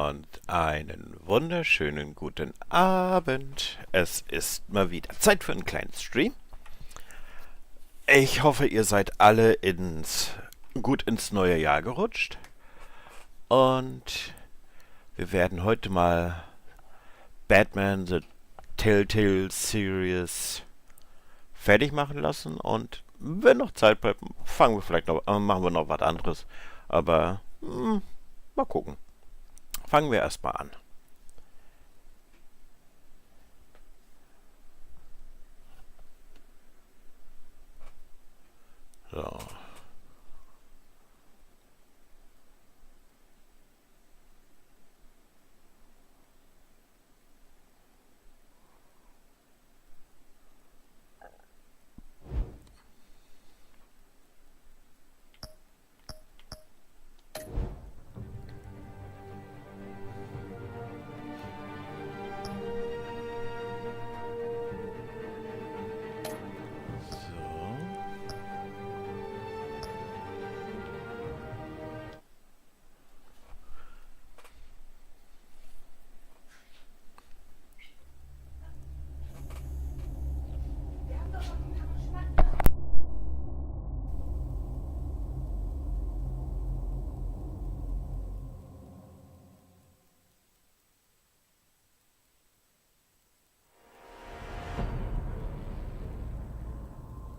Und einen wunderschönen guten Abend. Es ist mal wieder Zeit für einen kleinen Stream. Ich hoffe, ihr seid alle gut ins neue Jahr gerutscht. Und wir werden heute mal Batman The Telltale Series fertig machen lassen. Und wenn noch Zeit bleibt, machen wir noch was anderes. Aber mal gucken. Fangen wir erstmal an. So.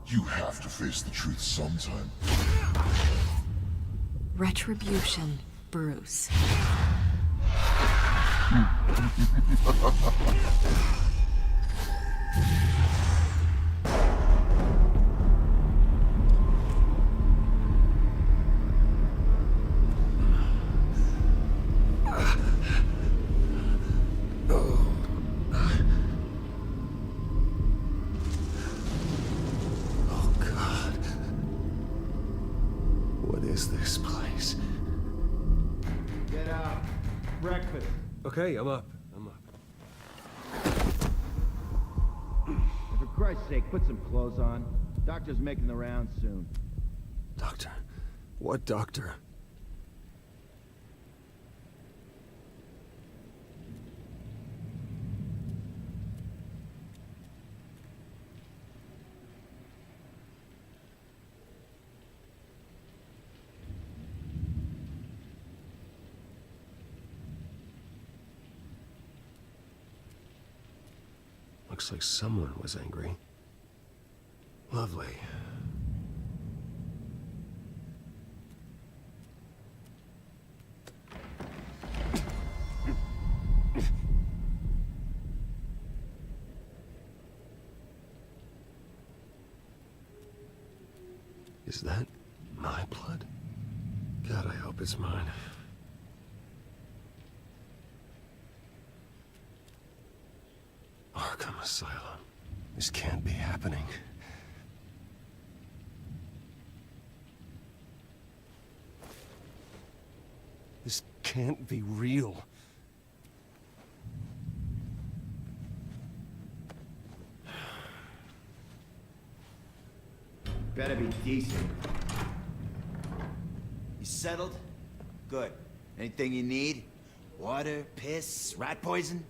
You have to face the truth sometime. Retribution, Bruce. This place. Get out. Breakfast. Okay, I'm up. For Christ's sake, put some clothes on. Doctor's making the rounds soon. Doctor? What doctor? Looks like someone was angry. Lovely. Is that my blood? God, I hope it's mine. Arkham Asylum. This can't be happening. This can't be real. Better be decent. You settled? Good. Anything you need? Water, piss, rat poison?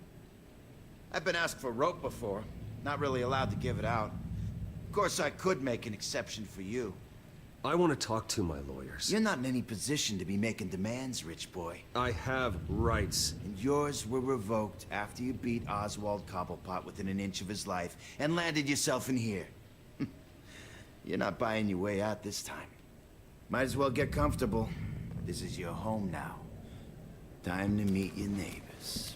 I've been asked for rope before. Not really allowed to give it out. Of course, I could make an exception for you. I want to talk to my lawyers. You're not in any position to be making demands, rich boy. I have rights. And yours were revoked after you beat Oswald Cobblepot within an inch of his life and landed yourself in here. You're not buying your way out this time. Might as well get comfortable. This is your home now. Time to meet your neighbors.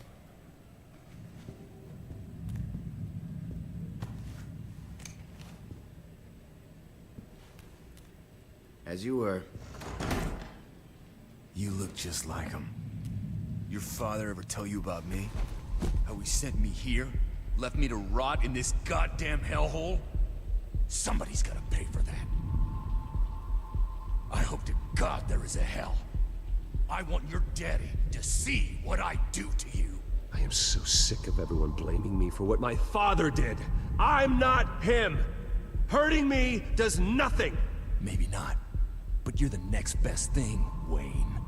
As you were. You look just like him. Your father ever tell you about me? How he sent me here? Left me to rot in this goddamn hellhole? Somebody's gotta pay for that. I hope to God there is a hell. I want your daddy to see what I do to you. I am so sick of everyone blaming me for what my father did. I'm not him. Hurting me does nothing. Maybe not. But you're the next best thing, Wayne.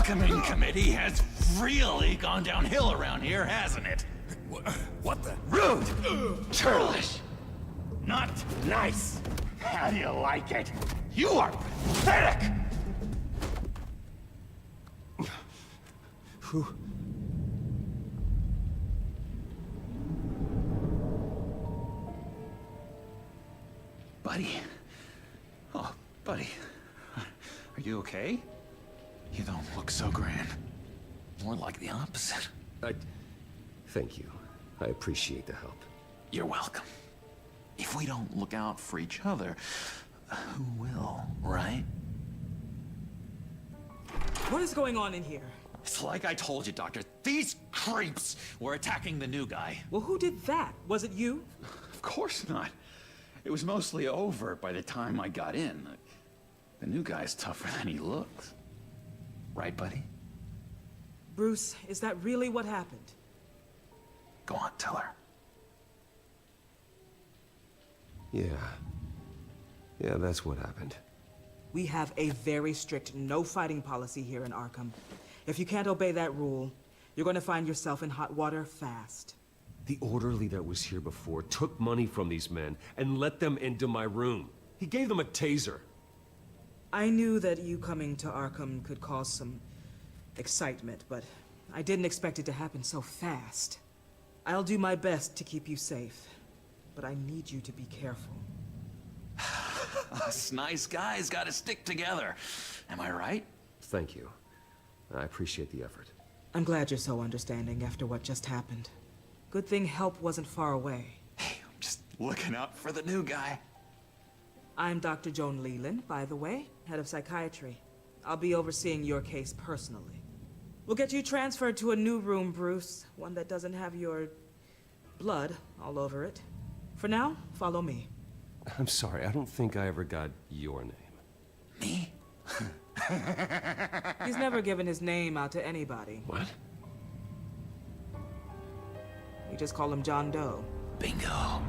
welcoming committee has really gone downhill around here, hasn't it? What the? Rude! Churlish! Not nice! How do you like it? You are pathetic! Buddy? Oh, buddy. Are you okay? You don't look so grand. More like the opposite. Thank you. I appreciate the help. You're welcome. If we don't look out for each other, who will, right? What is going on in here? It's like I told you, Doctor. These creeps were attacking the new guy. Well, who did that? Was it you? Of course not. It was mostly over by the time I got in. The new guy's tougher than he looks. Right, buddy? Bruce, is that really what happened? Go on, tell her. Yeah, that's what happened. We have a very strict no fighting policy here in Arkham. If you can't obey that rule, you're going to find yourself in hot water fast. The orderly that was here before took money from these men and let them into my room. He gave them a taser. I knew that you coming to Arkham could cause some excitement, but I didn't expect it to happen so fast. I'll do my best to keep you safe, but I need you to be careful. Us nice guys gotta stick together. Am I right? Thank you. I appreciate the effort. I'm glad you're so understanding after what just happened. Good thing help wasn't far away. Hey, I'm just looking out for the new guy. I'm Dr. Joan Leland, by the way, head of psychiatry. I'll be overseeing your case personally. We'll get you transferred to a new room, Bruce. One that doesn't have your blood all over it. For now, follow me. I'm sorry, I don't think I ever got your name. Me? He's never given his name out to anybody. What? We just call him John Doe. Bingo.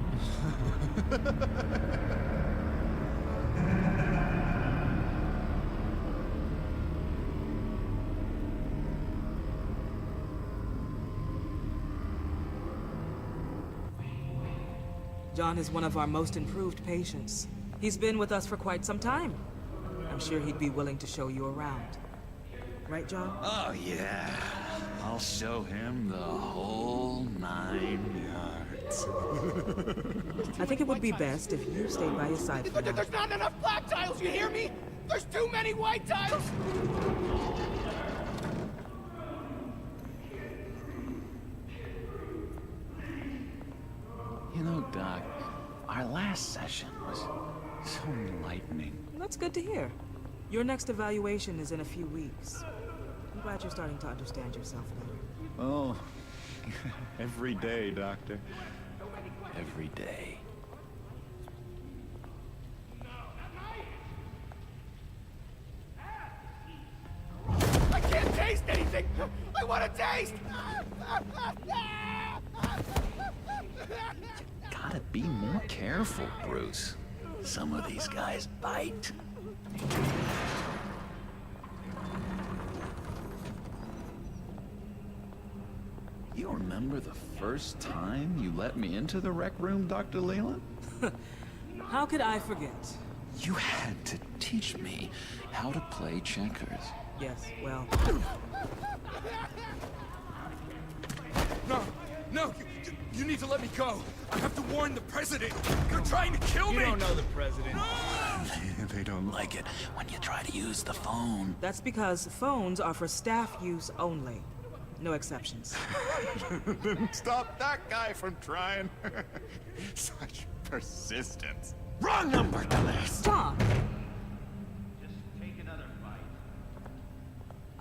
John is one of our most improved patients. He's been with us for quite some time. I'm sure he'd be willing to show you around. Right, John? Oh, yeah. I'll show him the whole 9 yards. I think it would be best if you stayed by his side for now. There's not enough black tiles, you hear me? There's too many white tiles! You know, Doc, our last session was so enlightening. That's good to hear. Your next evaluation is in a few weeks. I'm glad you're starting to understand yourself better. Oh, every day, Doctor. Every day. I can't taste anything! I want to taste! Gotta be more careful, Bruce. Some of these guys bite. You remember the first time you let me into the rec room, Dr. Leland? How could I forget? You had to teach me how to play checkers. Yes, well, No, you need to let me go. I have to warn the president. They're trying to kill me. You don't know the president. They don't like it when you try to use the phone. that's because phones are for staff use only. No exceptions. Stop that guy from trying. Such persistence. Wrong number, dumbass! Stop!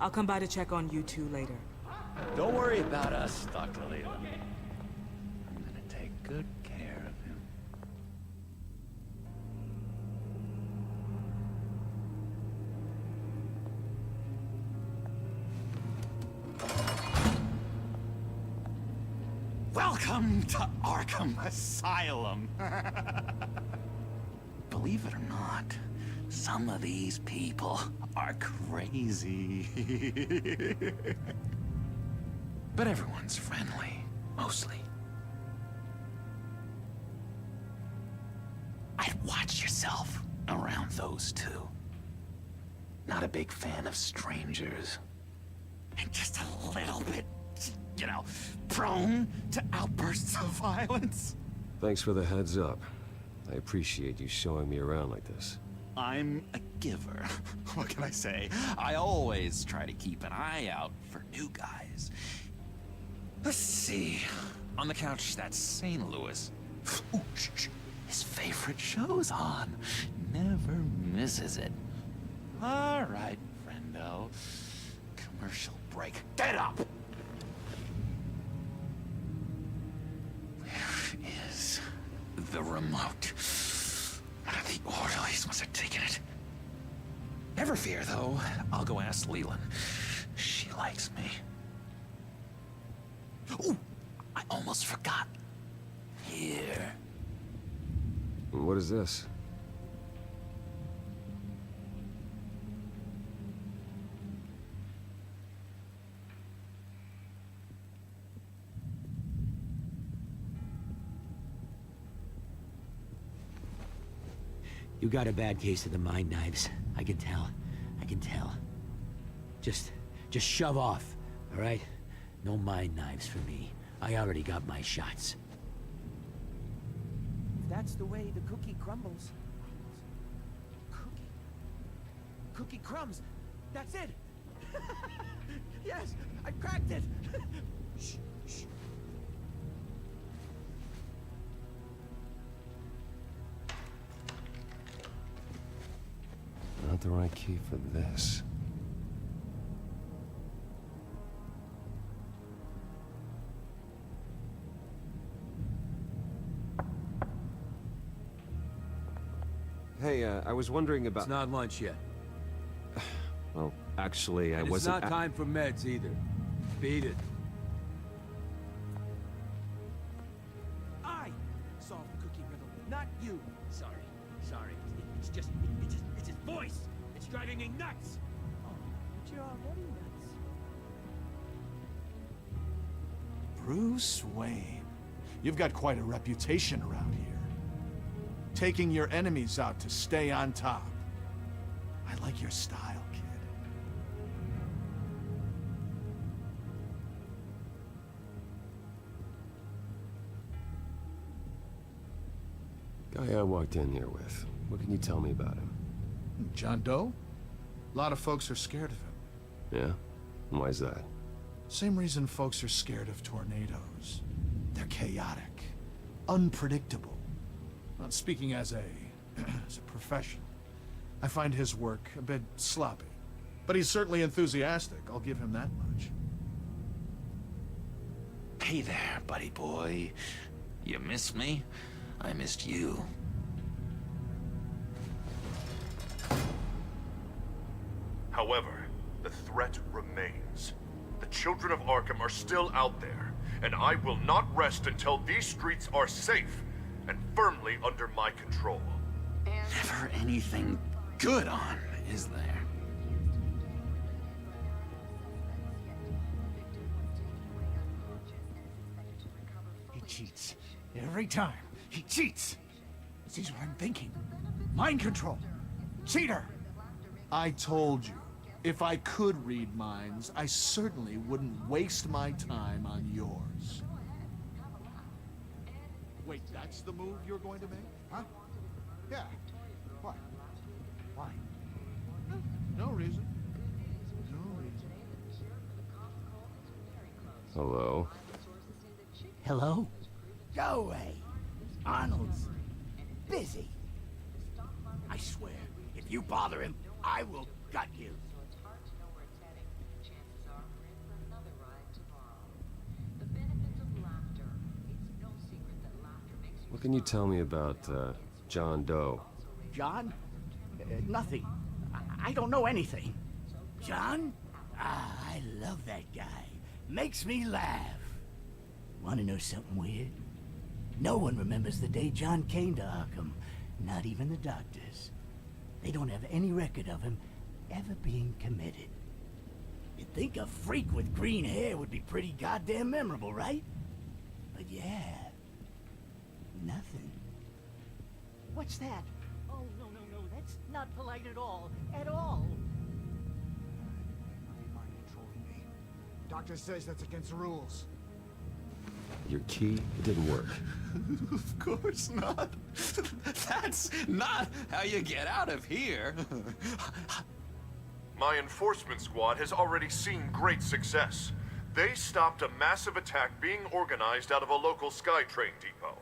I'll come by to check on you two later. Don't worry about us, Dr. Leland. I'm gonna take good care of him. Welcome to Arkham Asylum. Believe it or not, Some of these people are crazy. But everyone's friendly, mostly. I'd watch yourself around those two. Not a big fan of strangers. And just a little bit, you know, prone to outbursts of violence. Thanks for the heads up. I appreciate you showing me around like this. I'm a giver. What can I say? I always try to keep an eye out for new guys. Let's see. On the couch, that's St. Louis. Ooh, his favorite show's on. Never misses it. All right, friendo. Commercial break. Get up! Where is the remote? The orderlies must have taken it. Never fear, though. I'll go ask Leland. She likes me. Ooh, I almost forgot. Here. What is this? You got a bad case of the mind knives. I can tell. I can tell. Just shove off, all right? No mind knives for me. I already got my shots. If that's the way the cookie crumbles. Cookie crumbs. That's it. Yes, I cracked it. Shh, shh. Not the right key for this. Hey, I was wondering about... It's not lunch yet. Well, actually, I wasn't... It's not time for meds either. Beat it. I solved the cookie riddle, not you. Sorry. It's just his voice. It's driving me nuts. Oh, but you're already nuts. Bruce Wayne. You've got quite a reputation around here. Taking your enemies out to stay on top. I like your style, kid. Guy I walked in here with. What can you tell me about him? John Doe? A lot of folks are scared of him. Yeah? Why's that? Same reason folks are scared of tornadoes. They're chaotic, unpredictable. Not speaking as a professional, I find his work a bit sloppy. But he's certainly enthusiastic, I'll give him that much. Hey there, buddy boy. You miss me? I missed you. However, the threat remains. The children of Arkham are still out there, and I will not rest until these streets are safe and firmly under my control. Never anything good on, is there? He cheats. Every time. He cheats. Sees what I'm thinking. Mind control. Cheater. I told you, if I could read minds, I certainly wouldn't waste my time on yours. Wait, that's the move you're going to make? Huh? Yeah. Why? Why? No reason. No reason. Hello? Hello? Go away. Arnold's busy. I swear, if you bother him, I will gut you. What can you tell me about, John Doe? John? Nothing. I don't know anything. John? Ah, I love that guy. Makes me laugh. Want to know something weird? No one remembers the day John came to Arkham. Not even the doctors. They don't have any record of him ever being committed. You'd think a freak with green hair would be pretty goddamn memorable, right? But yeah, nothing. What's that? Oh, no, that's not polite at all. At all. Mind controlling me. Doctor says that's against the rules. Your key, it didn't work. Of course not. That's not how you get out of here. My enforcement squad has already seen great success. They stopped a massive attack being organized out of a local SkyTrain depot.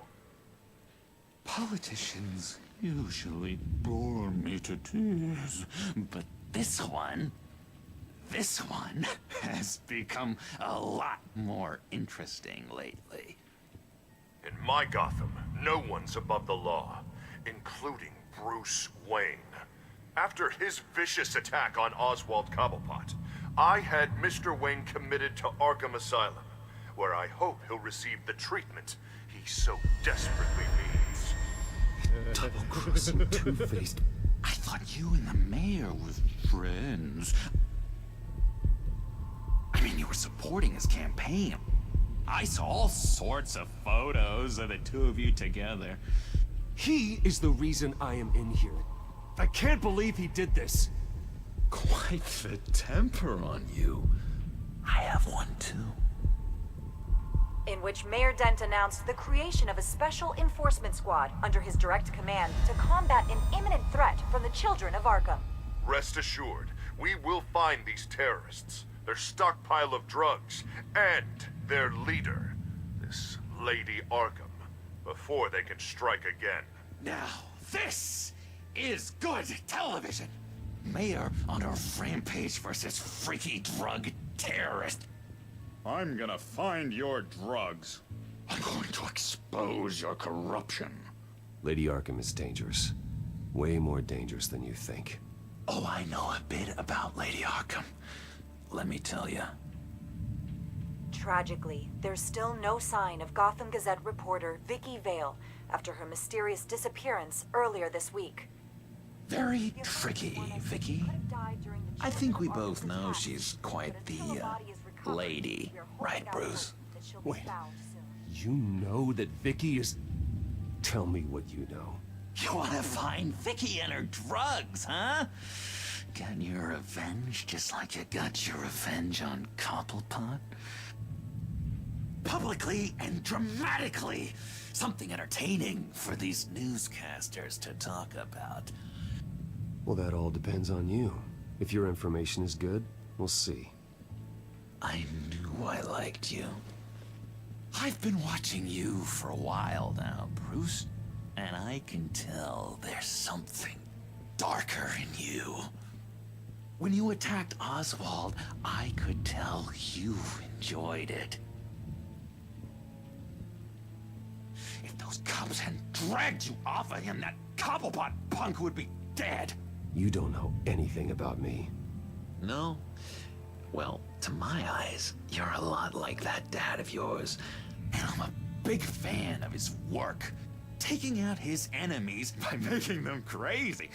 Politicians usually bore me to tears, but this one has become a lot more interesting lately. In my Gotham, no one's above the law, including Bruce Wayne. After his vicious attack on Oswald Cobblepot, I had Mr. Wayne committed to Arkham Asylum, where I hope he'll receive the treatment he so desperately needs. Double-crossing, two-faced. I thought you and the mayor were friends. I mean, you were supporting his campaign. I saw all sorts of photos of the two of you together. He is the reason I am in here. I can't believe he did this. Quite the temper on you. I have one too. In which Mayor Dent announced the creation of a special enforcement squad under his direct command to combat an imminent threat from the children of Arkham. Rest assured, we will find these terrorists, their stockpile of drugs, and their leader, this Lady Arkham, before they can strike again. Now, this is good television. Mayor on a rampage versus freaky drug terrorist. I'm gonna find your drugs. I'm going to expose your corruption. Lady Arkham is dangerous. Way more dangerous than you think. Oh, I know a bit about Lady Arkham. Let me tell you. Tragically, there's still no sign of Gotham Gazette reporter Vicky Vale after her mysterious disappearance earlier this week. Very tricky, Vicky. I think we both know she's quite the, lady. Right, Bruce? Wait. You know that Vicky is... Tell me what you know. You want to find Vicky and her drugs, huh? Got your revenge just like you got your revenge on Cobblepot? Publicly and dramatically. Something entertaining for these newscasters to talk about. Well, that all depends on you. If your information is good, we'll see. I knew I liked you. I've been watching you for a while now, Bruce, and I can tell there's something darker in you. When you attacked Oswald, I could tell you enjoyed it. If those cops hadn't dragged you off of him, that Cobblepot punk would be dead. You don't know anything about me. No? Well, to my eyes, you're a lot like that dad of yours. And I'm a big fan of his work. Taking out his enemies by making them crazy.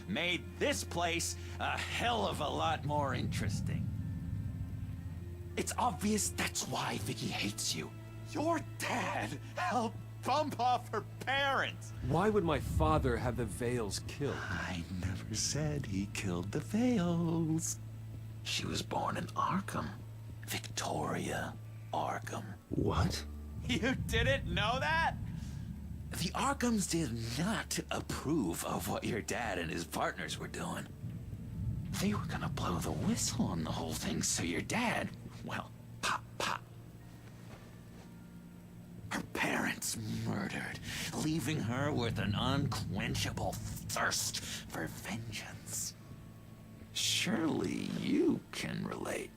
Made this place a hell of a lot more interesting. It's obvious that's why Vicky hates you. Your dad helped bump off her parents. Why would my father have the Vales killed? I never said he killed the Vales. She was born in Arkham. Victoria Arkham. What? You didn't know that? The Arkhams did not approve of what your dad and his partners were doing. They were gonna blow the whistle on the whole thing, so your dad, well, pop. Her parents murdered, leaving her with an unquenchable thirst for vengeance. Surely you can relate.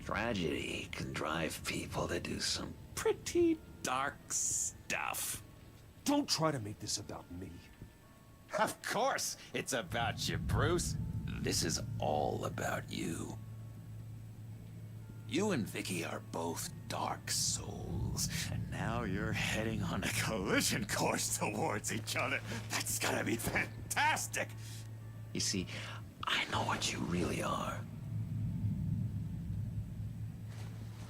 Tragedy can drive people to do some pretty dark stuff. Don't try to make this about me. Of course it's about you, Bruce. This is all about you. You and Vicky are both dark souls, and now you're heading on a collision course towards each other. That's gonna be fantastic! You see, I know what you really are.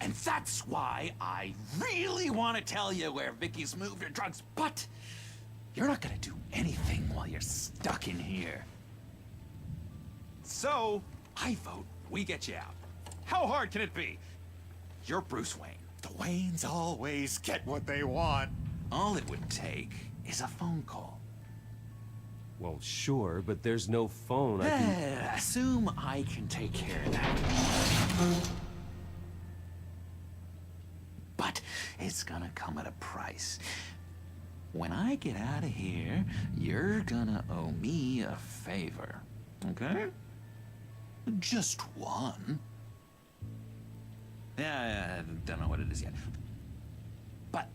And that's why I really want to tell you where Vicky's moved her drugs, but you're not gonna do anything while you're stuck in here. So, I vote we get you out. How hard can it be? You're Bruce Wayne. The Waynes always get what they want. All it would take is a phone call. Well, sure, but there's no phone. I can... Assume I can take care of that. But it's gonna come at a price. When I get out of here, you're gonna owe me a favor, okay? Just one. Yeah, I don't know what it is yet. But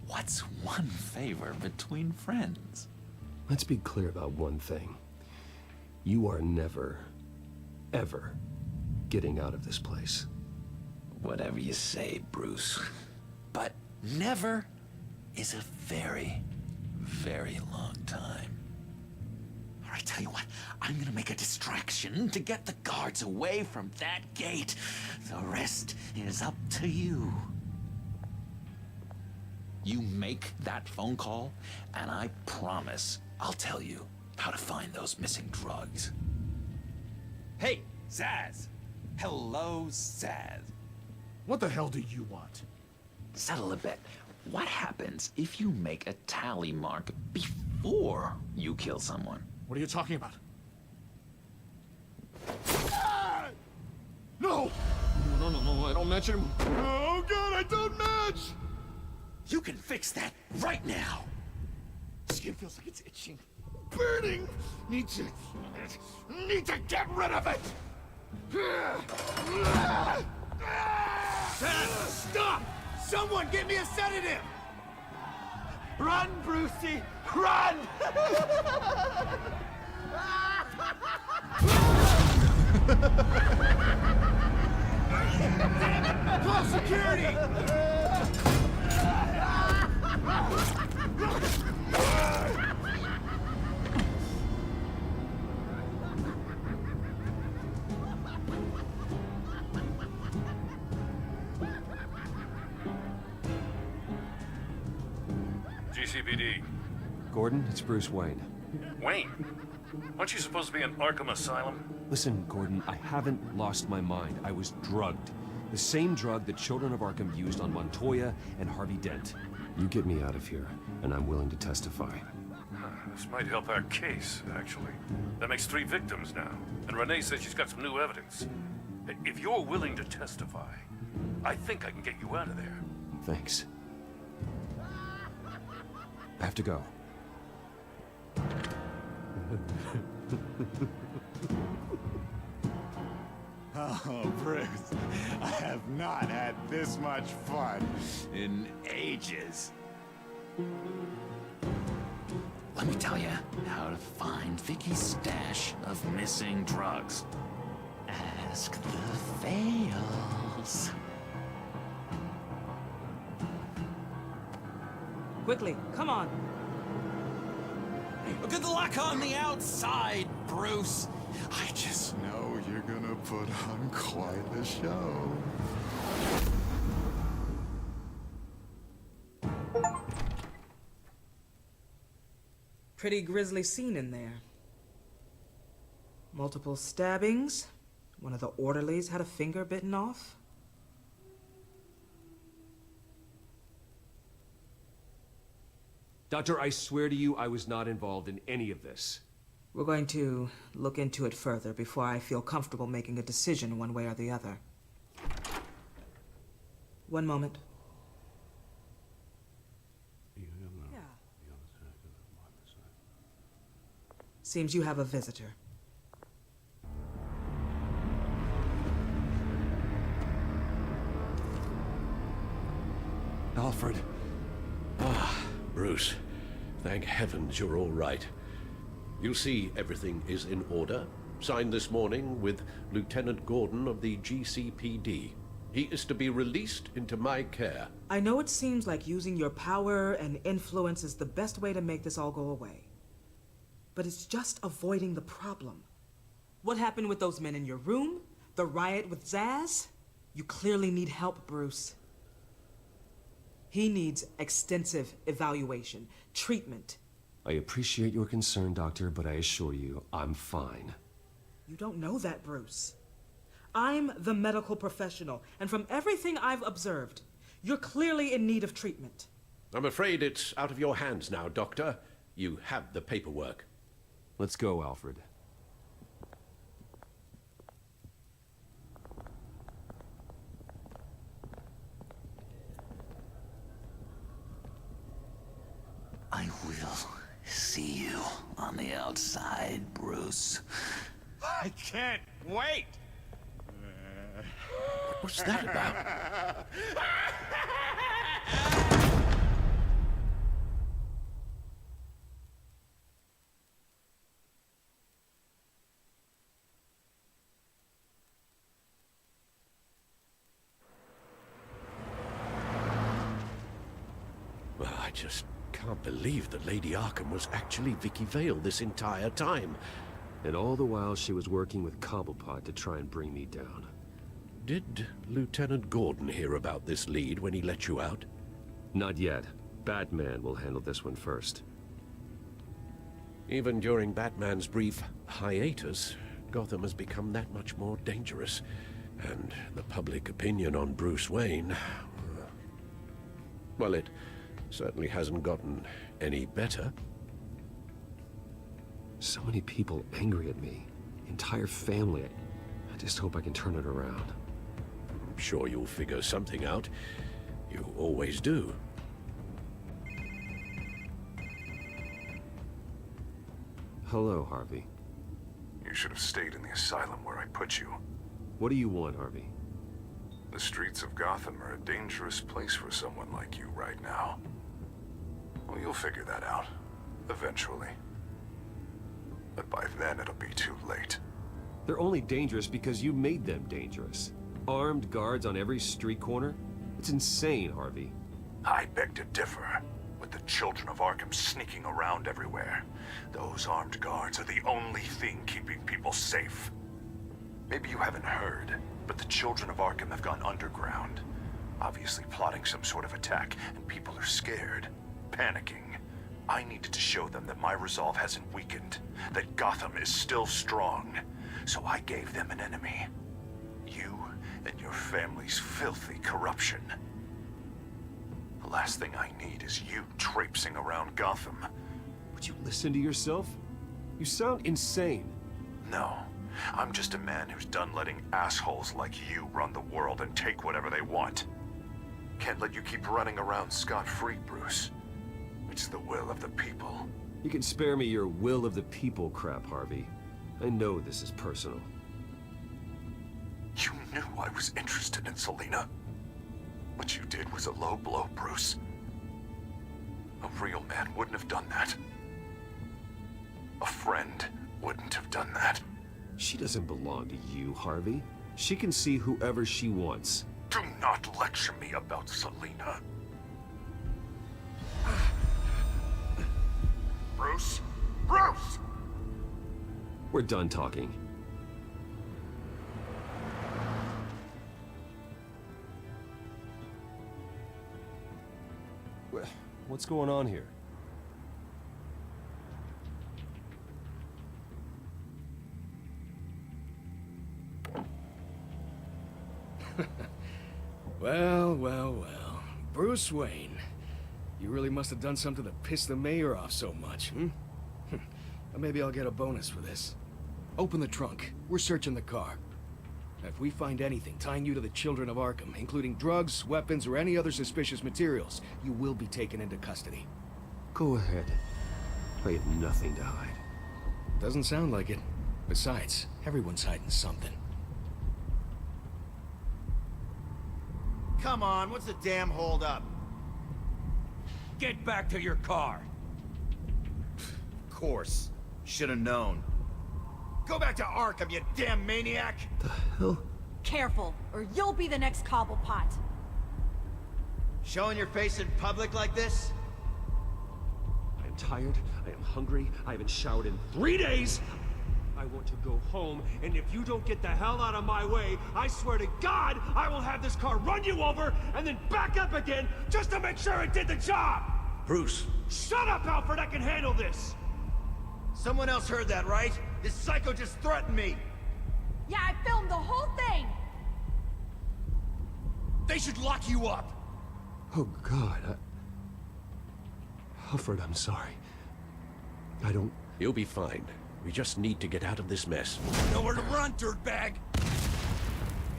what's one favor between friends? Let's be clear about one thing. You are never, ever getting out of this place. Whatever you say, Bruce. But never is a very, very long time. All right, tell you what, I'm gonna make a distraction to get the guards away from that gate. The rest is up to you. You make that phone call, and I promise I'll tell you how to find those missing drugs. Hey, Zaz! Hello, Zaz. What the hell do you want? Settle a bit. What happens if you make a tally mark before you kill someone? What are you talking about? No! No, I don't match anymore. Oh, God, I don't match! You can fix that right now! Skin feels like it's itching. Burning! Need to get rid of it! Stop! Someone get me a sedative! Run, Brucey! Run! Call security! GCPD. Gordon, it's Bruce Wayne. Wayne? Aren't you supposed to be in Arkham Asylum? Listen, Gordon, I haven't lost my mind. I was drugged. The same drug the children of Arkham used on Montoya and Harvey Dent. You get me out of here, and I'm willing to testify. This might help our case, actually. That makes 3 victims now. And Renee says she's got some new evidence. If you're willing to testify, I think I can get you out of there. Thanks. I have to go. Oh, Bruce, I have not had this much fun in ages. Let me tell you how to find Vicky's stash of missing drugs. Ask the Fails. Quickly, come on. Good luck on the outside, Bruce. I just know you're gonna put on quite the show. Pretty grisly scene in there. Multiple stabbings. One of the orderlies had a finger bitten off. Doctor, I swear to you, I was not involved in any of this. We're going to look into it further before I feel comfortable making a decision one way or the other. One moment. Yeah. Seems you have a visitor. Alfred. Bruce, thank heavens you're all right. You see, everything is in order. Signed this morning with Lieutenant Gordon of the GCPD. He is to be released into my care. I know it seems like using your power and influence is the best way to make this all go away. But it's just avoiding the problem. What happened with those men in your room? The riot with Zaz? You clearly need help, Bruce. He needs extensive evaluation, treatment. I appreciate your concern, Doctor, but I assure you, I'm fine. You don't know that, Bruce. I'm the medical professional, and from everything I've observed, you're clearly in need of treatment. I'm afraid it's out of your hands now, Doctor. You have the paperwork. Let's go, Alfred. I will see you on the outside, Bruce. I can't wait! What's that about? Well, I just can't believe that Lady Arkham was actually Vicky Vale this entire time. And all the while she was working with Cobblepot to try and bring me down. Did Lieutenant Gordon hear about this lead when he let you out? Not yet. Batman will handle this one first. Even during Batman's brief hiatus, Gotham has become that much more dangerous. And the public opinion on Bruce Wayne... well, it certainly hasn't gotten any better. So many people angry at me. Entire family. I just hope I can turn it around. I'm sure you'll figure something out. You always do. Hello, Harvey. You should have stayed in the asylum where I put you. What do you want, Harvey? The streets of Gotham are a dangerous place for someone like you right now. Well, you'll figure that out. Eventually. But by then, it'll be too late. They're only dangerous because you made them dangerous. Armed guards on every street corner? It's insane, Harvey. I beg to differ. With the children of Arkham sneaking around everywhere, those armed guards are the only thing keeping people safe. Maybe you haven't heard, but the children of Arkham have gone underground. Obviously plotting some sort of attack, and people are scared, panicking. I needed to show them that my resolve hasn't weakened, that Gotham is still strong. So I gave them an enemy. You and your family's filthy corruption. The last thing I need is you traipsing around Gotham. Would you listen to yourself? You sound insane. No, I'm just a man who's done letting assholes like you run the world and take whatever they want. Can't let you keep running around scot-free, Bruce. It's the will of the people. You can spare me your will of the people crap, Harvey. I know this is personal. You knew I was interested in Selina. What you did was a low blow, Bruce. A real man wouldn't have done that. A friend wouldn't have done that. She doesn't belong to you, Harvey. She can see whoever she wants. Do not lecture me about Selina. Bruce? Bruce! We're done talking. What's going on here? Well, well, well. Bruce Wayne. You really must have done something to piss the mayor off so much, hmm? Or maybe I'll get a bonus for this. Open the trunk. We're searching the car. If we find anything tying you to the children of Arkham, including drugs, weapons, or any other suspicious materials, you will be taken into custody. Go ahead. I have nothing to hide. Doesn't sound like it. Besides, everyone's hiding something. Come on, what's the damn holdup? Get back to your car! Of course. Should have known. Go back to Arkham, you damn maniac! The hell? careful, or you'll be the next Cobblepot. Showing your face in public like this? I am tired, I am hungry, I haven't showered in 3 days! I want to go home, and if you don't get the hell out of my way, I swear to God, I will have this car run you over, and then back up again, just to make sure it did the job! Bruce! Shut up, Alfred, I can handle this! Someone else heard that, right? This psycho just threatened me! Yeah, I filmed the whole thing! They should lock you up! Oh, God, Alfred, I'm sorry. I don't... You'll be fine. We just need to get out of this mess. Nowhere to run, dirtbag!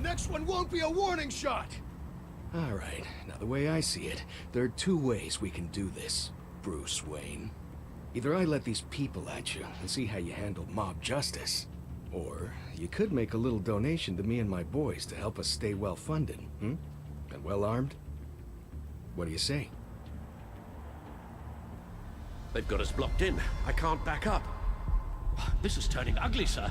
Next one won't be a warning shot! Alright, now the way I see it, there are two ways we can do this, Bruce Wayne. Either I let these people at you and see how you handle mob justice, or you could make a little donation to me and my boys to help us stay well-funded, And well-armed? What do you say? They've got us blocked in. I can't back up. This is turning ugly, sir.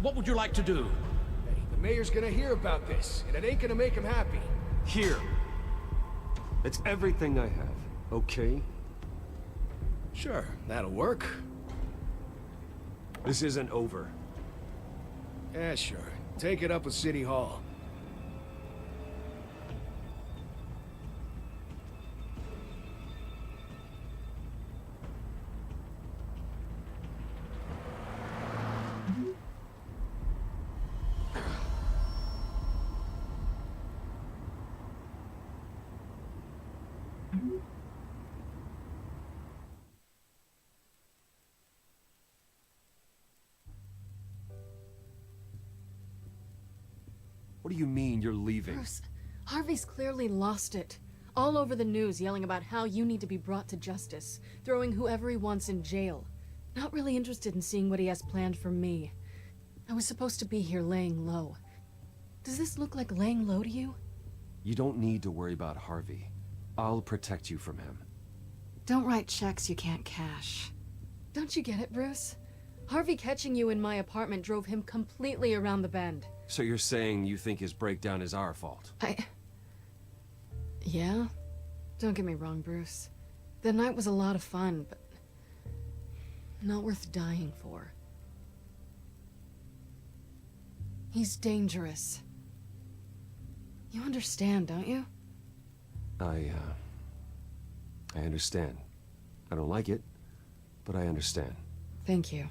What would you like to do? Hey, the mayor's gonna hear about this, and it ain't gonna make him happy. Here. It's everything I have, okay? Sure, that'll work. This isn't over. Yeah, sure. Take it up with City Hall. What do you mean you're leaving? Bruce, Harvey's clearly lost it. All over the news yelling about how you need to be brought to justice, throwing whoever he wants in jail. Not really interested in seeing what he has planned for me. I was supposed to be here laying low. Does this look like laying low to you? You don't need to worry about Harvey. I'll protect you from him. Don't write checks you can't cash. Don't you get it, Bruce? Harvey catching you in my apartment drove him completely around the bend. So you're saying you think his breakdown is our fault? Yeah? Don't get me wrong, Bruce. The night was a lot of fun, but not worth dying for. He's dangerous. You understand, don't you? I understand. I don't like it, but I understand. Thank you.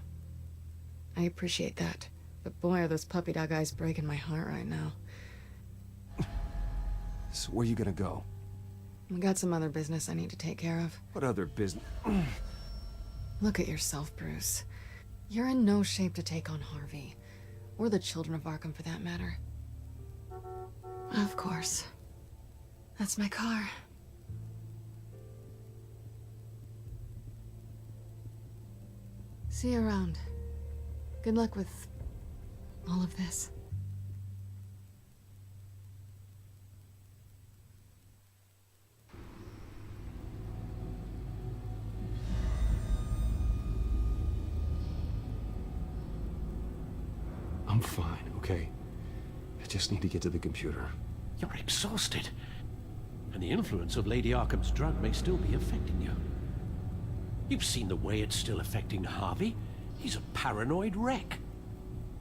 I appreciate that. But boy, are those puppy dog eyes breaking my heart right now. So where are you gonna go? I got some other business I need to take care of. What other business? Look at yourself, Bruce. You're in no shape to take on Harvey. Or the children of Arkham, for that matter. Of course. That's my car. See you around. Good luck with all of this. I'm fine, okay? I just need to get to the computer. You're exhausted. And the influence of Lady Arkham's drug may still be affecting you. You've seen the way it's still affecting Harvey. He's a paranoid wreck.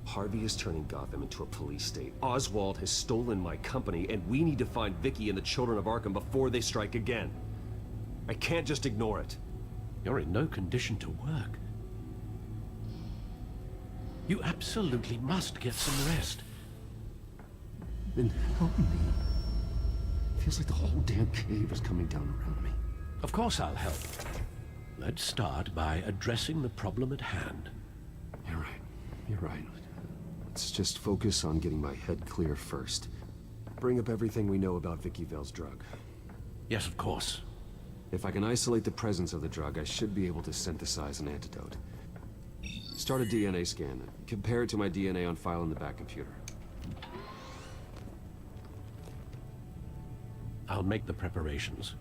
Harvey is turning Gotham into a police state. Oswald has stolen my company, and we need to find Vicky and the children of Arkham before they strike again. I can't just ignore it. You're in no condition to work. You absolutely must get some rest. Then help me. Feels like the whole damn cave is coming down around me. Of course I'll help. Let's start by addressing the problem at hand. You're right. You're right. Let's just focus on getting my head clear first. Bring up everything we know about Vicky Vale's drug. Yes, of course. If I can isolate the presence of the drug, I should be able to synthesize an antidote. Start a DNA scan. Compare it to my DNA on file in the back computer. I'll make the preparations.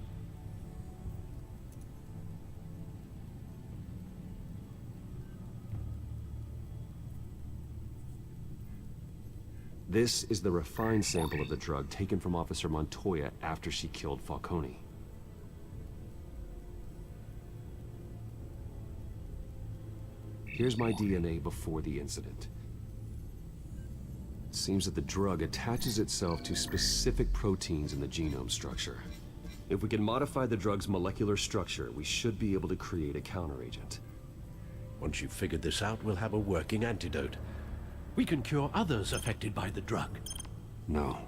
This is the refined sample of the drug taken from Officer Montoya after she killed Falcone. Here's my DNA before the incident. It seems that the drug attaches itself to specific proteins in the genome structure. If we can modify the drug's molecular structure, we should be able to create a counteragent. Once you've figured this out, we'll have a working antidote. We can cure others affected by the drug. No.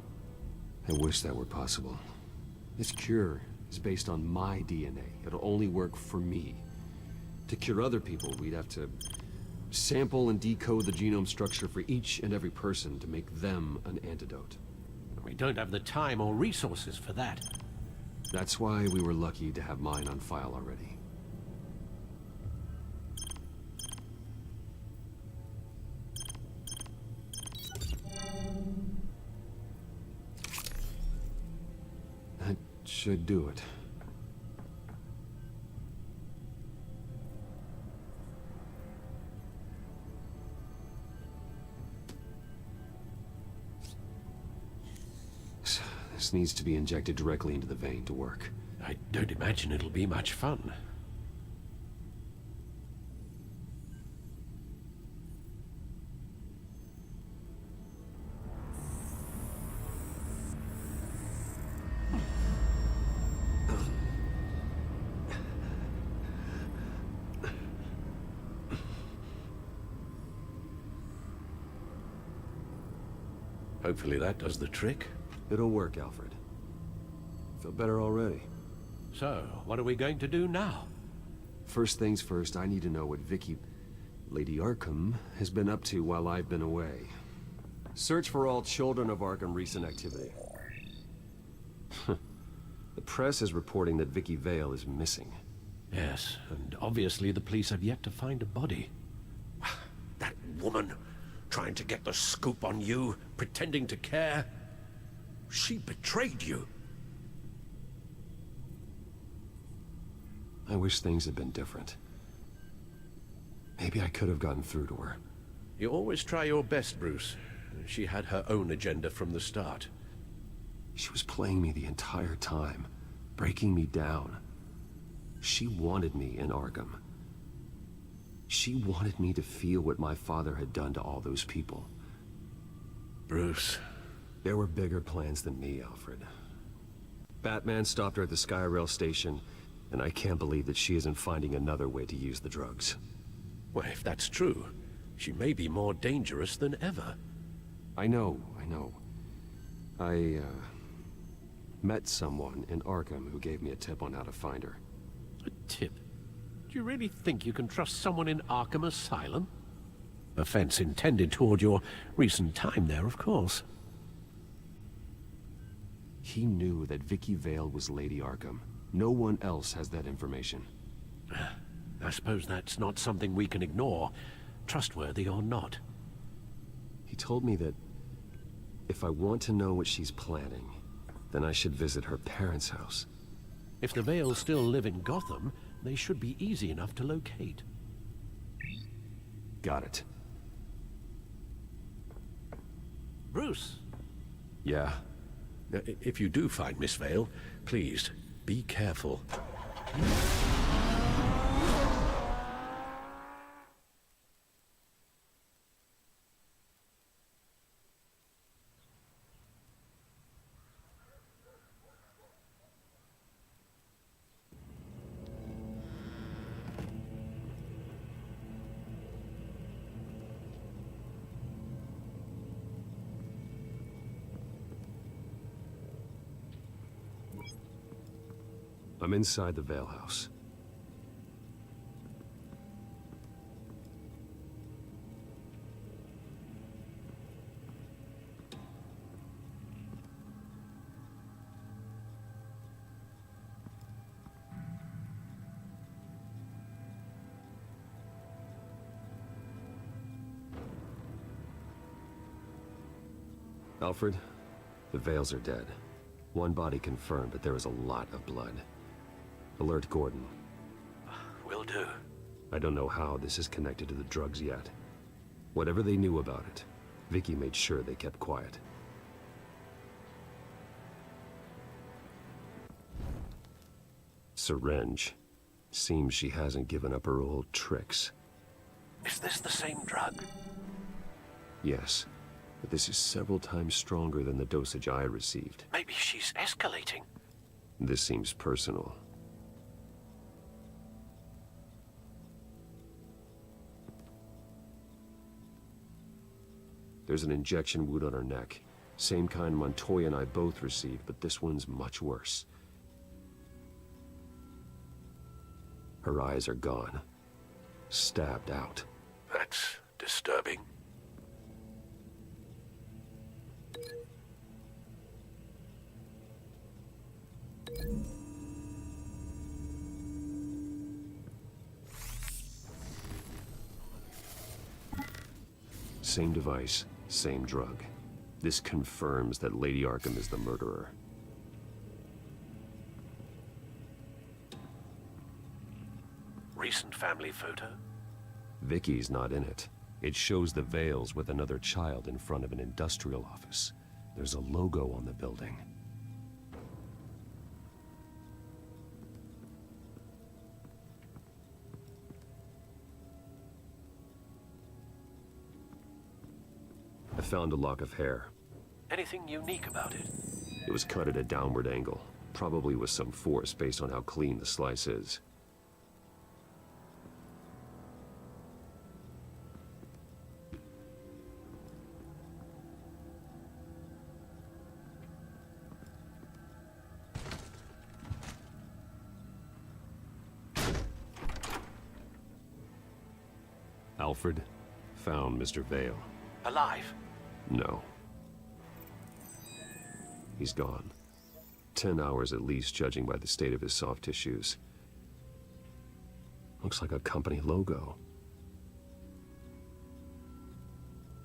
I wish that were possible. This cure is based on my DNA. It'll only work for me. To cure other people, we'd have to sample and decode the genome structure for each and every person to make them an antidote. We don't have the time or resources for that. That's why we were lucky to have mine on file already. That should do it. This needs to be injected directly into the vein to work. I don't imagine it'll be much fun. Hopefully that does the trick. It'll work, Alfred. Feel better already. So, what are we going to do now? First things first, I need to know what Lady Arkham, has been up to while I've been away. Search for all children of Arkham recent activity. The press is reporting that Vicky Vale is missing. Yes, and obviously the police have yet to find a body. That woman, trying to get the scoop on you, pretending to care. She betrayed you. I wish things had been different. Maybe I could have gotten through to her. You always try your best, Bruce. She had her own agenda from the start. She was playing me the entire time, breaking me down. She wanted me in Arkham. She wanted me to feel what my father had done to all those people. Bruce. There were bigger plans than me, Alfred. Batman stopped her at the Skyrail station, and I can't believe that she isn't finding another way to use the drugs. Well, if that's true, she may be more dangerous than ever. I know. I met someone in Arkham who gave me a tip on how to find her. A tip? Do you really think you can trust someone in Arkham Asylum? Offense intended toward your recent time there, of course. He knew that Vicky Vale was Lady Arkham. No one else has that information. I suppose that's not something we can ignore, trustworthy or not. He told me that if I want to know what she's planning, then I should visit her parents' house. If the Vales still live in Gotham, they should be easy enough to locate. Got it. Bruce! Yeah? If you do find Miss Vale, please, be careful. I'm inside the Vale house. Alfred, the Vales are dead. One body confirmed, but there is a lot of blood. Alert Gordon. Will do. I don't know how this is connected to the drugs yet. Whatever they knew about it, Vicky made sure they kept quiet. Syringe. Seems she hasn't given up her old tricks. Is this the same drug? Yes, but this is several times stronger than the dosage I received. Maybe she's escalating. This seems personal. There's an injection wound on her neck. Same kind Montoya and I both received, but this one's much worse. Her eyes are gone. Stabbed out. That's disturbing. Same device, same drug. This confirms that Lady Arkham is the murderer. Recent family photo? Vicky's not in it. It shows the Vales with another child in front of an industrial office. There's a logo on the building. I found a lock of hair. Anything unique about it? It was cut at a downward angle, probably with some force based on how clean the slice is. Alfred found Mr. Vale. Alive? No. He's gone. 10 hours at least, judging by the state of his soft tissues. Looks like a company logo.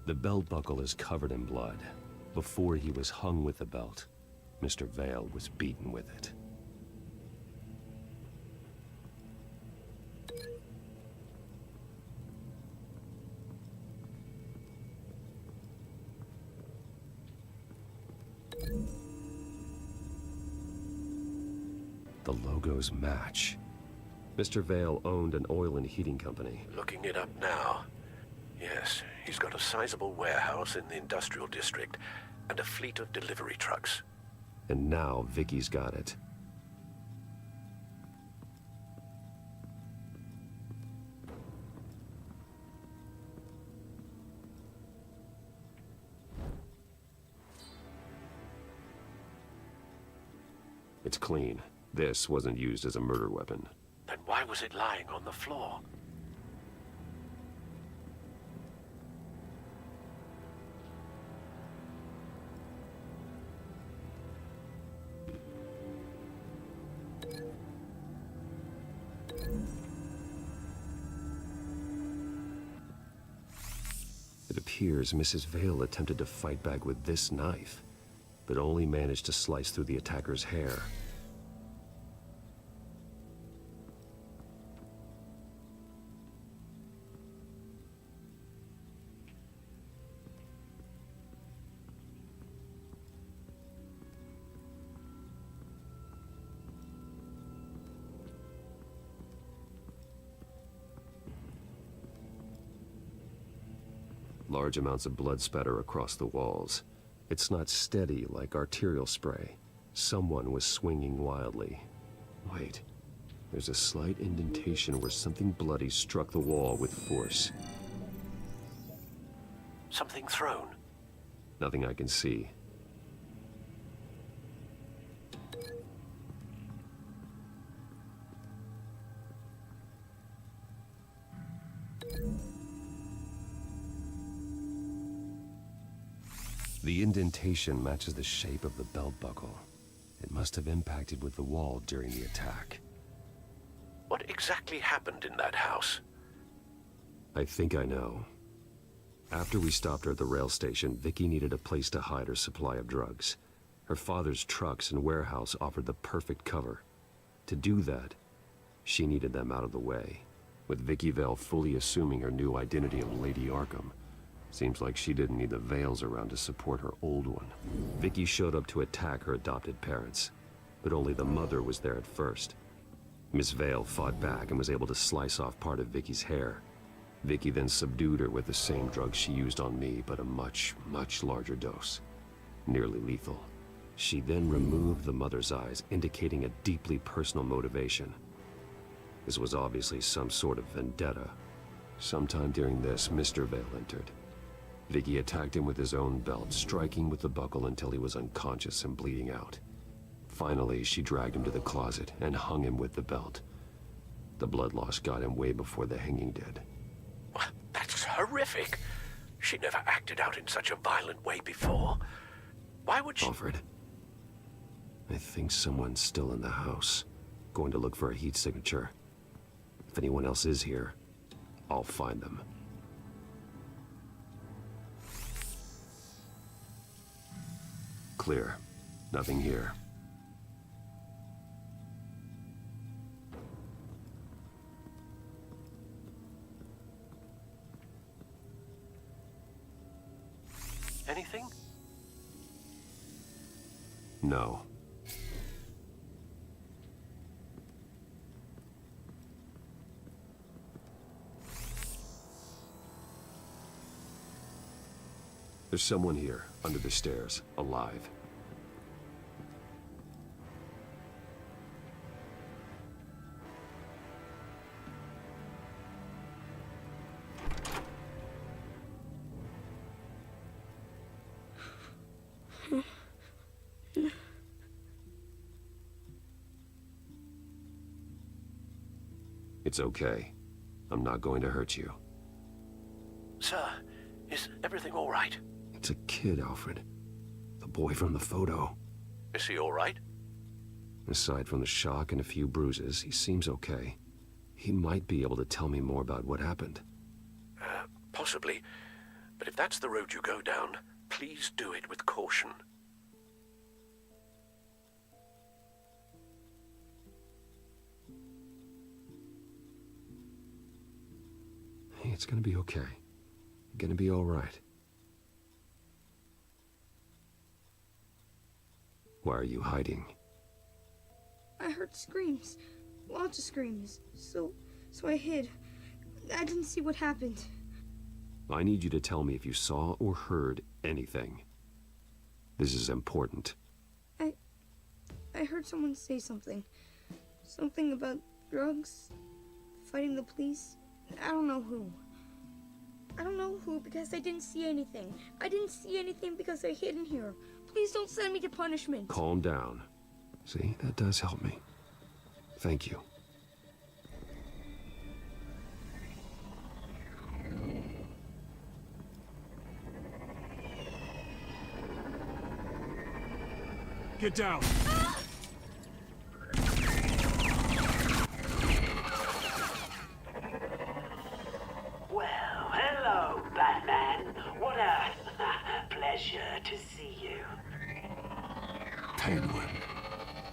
The belt buckle is covered in blood. Before he was hung with the belt, Mr. Vale was beaten with it. The logos match. Mr. Vale owned an oil and heating company. Looking it up now. Yes, he's got a sizable warehouse in the industrial district and a fleet of delivery trucks. And now Vicky's got it. It's clean. This wasn't used as a murder weapon. Then why was it lying on the floor? It appears Mrs. Vale attempted to fight back with this knife, but only managed to slice through the attacker's hair. Large amounts of blood spatter across the walls. It's not steady like arterial spray. Someone was swinging wildly. Wait, there's a slight indentation where something bloody struck the wall with force. Something thrown? Nothing I can see. The indentation matches the shape of the belt buckle. It must have impacted with the wall during the attack. What exactly happened in that house? I think I know. After we stopped her at the rail station, Vicky needed a place to hide her supply of drugs. Her father's trucks and warehouse offered the perfect cover. To do that, she needed them out of the way. With Vicky Vale fully assuming her new identity of Lady Arkham, Seems like she didn't need the veils around to support her old one. Vicky showed up to attack her adopted parents, but only the mother was there at first. Miss Vale fought back and was able to slice off part of Vicky's hair. Vicky then subdued her with the same drug she used on me, but a much, much larger dose. Nearly lethal. She then removed the mother's eyes, indicating a deeply personal motivation. This was obviously some sort of vendetta. Sometime during this, Mr. Vale entered. Vicky attacked him with his own belt, striking with the buckle until he was unconscious and bleeding out. Finally, she dragged him to the closet and hung him with the belt. The blood loss got him way before the hanging did. That's horrific. She never acted out in such a violent way before. Why would she... Alfred, I think someone's still in the house. Going to look for a heat signature. If anyone else is here, I'll find them. Clear. Nothing here. Anything? No. There's someone here, under the stairs, alive. It's okay. I'm not going to hurt you. Sir, is everything all right? It's a kid, Alfred. The boy from the photo. Is he all right? Aside from the shock and a few bruises, he seems okay. He might be able to tell me more about what happened. Possibly. But if that's the road you go down, please do it with caution. Hey, it's gonna be okay. You're gonna be all right. Why are you hiding? I heard screams. Lots of screams. So I hid. I didn't see what happened. I need you to tell me if you saw or heard anything. This is important. I heard someone say something. Something about drugs, fighting the police. I don't know who. I don't know who because I didn't see anything. I didn't see anything because I hid in here. Please don't send me to punishment. Calm down. See, that does help me. Thank you. Get down! Well, hello, Batman. What a pleasure to see you. Penguin.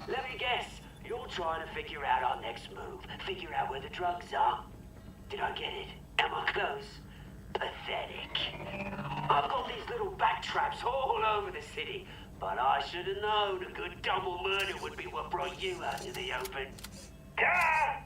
Let me guess. You're trying to figure out our next move. Figure out where the drugs are. Did I get it? Am I close? Pathetic. I've got these little back traps all over the city, but I should have known a good double murder would be what brought you out to the open. Ah!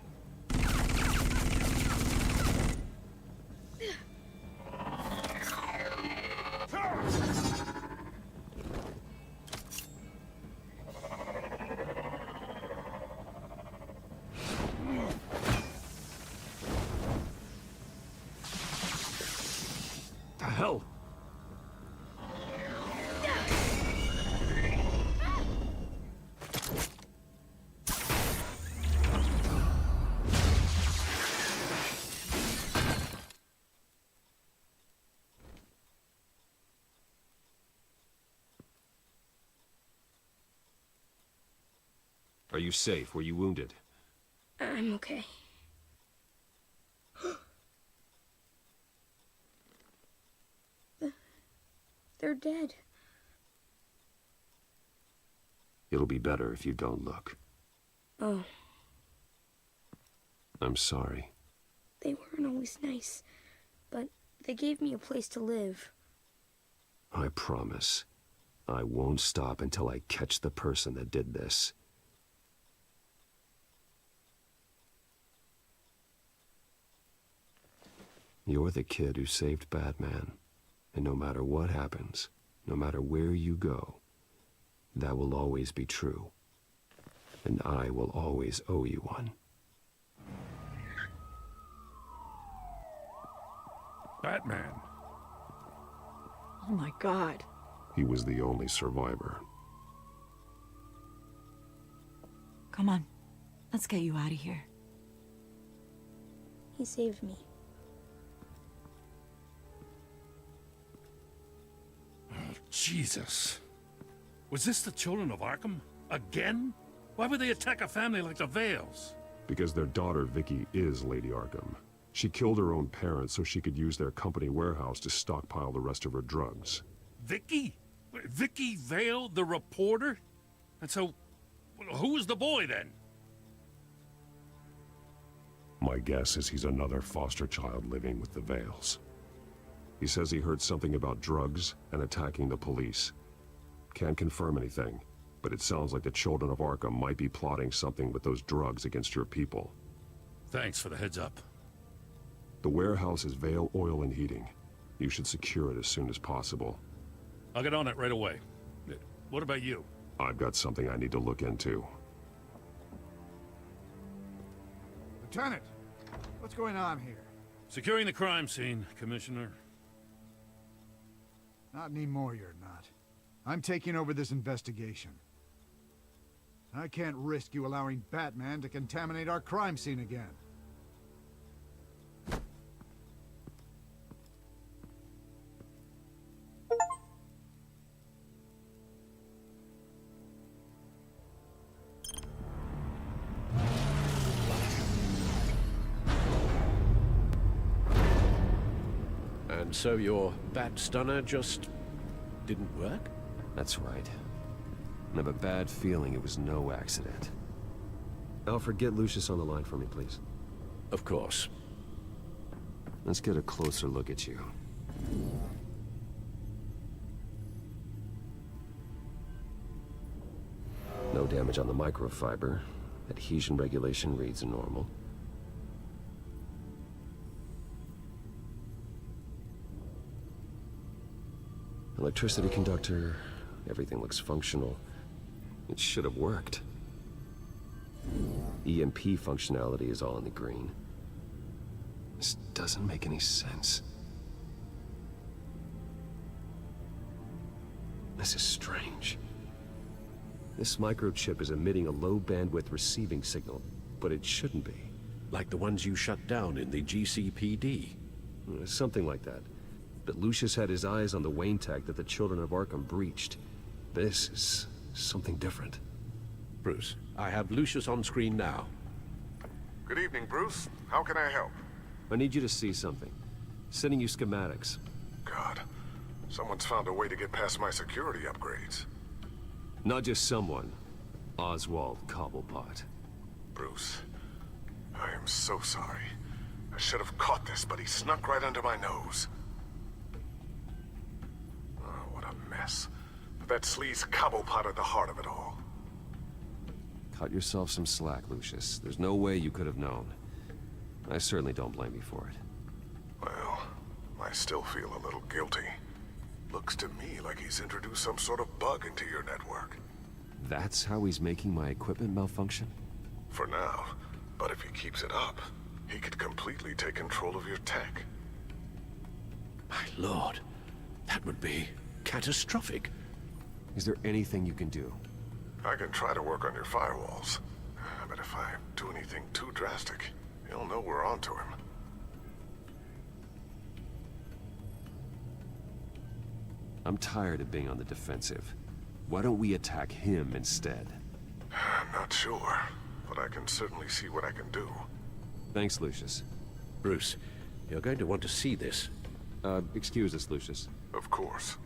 The hell? Are you safe? Were you wounded? I'm okay. They're dead. It'll be better if you don't look. Oh, I'm sorry. they weren't always nice, but They gave me a place to live. I promise. I won't stop until I catch the person that did this. You're the kid who saved Batman. And no matter what happens, no matter where you go, that will always be true. And I will always owe you one. Batman. Oh my god. He was the only survivor. Come on. Let's get you out of here. He saved me. Jesus. Was this the children of Arkham? Again? Why would they attack a family like the Vales? Because their daughter, Vicky, is Lady Arkham. She killed her own parents so she could use their company warehouse to stockpile the rest of her drugs. Vicky? Vicky Vale, the reporter? And so, who was the boy then? My guess is he's another foster child living with the Vales. He says he heard something about drugs and attacking the police. Can't confirm anything, but it sounds like the children of Arkham might be plotting something with those drugs against your people. Thanks for the heads up. The warehouse is Vale Oil and Heating. You should secure it as soon as possible. I'll get on it right away. What about you? I've got something I need to look into. Lieutenant, what's going on here? Securing the crime scene, Commissioner. Not anymore, you're not. I'm taking over this investigation. I can't risk you allowing Batman to contaminate our crime scene again. And so your bat stunner just didn't work? That's right. I have a bad feeling it was no accident. Alfred, get Lucius on the line for me, please. Of course. Let's get a closer look at you. No damage on the microfiber. Adhesion regulation reads normal. Electricity conductor, everything looks functional. It should have worked. EMP functionality is all in the green. This doesn't make any sense. This is strange. This microchip is emitting a low-bandwidth receiving signal, but it shouldn't be. Like the ones you shut down in the GCPD. Something like that. But Lucius had his eyes on the Wayne tech that the children of Arkham breached. This is something different. Bruce, I have Lucius on screen now. Good evening, Bruce. How can I help? I need you to see something. Sending you schematics. God, someone's found a way to get past my security upgrades. Not just someone. Oswald Cobblepot. Bruce, I am so sorry. I should have caught this, but he snuck right under my nose. Oh, what a mess. But that sleaze Cobblepot at the heart of it all. Cut yourself some slack, Lucius. There's no way you could have known. I certainly don't blame you for it. Well, I still feel a little guilty. Looks to me like he's introduced some sort of bug into your network. That's how he's making my equipment malfunction? For now. But if he keeps it up, he could completely take control of your tech. My lord, that would be catastrophic. Is there anything you can do? I can try to work on your firewalls. But if I do anything too drastic, he'll know we're onto him. I'm tired of being on the defensive. Why don't we attack him instead? I'm not sure, but I can certainly see what I can do. Thanks, Lucius. Bruce, you're going to want to see this. Excuse us, Lucius. Of course.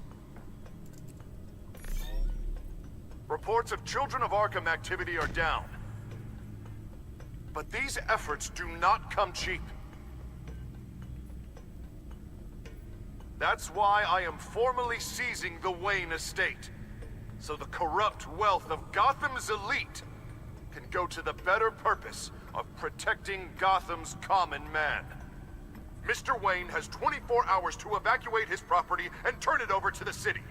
Reports of Children of Arkham activity are down. But these efforts do not come cheap. That's why I am formally seizing the Wayne estate, so the corrupt wealth of Gotham's elite can go to the better purpose of protecting Gotham's common man. Mr. Wayne has 24 hours to evacuate his property and turn it over to the city,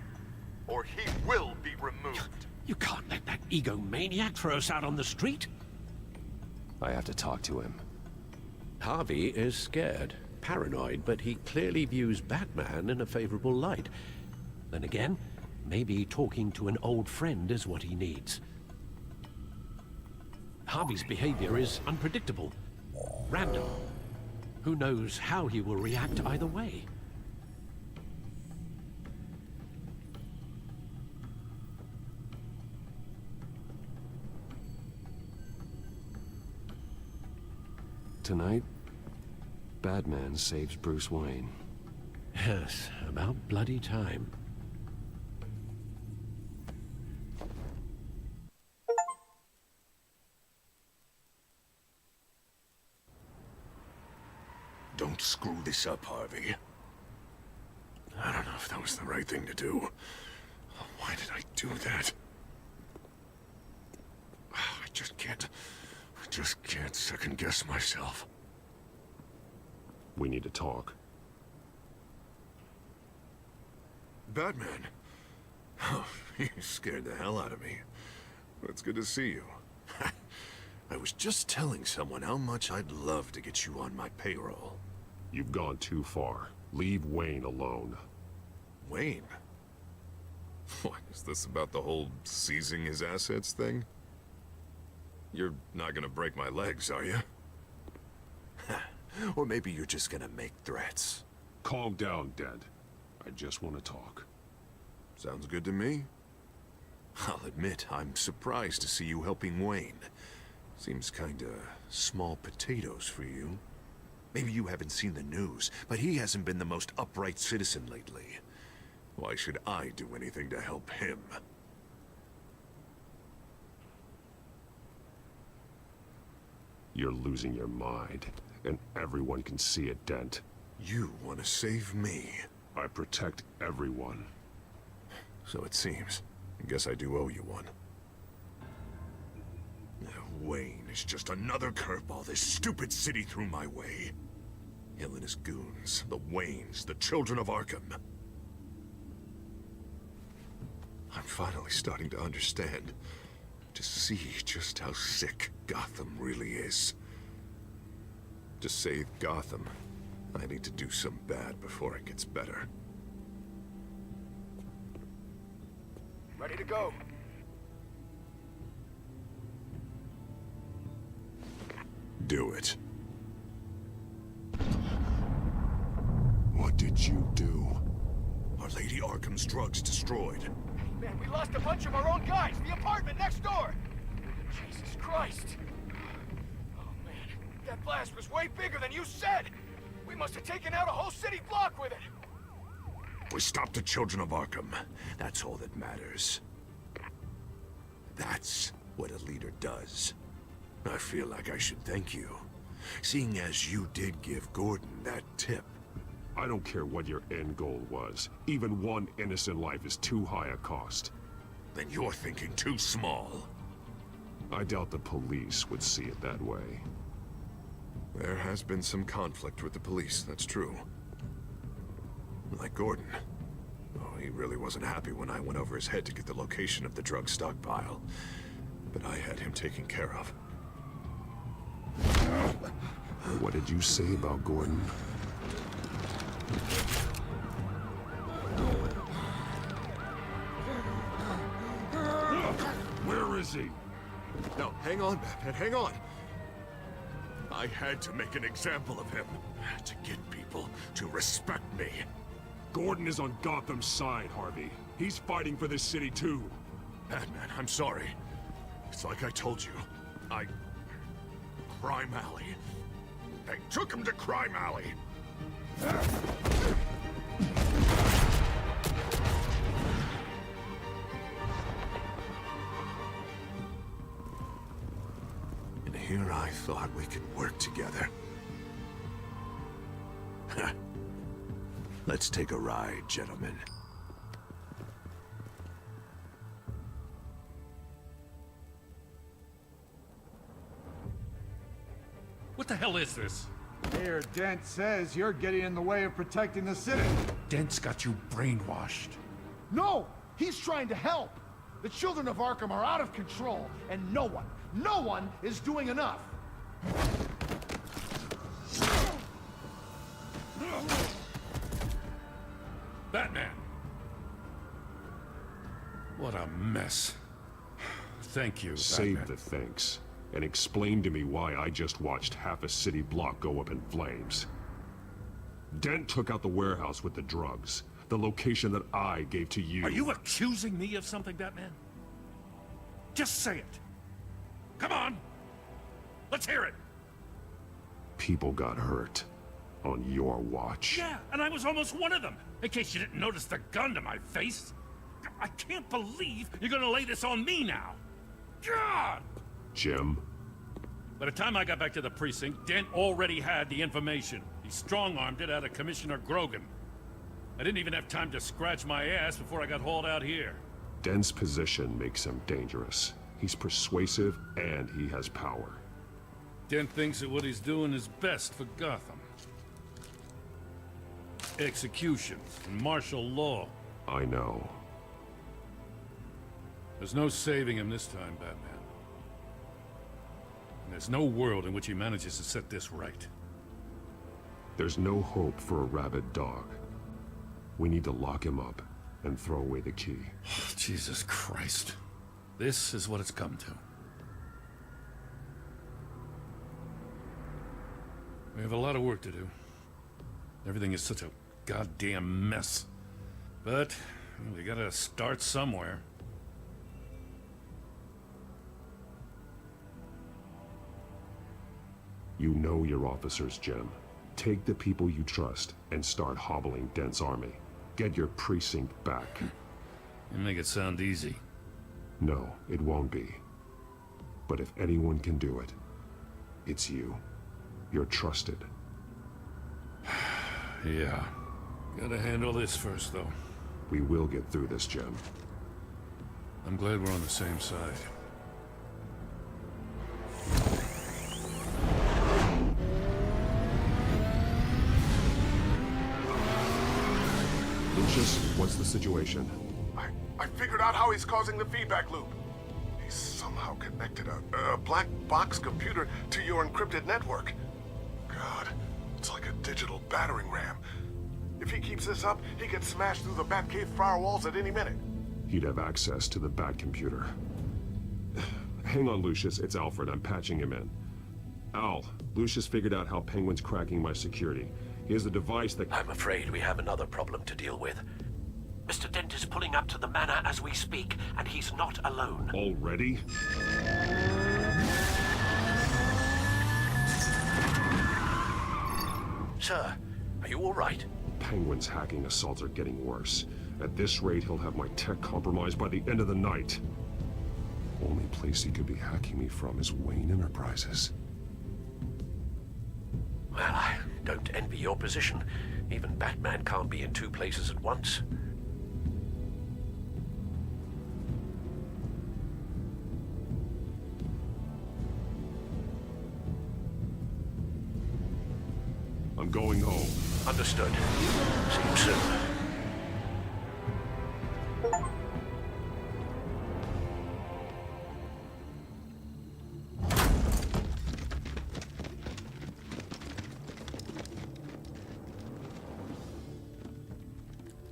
or he will be removed. You can't let that egomaniac throw us out on the street. I have to talk to him. Harvey is scared, paranoid, but he clearly views Batman in a favorable light. Then again, maybe talking to an old friend is what he needs. Harvey's behavior is unpredictable, random. Who knows how he will react either way? Tonight, Batman saves Bruce Wayne. Yes, about bloody time. Don't screw this up, Harvey. I don't know if that was the right thing to do. Why did I do that? I just can't second-guess myself. We need to talk. Batman? Oh, you scared the hell out of me. It's good to see you. I was just telling someone how much I'd love to get you on my payroll. You've gone too far. Leave Wayne alone. Wayne? What, is this about the whole seizing his assets thing? You're not gonna break my legs, are you? Or maybe you're just gonna make threats. Calm down, Dent. I just want to talk. Sounds good to me. I'll admit, I'm surprised to see you helping Wayne. Seems kinda small potatoes for you. Maybe you haven't seen the news, but he hasn't been the most upright citizen lately. Why should I do anything to help him? You're losing your mind, and everyone can see it, Dent. You want to save me? I protect everyone. So it seems. I guess I do owe you one. Wayne is just another curveball this stupid city threw my way. Him and his goons, the Waynes, the children of Arkham. I'm finally starting to understand. To see just how sick Gotham really is. To save Gotham, I need to do some bad before it gets better. Ready to go. Do it. What did you do? Our Lady Arkham's drugs destroyed. Man, we lost a bunch of our own guys. The apartment next door. Jesus Christ. Oh, man. That blast was way bigger than you said. We must have taken out a whole city block with it. We stopped the children of Arkham. That's all that matters. That's what a leader does. I feel like I should thank you, seeing as you did give Gordon that tip. I don't care what your end goal was. Even one innocent life is too high a cost. Then you're thinking too small. I doubt the police would see it that way. There has been some conflict with the police, that's true. Like Gordon. Oh, he really wasn't happy when I went over his head to get the location of the drug stockpile. But I had him taken care of. What did you say about Gordon? Where is he? No, hang on, Batman, hang on. I had to make an example of him. To get people to respect me. Gordon is on Gotham's side, Harvey. He's fighting for this city too. Batman, I'm sorry. It's like I told you. Crime Alley. They took him to Crime Alley. And here I thought we could work together. Let's take a ride, gentlemen. What the hell is this? Mayor Dent says you're getting in the way of protecting the city. Dent's got you brainwashed. No! He's trying to help! The children of Arkham are out of control, and no one is doing enough! Batman! What a mess. Thank you, Save Batman. the thanks, and explain to me why I just watched half a city block go up in flames. Dent took out the warehouse with the drugs, the location that I gave to you. Are you accusing me of something, Batman? Just say it. Come on! Let's hear it! People got hurt on your watch. Yeah, and I was almost one of them. In case you didn't notice the gun to my face. I can't believe you're gonna lay this on me now. God! Jim? By the time I got back to the precinct, Dent already had the information. He strong-armed it out of Commissioner Grogan. I didn't even have time to scratch my ass before I got hauled out here. Dent's position makes him dangerous. He's persuasive and he has power. Dent thinks that what he's doing is best for Gotham. Execution and martial law. I know. There's no saving him this time, Batman. And there's no world in which he manages to set this right. There's no hope for a rabid dog. We need to lock him up and throw away the key. Jesus Christ. This is what it's come to. We have a lot of work to do. Everything is such a goddamn mess. But we gotta start somewhere. You know your officers, Jim. Take the people you trust and start hobbling Dent's army. Get your precinct back. You make it sound easy. No, it won't be. But if anyone can do it, it's you. You're trusted. Yeah. Gotta handle this first, though. We will get through this, Jim. I'm glad we're on the same side. Lucius, what's the situation? I figured out how he's causing the feedback loop. He's somehow connected a black box computer to your encrypted network. God, it's like a digital battering ram. If he keeps this up, he can smash through the Batcave firewalls at any minute. He'd have access to the Bat computer. Hang on, Lucius. It's Alfred. I'm patching him in. Al, Lucius figured out how Penguin's cracking my security. He has a device that... I'm afraid we have another problem to deal with. Mr. Dent is pulling up to the manor as we speak, and he's not alone. Already? Sir, are you all right? Penguin's hacking assaults are getting worse. At this rate, he'll have my tech compromised by the end of the night. Only place he could be hacking me from is Wayne Enterprises. Well, I don't envy your position. Even Batman can't be in two places at once. I'm going home. Understood. See you soon.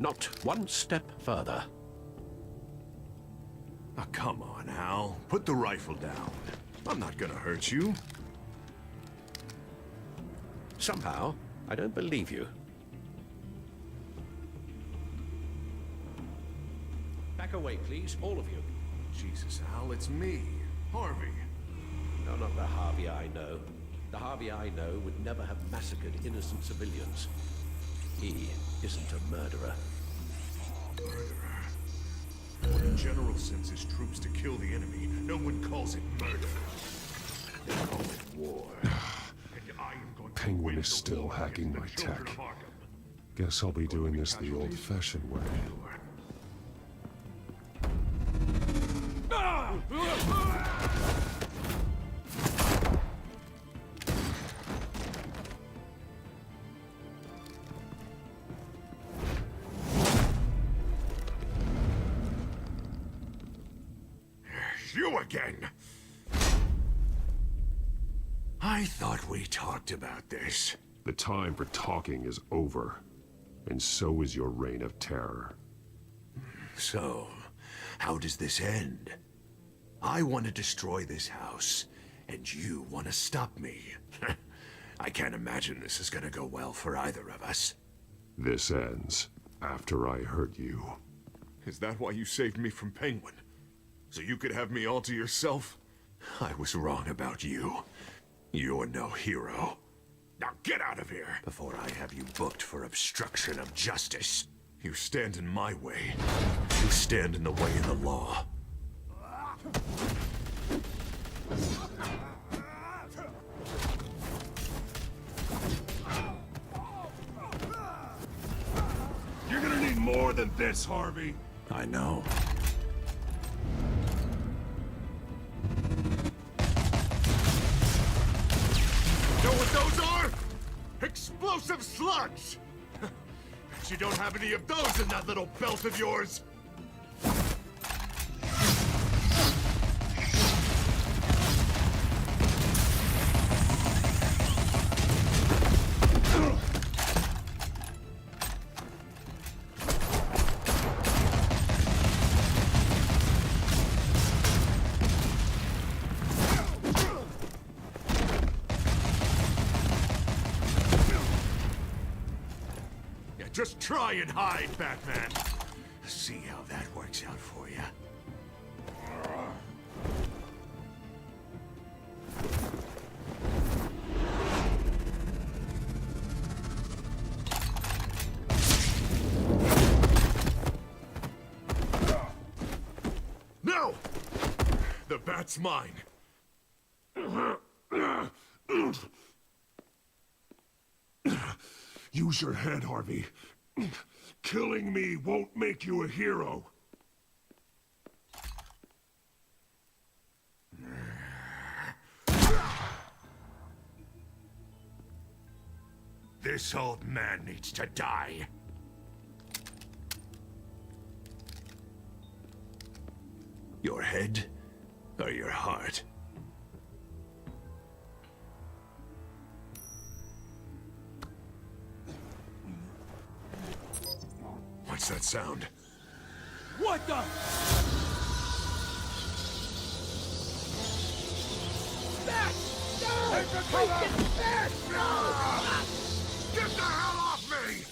Not one step further. Oh, come on, Al. Put the rifle down. I'm not gonna hurt you. Somehow, I don't believe you. Back away, please, all of you. Jesus, Al, it's me, Harvey. No, not the Harvey I know. The Harvey I know would never have massacred innocent civilians. He isn't a murderer. Murderer? When a general sends his troops to kill the enemy, no one calls it murder. They call it war. And I am going to Penguin is still hacking my tech. Guess I'll be doing this the old-fashioned way. You again! I thought we talked about this. The time for talking is over, and so is your reign of terror. So, how does this end? I want to destroy this house, and you want to stop me. I can't imagine this is gonna go well for either of us. This ends after I hurt you. Is that why you saved me from Penguin? So you could have me all to yourself? I was wrong about you. You're no hero. Now get out of here before I have you booked for obstruction of justice. You stand in my way. You stand in the way of the law. You're gonna need more than this, Harvey. I know. Know what those are? Explosive slugs! You don't have any of those in that little belt of yours! Just try and hide, Batman. See how that works out for you. No! The bat's mine. Use your head, Harvey. Killing me won't make you a hero. This old man needs to die. Your head or your heart? What's that sound? What the? Bat! No! Take the cover! Bat! No! Get the hell off me!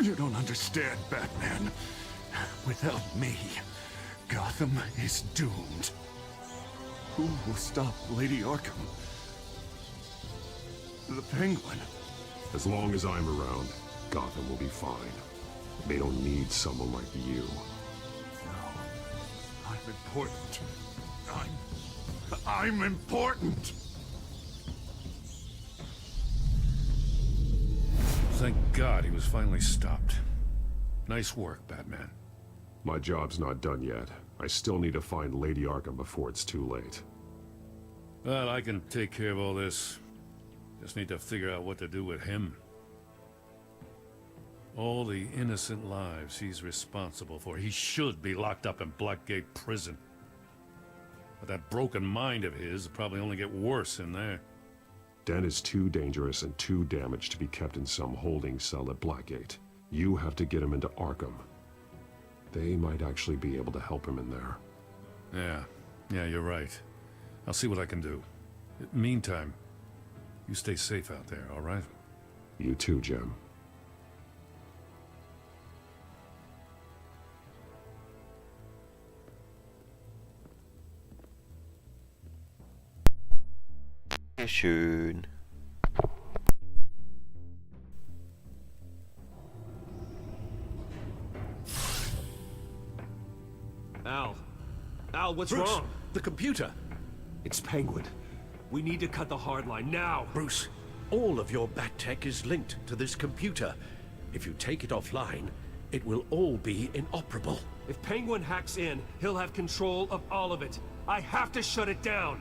You don't understand, Batman. Without me, Gotham is doomed. Who will stop Lady Arkham? The Penguin. As long as I'm around, Gotham will be fine. They don't need someone like you. No. I'm important. I'm important! Thank God he was finally stopped. Nice work, Batman. My job's not done yet. I still need to find Lady Arkham before it's too late. Well, I can take care of all this. Just need to figure out what to do with him. All the innocent lives he's responsible for. He should be locked up in Blackgate Prison. But that broken mind of his will probably only get worse in there. Den is too dangerous and too damaged to be kept in some holding cell at Blackgate. You have to get him into Arkham. They might actually be able to help him in there. Yeah, you're right. I'll see what I can do. Meantime, you stay safe out there, all right? You too, Jim. Schön. Al, what's Bruce, wrong? the computer. It's Penguin. We need to cut the hard line now. Bruce, all of your bat tech is linked to this computer. If you take it offline, it will all be inoperable. If Penguin hacks in, he'll have control of all of it. I have to shut it down.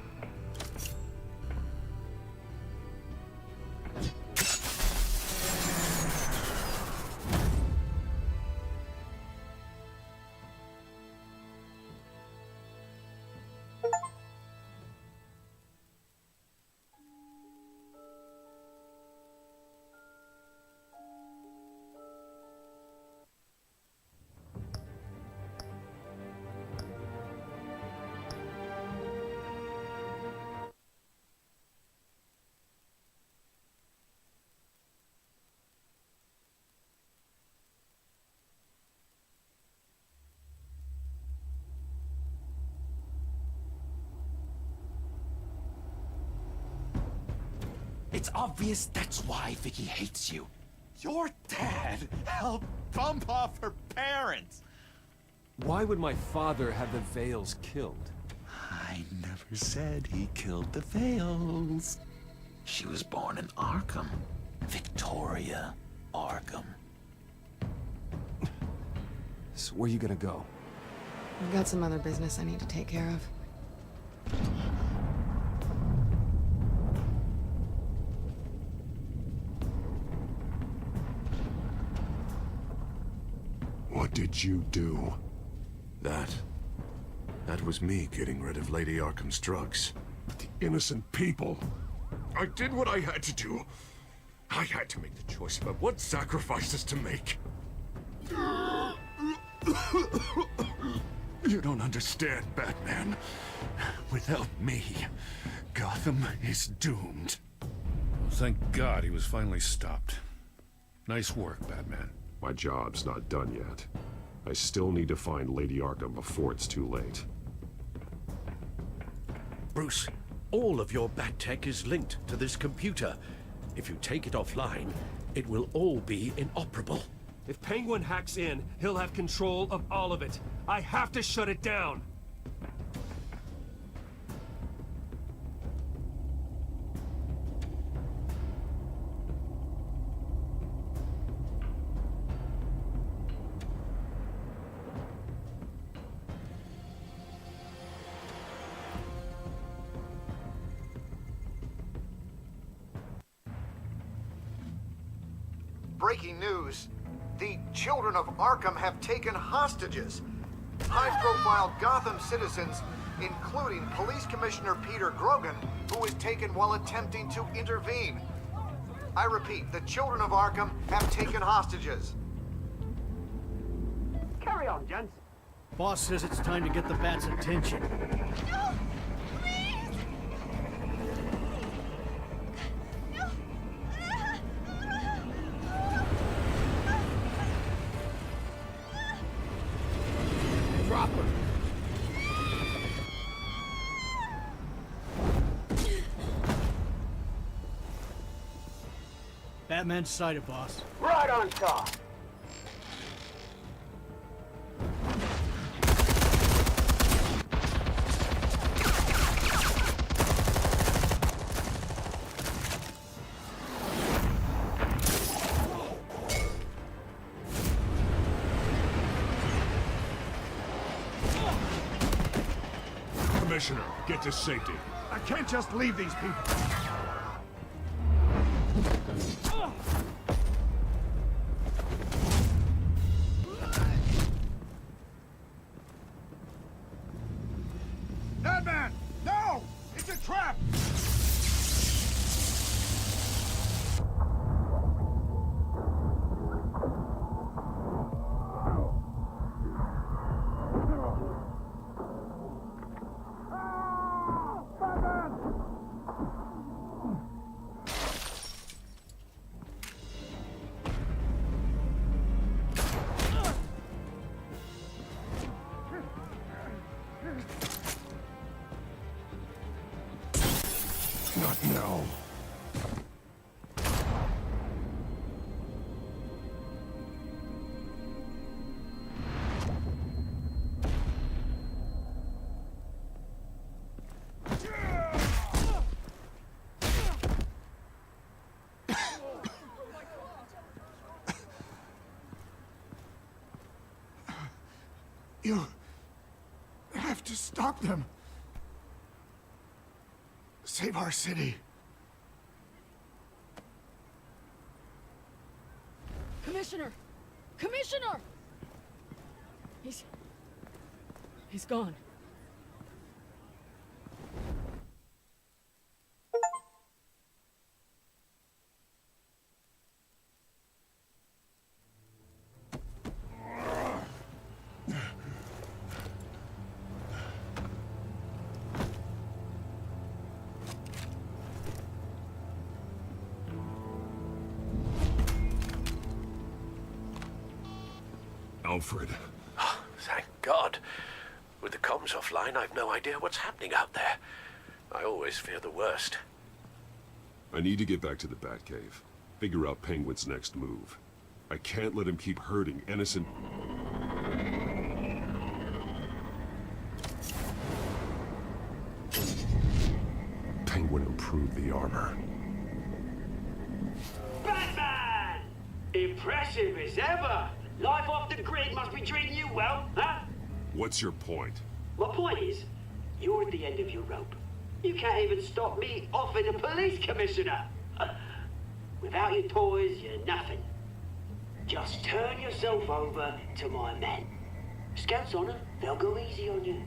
It's obvious that's why Vicky hates you. Your dad helped bump off her parents. Why would my father have the Vales killed? I never said he killed the Vales. She was born in Arkham. Victoria Arkham. So where are you gonna go? I've got some other business I need to take care of. What did you do? That was me getting rid of Lady Arkham's drugs. The innocent people. I did what I had to do. I had to make the choice about what sacrifices to make. You don't understand, Batman. Without me, Gotham is doomed. Thank God he was finally stopped. Nice work, Batman. My job's not done yet. I still need to find Lady Arkham before it's too late. Bruce, all of your bat tech is linked to this computer. If you take it offline, it will all be inoperable. If Penguin hacks in, he'll have control of all of it. I have to shut it down. Breaking news. The children of Arkham have taken hostages. High-profile Gotham citizens, including Police Commissioner Peter Grogan, who was taken while attempting to intervene. I repeat, the children of Arkham have taken hostages. Carry on, gents. Boss says it's time to get the Bat's attention. No! Please! No! Drop her. Batman's sighted, boss. Right on top. Commissioner, get to safety. I can't just leave these people. Madman! No! It's a trap! Not now. You have to stop them. Save our city. Commissioner! Commissioner! He's gone. Alfred. Oh, thank God. With the comms offline, I've no idea what's happening out there. I always fear the worst. I need to get back to the Batcave. Figure out Penguin's next move. I can't let him keep hurting innocent... Penguin improved the armor. Batman! Impressive as ever. Life off the grid must be treating you well, huh? What's your point? My point is, you're at the end of your rope. You can't even stop me offing a police commissioner. Without your toys, you're nothing. Just turn yourself over to my men. Scouts on her, they'll go easy on you.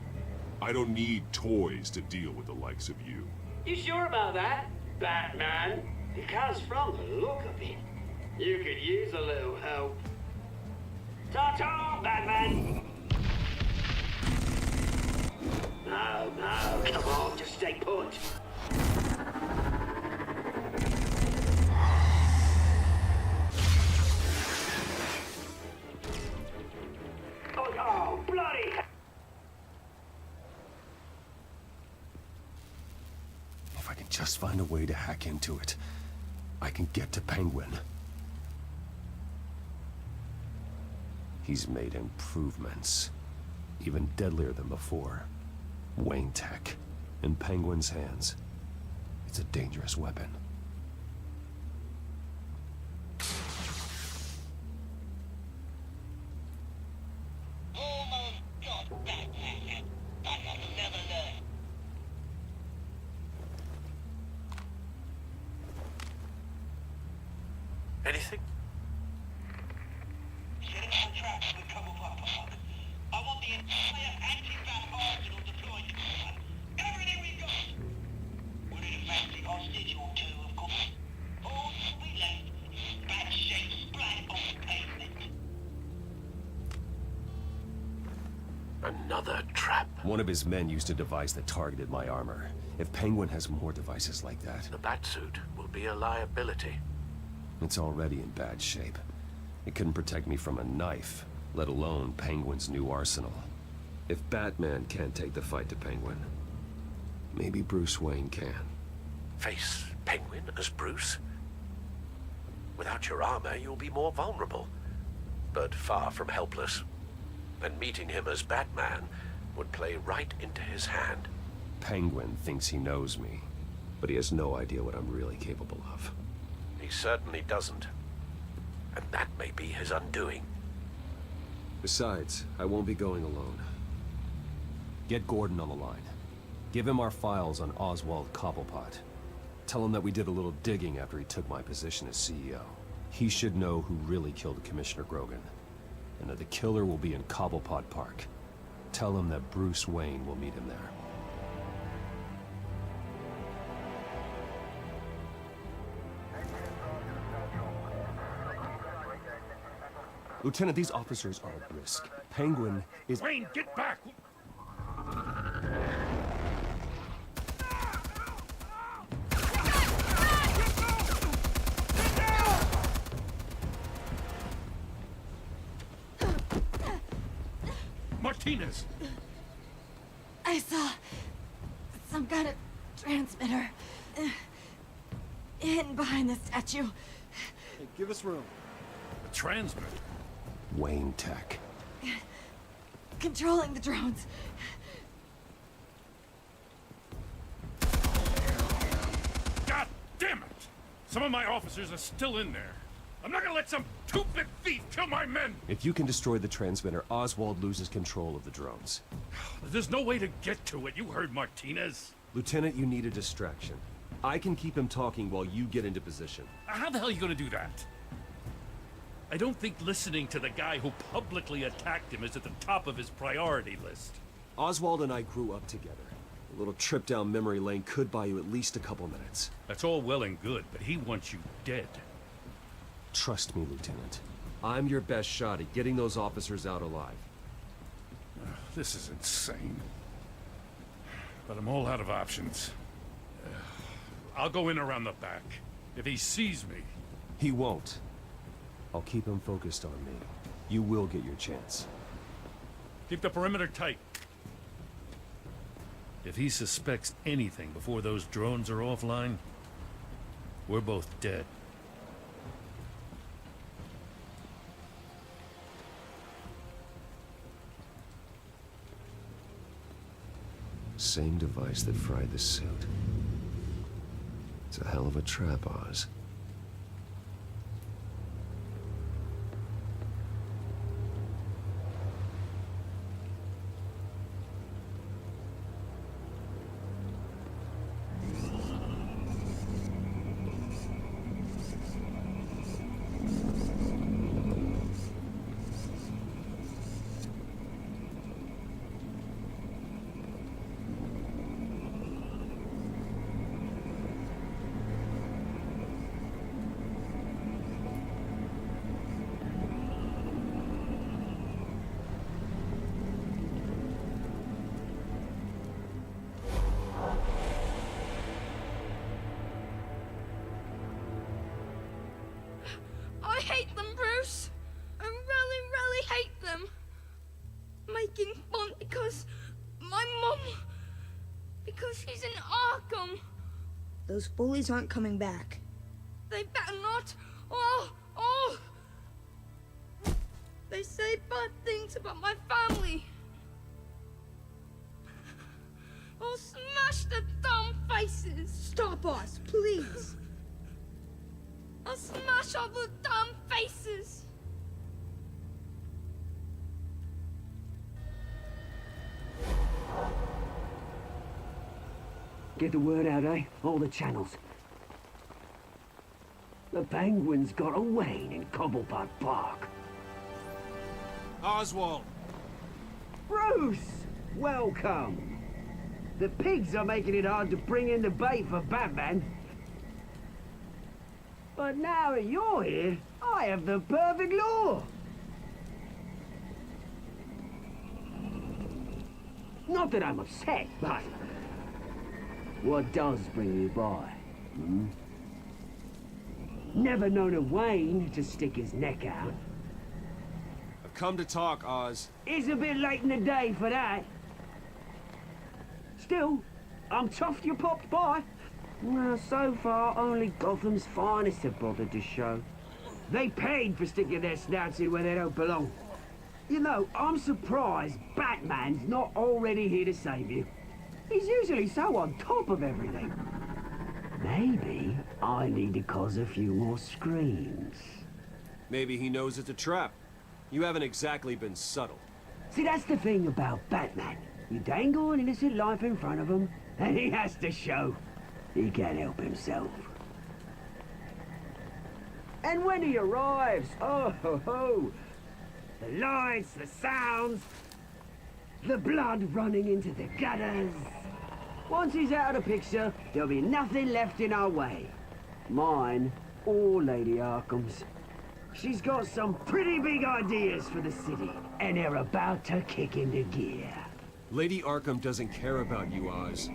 I don't need toys to deal with the likes of you. You sure about that, Batman? Because from the look of it, you could use a little help. Ta-ta, Batman! No, come on, just stay put. Oh, bloody! If I can just find a way to hack into it, I can get to Penguin. He's made improvements, even deadlier than before. Wayne Tech, in Penguin's hands. It's a dangerous weapon. Anything? Another trap. One of his men used a device that targeted my armor. If Penguin has more devices like that... The Batsuit will be a liability. It's already in bad shape. It couldn't protect me from a knife, let alone Penguin's new arsenal. If Batman can't take the fight to Penguin, maybe Bruce Wayne can. Face Penguin as Bruce? Without your armor, you'll be more vulnerable, but far from helpless. And meeting him as Batman would play right into his hand. Penguin thinks he knows me, but he has no idea what I'm really capable of. He certainly doesn't. And that may be his undoing. Besides, I won't be going alone. Get Gordon on the line. Give him our files on Oswald Cobblepot. Tell him that we did a little digging after he took my position as CEO. He should know who really killed Commissioner Grogan, and that the killer will be in Cobblepot Park. Tell him that Bruce Wayne will meet him there. Lieutenant, these officers are at risk. Penguin is— Wayne, get back! Martinez! I saw some kind of transmitter hidden behind the statue. Hey, give us room. A transmitter? Wayne Tech. Controlling the drones. God damn it! Some of my officers are still in there. I'm not gonna let some two-bit thief kill my men! If you can destroy the transmitter, Oswald loses control of the drones. There's no way to get to it. You heard Martinez. Lieutenant, you need a distraction. I can keep him talking while you get into position. How the hell are you gonna do that? I don't think listening to the guy who publicly attacked him is at the top of his priority list. Oswald and I grew up together. A little trip down memory lane could buy you at least a couple minutes. That's all well and good, but he wants you dead. Trust me, Lieutenant. I'm your best shot at getting those officers out alive. This is insane. But I'm all out of options. I'll go in around the back. If he sees me... He won't. I'll keep him focused on me. You will get your chance. Keep the perimeter tight. If he suspects anything before those drones are offline, we're both dead. Same device that fried the suit. It's a hell of a trap, Oz. I hate them, Bruce. I really, really hate them. Making fun because my mom... because she's in Arkham. Those bullies aren't coming back. They better not. Oh! They say bad things about my family. I'll smash the dumb faces. Stop us, please. I'll smash all the damn faces! Get the word out, eh? All the channels. The Penguin's got a Wayne in Cobblepot Park. Oswald! Bruce! Welcome! The pigs are making it hard to bring in the bait for Batman. But now that you're here, I have the perfect lure. Not that I'm upset, but... what does bring you by? Hmm? Never known a Wayne to stick his neck out. I've come to talk, Oz. It's a bit late in the day for that. Still, I'm chuffed you popped by. Well, so far, only Gotham's finest have bothered to show. They paid for sticking their snouts in where they don't belong. You know, I'm surprised Batman's not already here to save you. He's usually so on top of everything. Maybe I need to cause a few more screams. Maybe he knows it's a trap. You haven't exactly been subtle. See, that's the thing about Batman. You dangle an innocent life in front of him, and he has to show he can't help himself. And when he arrives, oh ho ho! The lights, the sounds, the blood running into the gutters. Once he's out of the picture, there'll be nothing left in our way. Mine or Lady Arkham's. She's got some pretty big ideas for the city, and they're about to kick into gear. Lady Arkham doesn't care about you, Oz.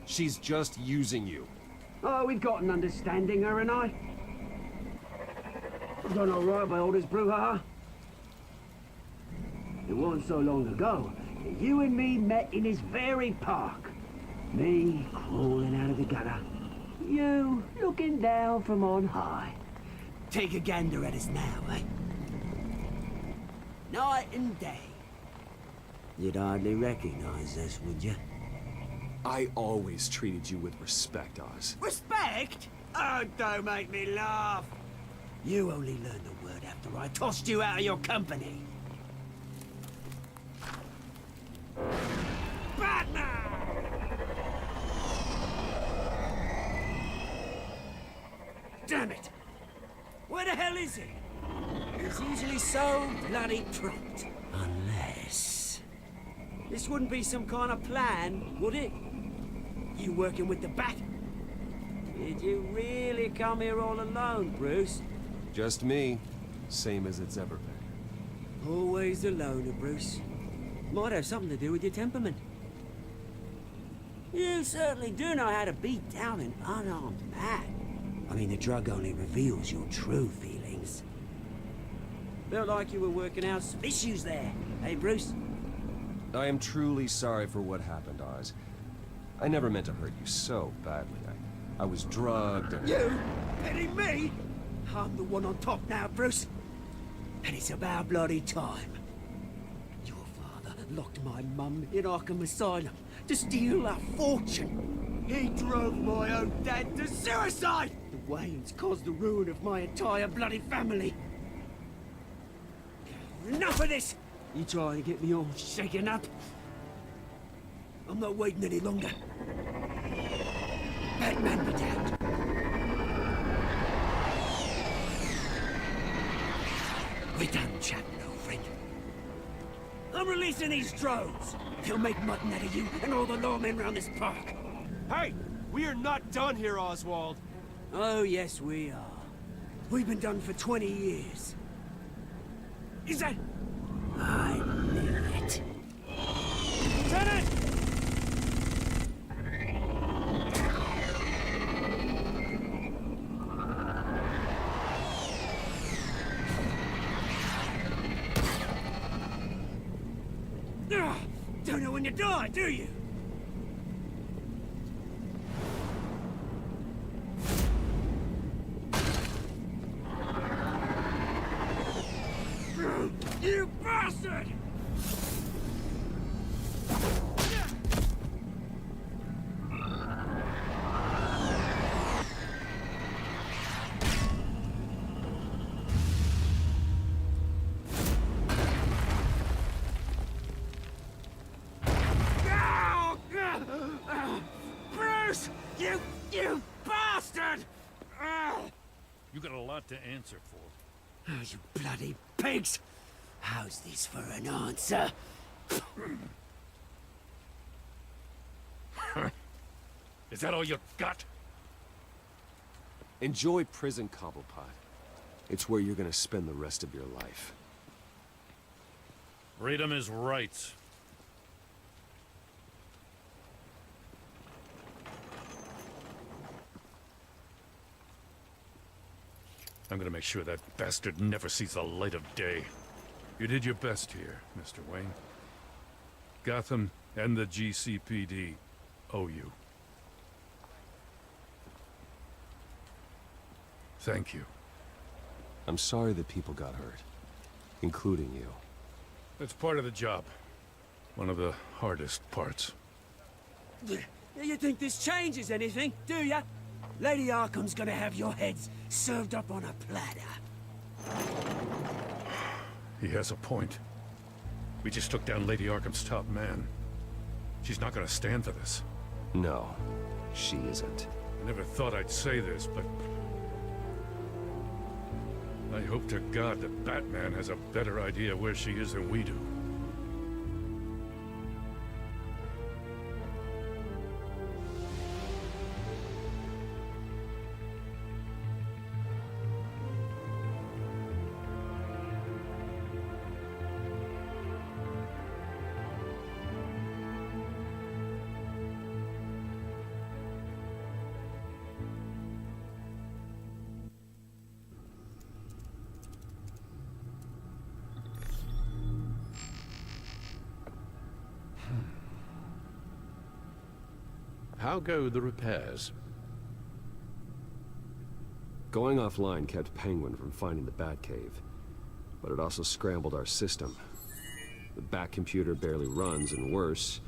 She's just using you. Oh, we've got an understanding, her and I. I've done all right by all this brouhaha. It wasn't so long ago that you and me met in this very park. Me crawling out of the gutter. You looking down from on high. Take a gander at us now, eh? Night and day. You'd hardly recognize us, would you? I always treated you with respect, Oz. Respect? Oh, don't make me laugh. You only learned the word after I tossed you out of your company. Batman! Damn it! Where the hell is he? He's usually so bloody prompt. Unless... This wouldn't be some kind of plan, would it? You working with the Bat? Did you really come here all alone, Bruce? Just me. Same as it's ever been. Always a loner, Bruce. Might have something to do with your temperament. You certainly do know how to beat down an unarmed man. I mean, the drug only reveals your true feelings. Felt like you were working out some issues there, hey, Bruce? I am truly sorry for what happened, Oz. I never meant to hurt you so badly. I was drugged and... You? Petting me? I'm the one on top now, Bruce. And it's about bloody time. Your father locked my mum in Arkham Asylum to steal a fortune. He drove my own dad to suicide! The Waynes caused the ruin of my entire bloody family. Enough of this! You trying to get me all shaken up? I'm not waiting any longer. Batman be damned. We're done chatting, old friend. I'm releasing these drones. They'll make mutton out of you and all the lawmen around this park. Hey! We are not done here, Oswald! Oh, yes, we are. We've been done for 20 years. Is that... I knew it. Lieutenant! Don't know when you die, do you? You bastard! Bruce! You bastard! You got a lot to answer for. Oh, you bloody pigs! How's this for an answer? Is that all you got? Enjoy prison, Cobblepot. It's where you're gonna spend the rest of your life. Freedom is rights. I'm gonna make sure that bastard never sees the light of day. You did your best here, Mr. Wayne. Gotham and the GCPD owe you. Thank you. I'm sorry that people got hurt, including you. That's part of the job. One of the hardest parts. You think this changes anything, do ya? Lady Arkham's gonna have your heads served up on a platter. He has a point. We just took down Lady Arkham's top man. She's not gonna stand for this. No, she isn't. I never thought I'd say this, but I hope to God that Batman has a better idea where she is than we do. How go the repairs? Going offline kept Penguin from finding the Batcave, but it also scrambled our system. The Bat computer barely runs, and worse,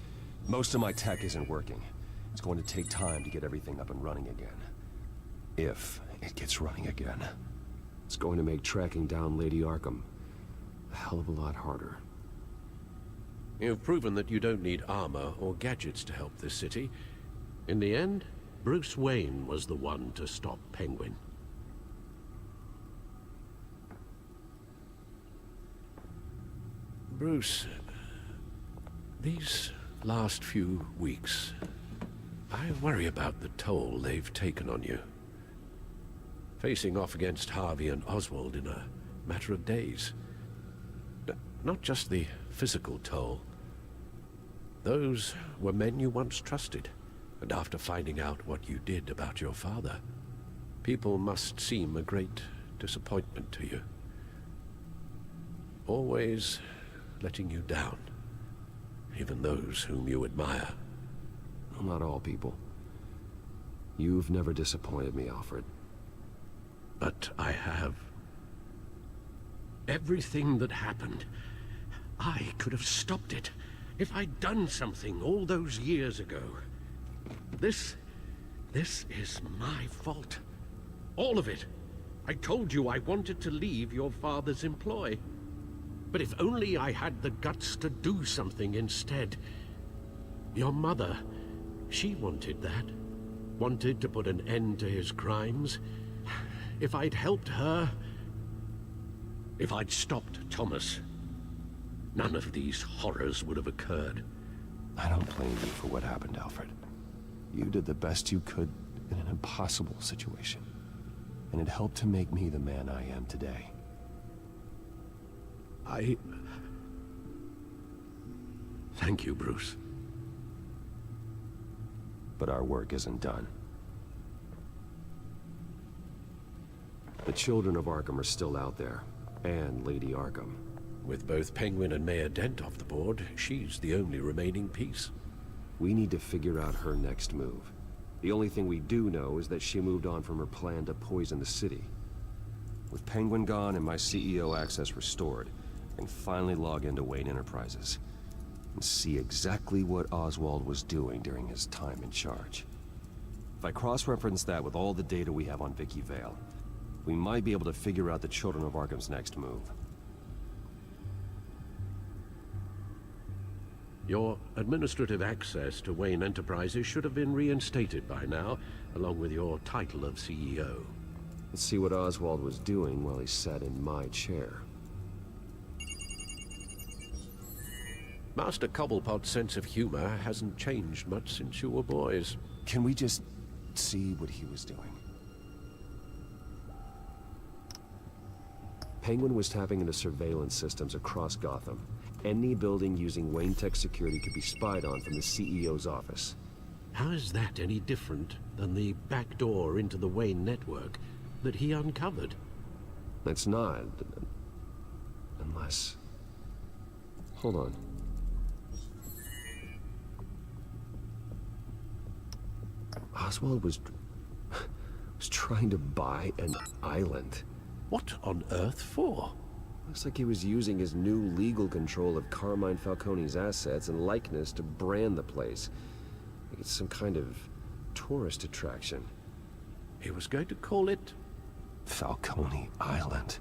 most of my tech isn't working. It's going to take time to get everything up and running again. If it gets running again. It's going to make tracking down Lady Arkham a hell of a lot harder. You've proven that you don't need armor or gadgets to help this city. In the end, Bruce Wayne was the one to stop Penguin. Bruce, these last few weeks, I worry about the toll they've taken on you. Facing off against Harvey and Oswald in a matter of days. Not just the physical toll. Those were men you once trusted. And after finding out what you did about your father, people must seem a great disappointment to you. Always letting you down, even those whom you admire. Not all people. You've never disappointed me, Alfred. But I have. Everything that happened, I could have stopped it if I'd done something all those years ago. This is my fault. All of it. I told you I wanted to leave your father's employ. But if only I had the guts to do something instead. Your mother, she wanted that. Wanted to put an end to his crimes. If I'd helped her, if I'd stopped Thomas, none of these horrors would have occurred. I don't blame you for what happened, Alfred. You did the best you could in an impossible situation. And it helped to make me the man I am today. Thank you, Bruce. But our work isn't done. The children of Arkham are still out there, and Lady Arkham. With both Penguin and Mayor Dent off the board, she's the only remaining piece. We need to figure out her next move. The only thing we do know is that she moved on from her plan to poison the city. With Penguin gone and my CEO access restored, I can finally log into Wayne Enterprises and see exactly what Oswald was doing during his time in charge. If I cross-reference that with all the data we have on Vicky Vale, we might be able to figure out the Children of Arkham's next move. Your administrative access to Wayne Enterprises should have been reinstated by now, along with your title of CEO. Let's see what Oswald was doing while he sat in my chair. Master Cobblepot's sense of humor hasn't changed much since you were boys. Can we just see what he was doing? Penguin was tapping into surveillance systems across Gotham. Any building using Wayne Tech security could be spied on from the CEO's office. How is that any different than the back door into the Wayne network that he uncovered? It's not. Unless... Hold on. Oswald was trying to buy an island. What on earth for? Looks like he was using his new legal control of Carmine Falcone's assets and likeness to brand the place. Like it's some kind of tourist attraction. He was going to call it... Falcone Island.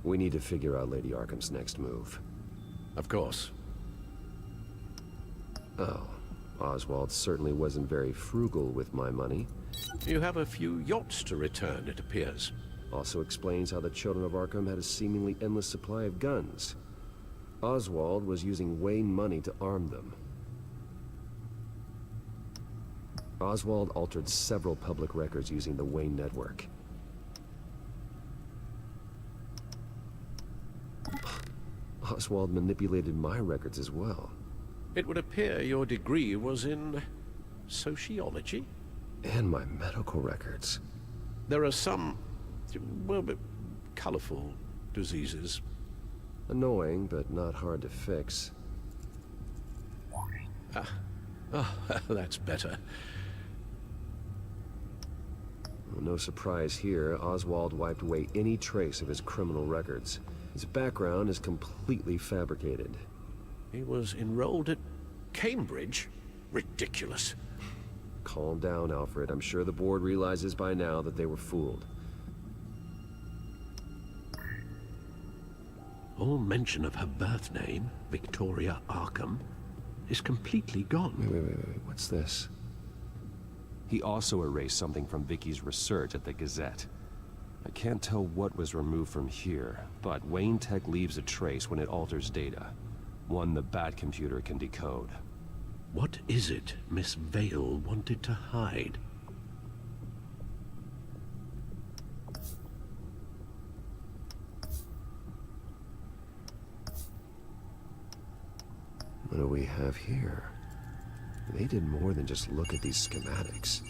We need to figure out Lady Arkham's next move. Of course. Oh, Oswald certainly wasn't very frugal with my money. You have a few yachts to return, it appears. Also explains how the Children of Arkham had a seemingly endless supply of guns. Oswald was using Wayne money to arm them. Oswald altered several public records using the Wayne network. Oswald manipulated my records as well. It would appear your degree was in sociology? And my medical records. There are some, well, colorful diseases. Annoying, but not hard to fix. Oh, that's better. Well, no surprise here, Oswald wiped away any trace of his criminal records. His background is completely fabricated. He was enrolled at Cambridge? Ridiculous. Calm down, Alfred. I'm sure the board realizes by now that they were fooled. All mention of her birth name, Victoria Arkham, is completely gone. Wait. What's this? He also erased something from Vicky's research at the Gazette. I can't tell what was removed from here, but Wayne Tech leaves a trace when it alters data. One the Bat computer can decode. What is it Miss Vale wanted to hide? What do we have here? They did more than just look at these schematics.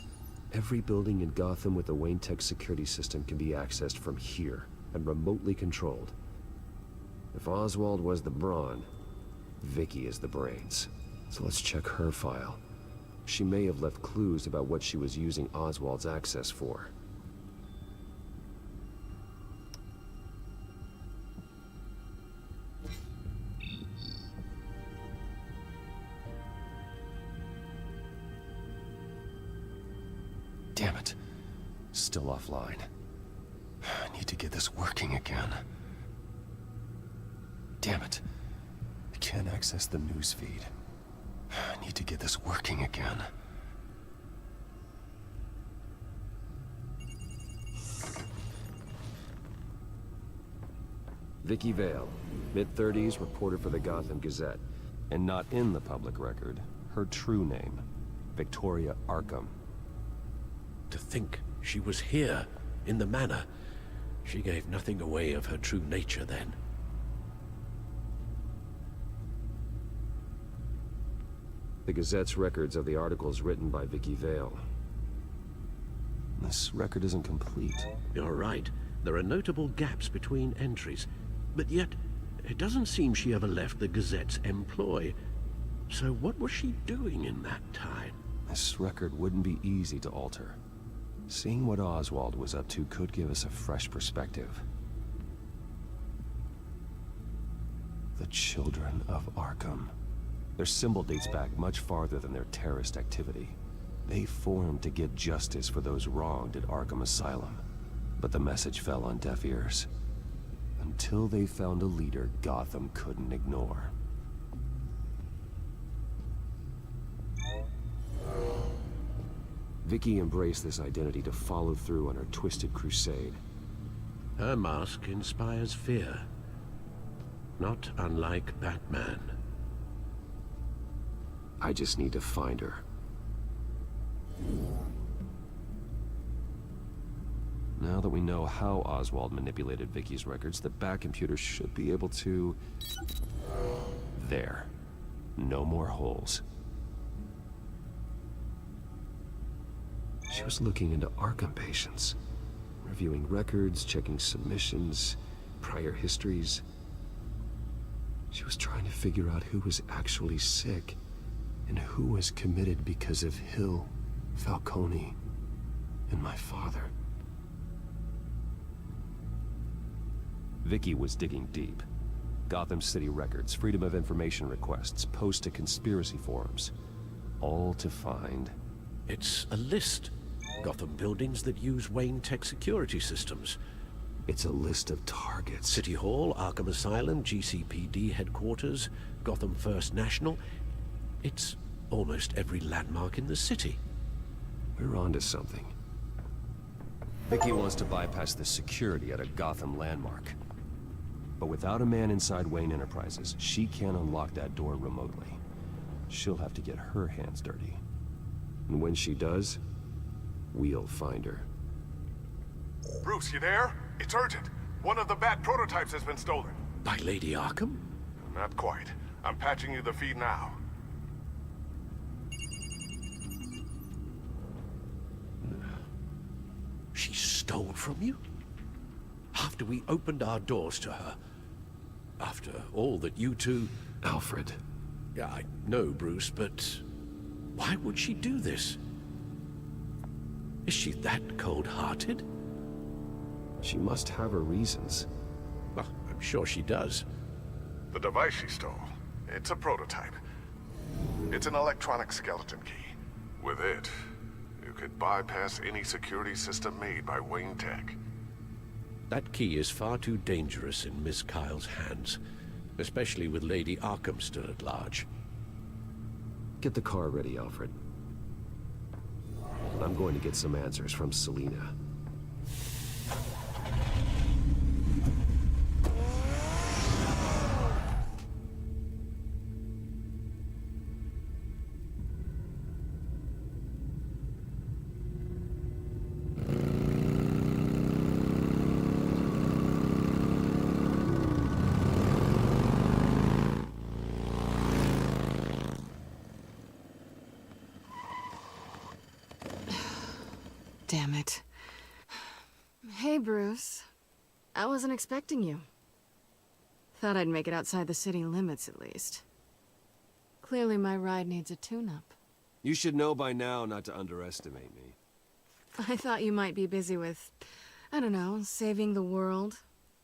Every building in Gotham with the Wayne Tech security system can be accessed from here and remotely controlled. If Oswald was the brawn, Vicky is the brains. So let's check her file. She may have left clues about what she was using Oswald's access for. Damn it. Still offline. I need to get this working again. Damn it. I can't access the news feed. I need to get this working again. Vicky Vale, mid-30s, reporter for the Gotham Gazette. And not in the public record, her true name, Victoria Arkham. To think she was here, in the manor. She gave nothing away of her true nature then. The Gazette's records of the articles written by Vicky Vale. This record isn't complete. You're right. There are notable gaps between entries. But yet, it doesn't seem she ever left the Gazette's employ. So what was she doing in that time? This record wouldn't be easy to alter. Seeing what Oswald was up to could give us a fresh perspective. The Children of Arkham. Their symbol dates back much farther than their terrorist activity. They formed to get justice for those wronged at Arkham Asylum. But the message fell on deaf ears. Until they found a leader Gotham couldn't ignore. Vicky embraced this identity to follow through on her twisted crusade. Her mask inspires fear. Not unlike Batman. I just need to find her. Now that we know how Oswald manipulated Vicky's records, the Bat computer should be able to... There. No more holes. She was looking into Arkham patients, reviewing records, checking submissions, prior histories. She was trying to figure out who was actually sick and who was committed because of Hill, Falcone, and my father. Vicky was digging deep. Gotham City records, Freedom of Information requests, posts to conspiracy forums. All to find... It's a list. Gotham buildings that use Wayne Tech security systems. It's a list of targets. City Hall, Arkham Asylum, GCPD headquarters, Gotham First National. It's almost every landmark in the city. We're onto something. Vicky wants to bypass the security at a Gotham landmark. But without a man inside Wayne Enterprises, she can't unlock that door remotely. She'll have to get her hands dirty. And when she does, we'll find her. Bruce, you there? It's urgent. One of the Bat prototypes has been stolen. By Lady Arkham? Not quite. I'm patching you the feed now. She stole from you? After we opened our doors to her? After all that you two... Alfred. Yeah, I know, Bruce, but... why would she do this? Is she that cold-hearted? She must have her reasons. Well, I'm sure she does. The device she stole, it's a prototype. It's an electronic skeleton key. With it, you could bypass any security system made by Wayne Tech. That key is far too dangerous in Miss Kyle's hands, especially with Lady Arkham still at large. Get the car ready, Alfred. I'm going to get some answers from Selina. Damn it. Hey, Bruce. I wasn't expecting you. Thought I'd make it outside the city limits, at least. Clearly my ride needs a tune-up. You should know by now not to underestimate me. I thought you might be busy with, I don't know, saving the world.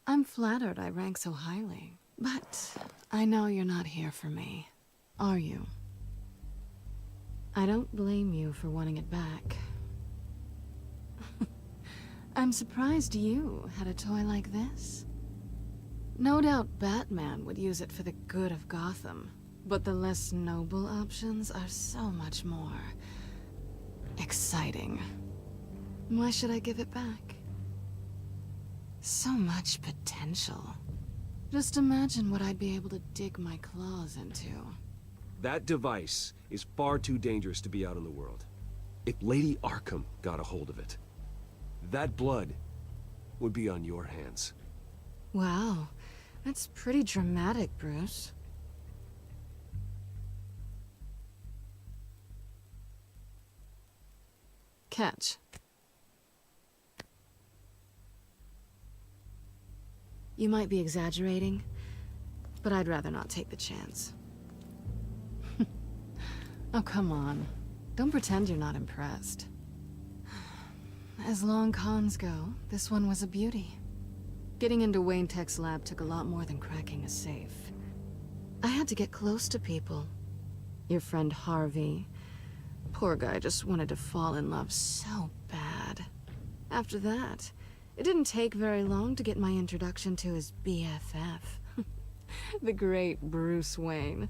I'm flattered I rank so highly. But I know you're not here for me, are you? I don't blame you for wanting it back. I'm surprised you had a toy like this. No doubt Batman would use it for the good of Gotham, but the less noble options are so much more exciting. Why should I give it back? So much potential. Just imagine what I'd be able to dig my claws into. That device is far too dangerous to be out in the world. If Lady Arkham got a hold of it, that blood would be on your hands. Wow, that's pretty dramatic, Bruce. Catch. You might be exaggerating, but I'd rather not take the chance. Oh, come on. Don't pretend you're not impressed. As long cons go, this one was a beauty. Getting into Wayne Tech's lab took a lot more than cracking a safe. I had to get close to people. Your friend Harvey. Poor guy just wanted to fall in love so bad. After that, it didn't take very long to get my introduction to his BFF. The great Bruce Wayne.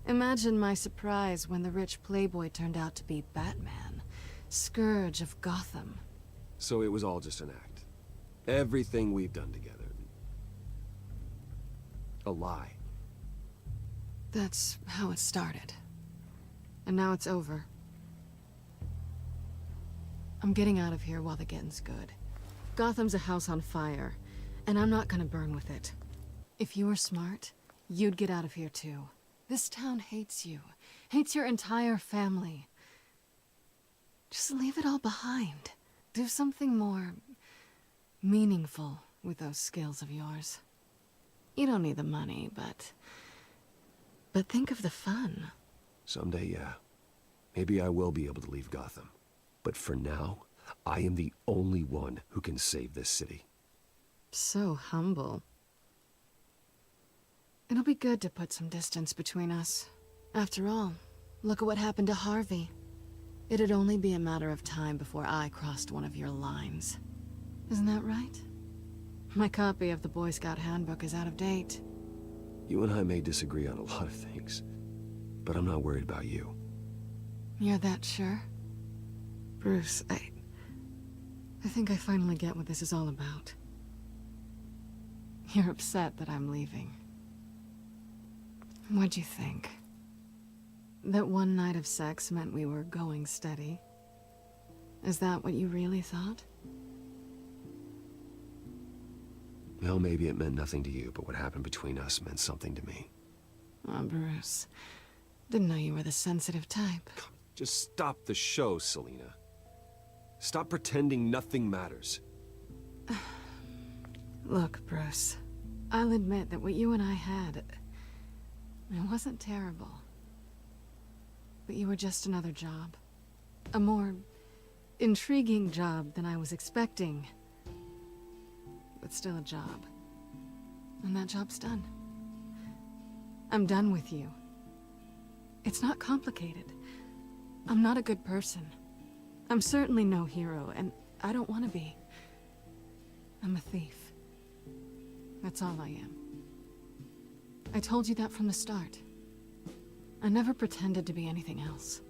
Imagine my surprise when the rich playboy turned out to be Batman. Scourge of Gotham. So it was all just an act. Everything we've done together. A lie. That's how it started. And now it's over. I'm getting out of here while the getting's good. Gotham's a house on fire, and I'm not gonna burn with it. If you were smart, you'd get out of here too. This town hates you. Hates your entire family. Just leave it all behind. Do something more meaningful with those skills of yours. You don't need the money, but think of the fun. Someday, yeah. Maybe I will be able to leave Gotham. But for now, I am the only one who can save this city. So humble. It'll be good to put some distance between us. After all, look at what happened to Harvey. It'd only be a matter of time before I crossed one of your lines. Isn't that right? My copy of the Boy Scout Handbook is out of date. You and I may disagree on a lot of things, but I'm not worried about you. You're that sure? Bruce, I think I finally get what this is all about. You're upset that I'm leaving. What'd you think? That one night of sex meant we were going steady? Is that what you really thought? Well, maybe it meant nothing to you, but what happened between us meant something to me. Oh, Bruce. Didn't know you were the sensitive type. Just stop the show, Selina. Stop pretending nothing matters. Look, Bruce. I'll admit that what you and I had, it wasn't terrible. But you were just another job. A more intriguing job than I was expecting. But still a job. And that job's done. I'm done with you. It's not complicated. I'm not a good person. I'm certainly no hero, and I don't want to be. I'm a thief. That's all I am. I told you that from the start. I never pretended to be anything else.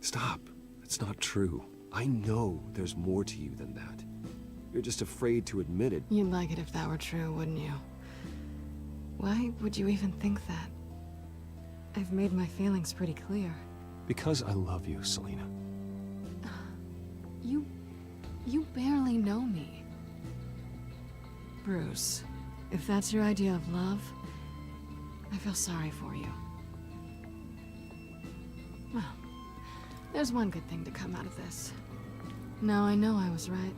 Stop. It's not true. I know there's more to you than that. You're just afraid to admit it. You'd like it if that were true, wouldn't you? Why would you even think that? I've made my feelings pretty clear. Because I love you, Selina. You barely know me. Bruce, if that's your idea of love, I feel sorry for you. Well, there's one good thing to come out of this. Now I know I was right.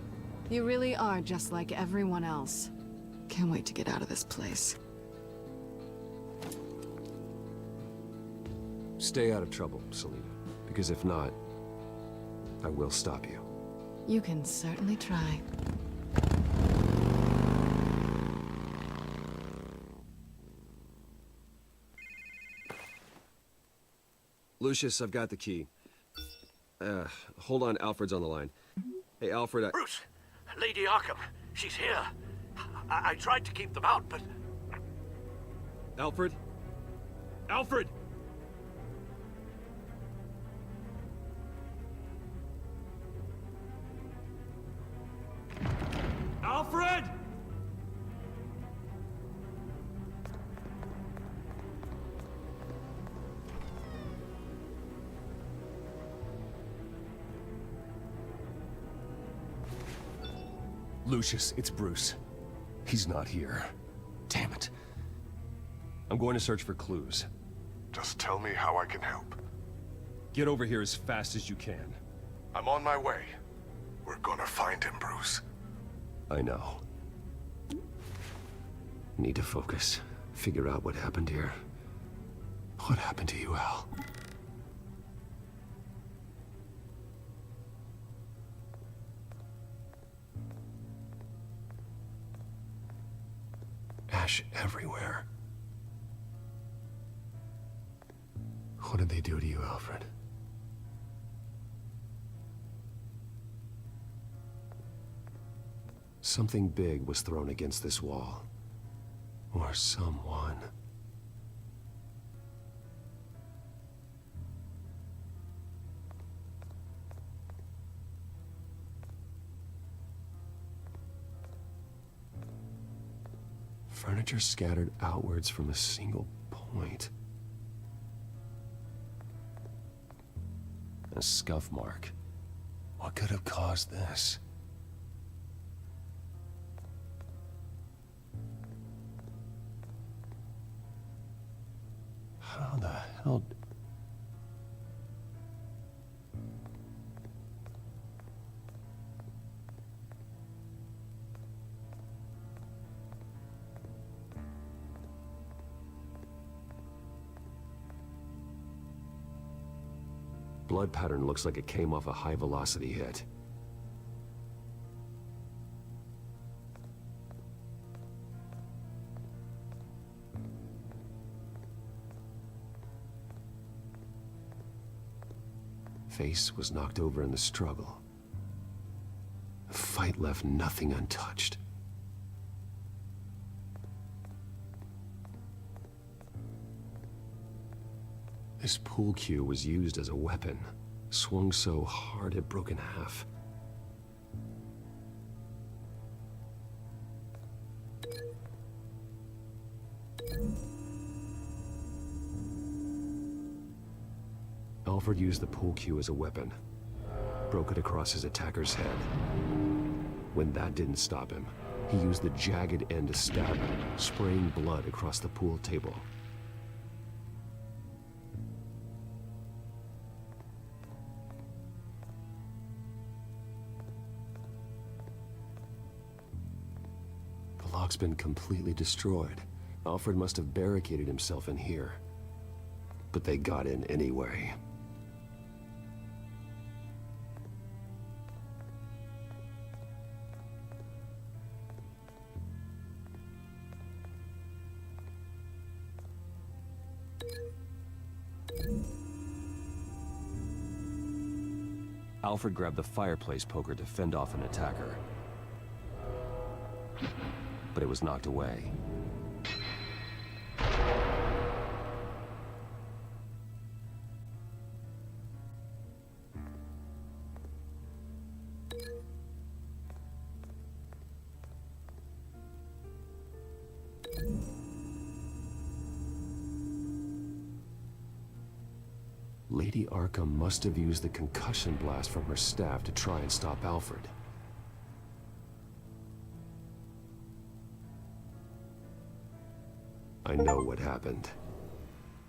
You really are just like everyone else. Can't wait to get out of this place. Stay out of trouble, Selina. Because if not, I will stop you. You can certainly try. Lucius, I've got the key. Hold on, Alfred's on the line. Hey, Alfred, Bruce, Lady Arkham, she's here. I tried to keep them out, but... Alfred? Alfred! Alfred! Lucius, it's Bruce. He's not here. Damn it. I'm going to search for clues. Just tell me how I can help. Get over here as fast as you can. I'm on my way. We're gonna find him, Bruce. I know. Need to focus. Figure out what happened here. What happened to you, Al? Ash everywhere. What did they do to you, Alfred? Something big was thrown against this wall. Or someone. Furniture scattered outwards from a single point. A scuff mark. What could have caused this? How the hell... Blood pattern looks like it came off a high-velocity hit. Face was knocked over in the struggle. fight left nothing untouched. This pool cue was used as a weapon, swung so hard it broke in half. Alfred used the pool cue as a weapon, broke it across his attacker's head. When that didn't stop him, he used the jagged end to stab him, spraying blood across the pool table. The lock's been completely destroyed. Alfred must have barricaded himself in here. But they got in anyway. Alfred grabbed the fireplace poker to fend off an attacker. But it was knocked away. Lady Arkham must have used the concussion blast from her staff to try and stop Alfred. I know what happened.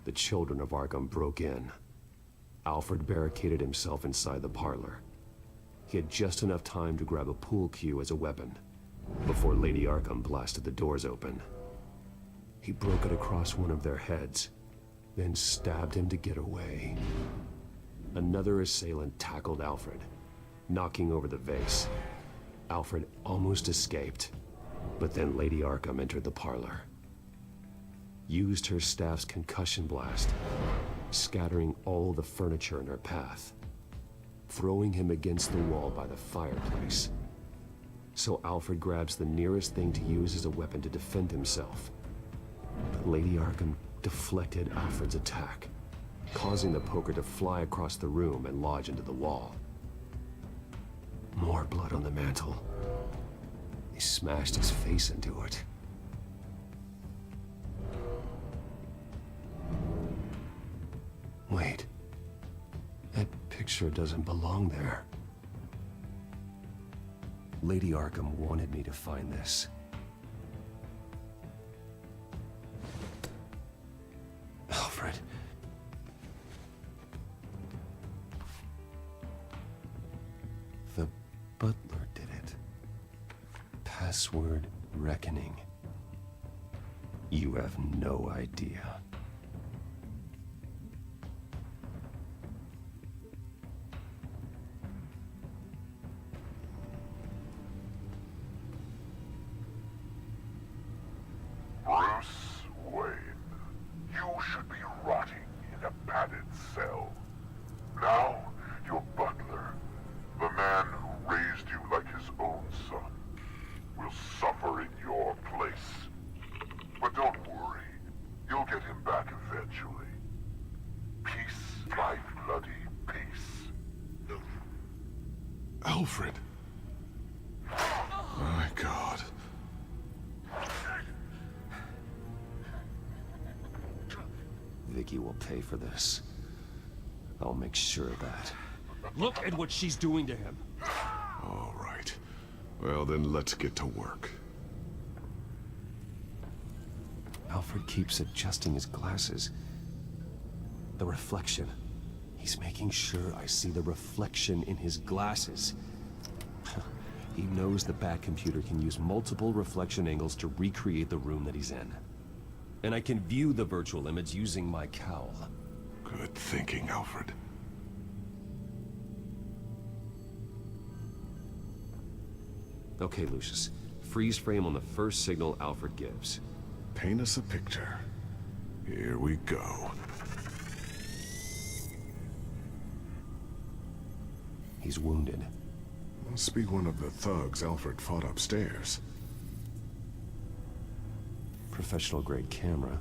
The children of Arkham broke in. Alfred barricaded himself inside the parlor. He had just enough time to grab a pool cue as a weapon before Lady Arkham blasted the doors open. He broke it across one of their heads, then stabbed him to get away. Another assailant tackled Alfred, knocking over the vase. Alfred almost escaped, but then Lady Arkham entered the parlor. Used her staff's concussion blast, scattering all the furniture in her path, throwing him against the wall by the fireplace. So Alfred grabs the nearest thing to use as a weapon to defend himself. But Lady Arkham deflected Alfred's attack, causing the poker to fly across the room and lodge into the wall. More blood on the mantle. He smashed his face into it. Wait. That picture doesn't belong there. Lady Arkham wanted me to find this. Alfred. The butler did it. Password reckoning. You have no idea. Bruce Wayne, you should be rotting in a padded cell. Now, your butler, the man who raised you like his own son, will suffer in your place. But don't worry, you'll get him back eventually. Peace, my bloody peace. Alfred. My God. Vicky will pay for this. I'll make sure of that. Look at what she's doing to him. All right. Well, then let's get to work. Alfred keeps adjusting his glasses. The reflection. He's making sure I see the reflection in his glasses. He knows the Batcomputer can use multiple reflection angles to recreate the room that he's in. And I can view the virtual image using my cowl. Good thinking, Alfred. Okay, Lucius. Freeze frame on the first signal Alfred gives. Paint us a picture. Here we go. He's wounded. Must be one of the thugs Alfred fought upstairs. Professional-grade camera.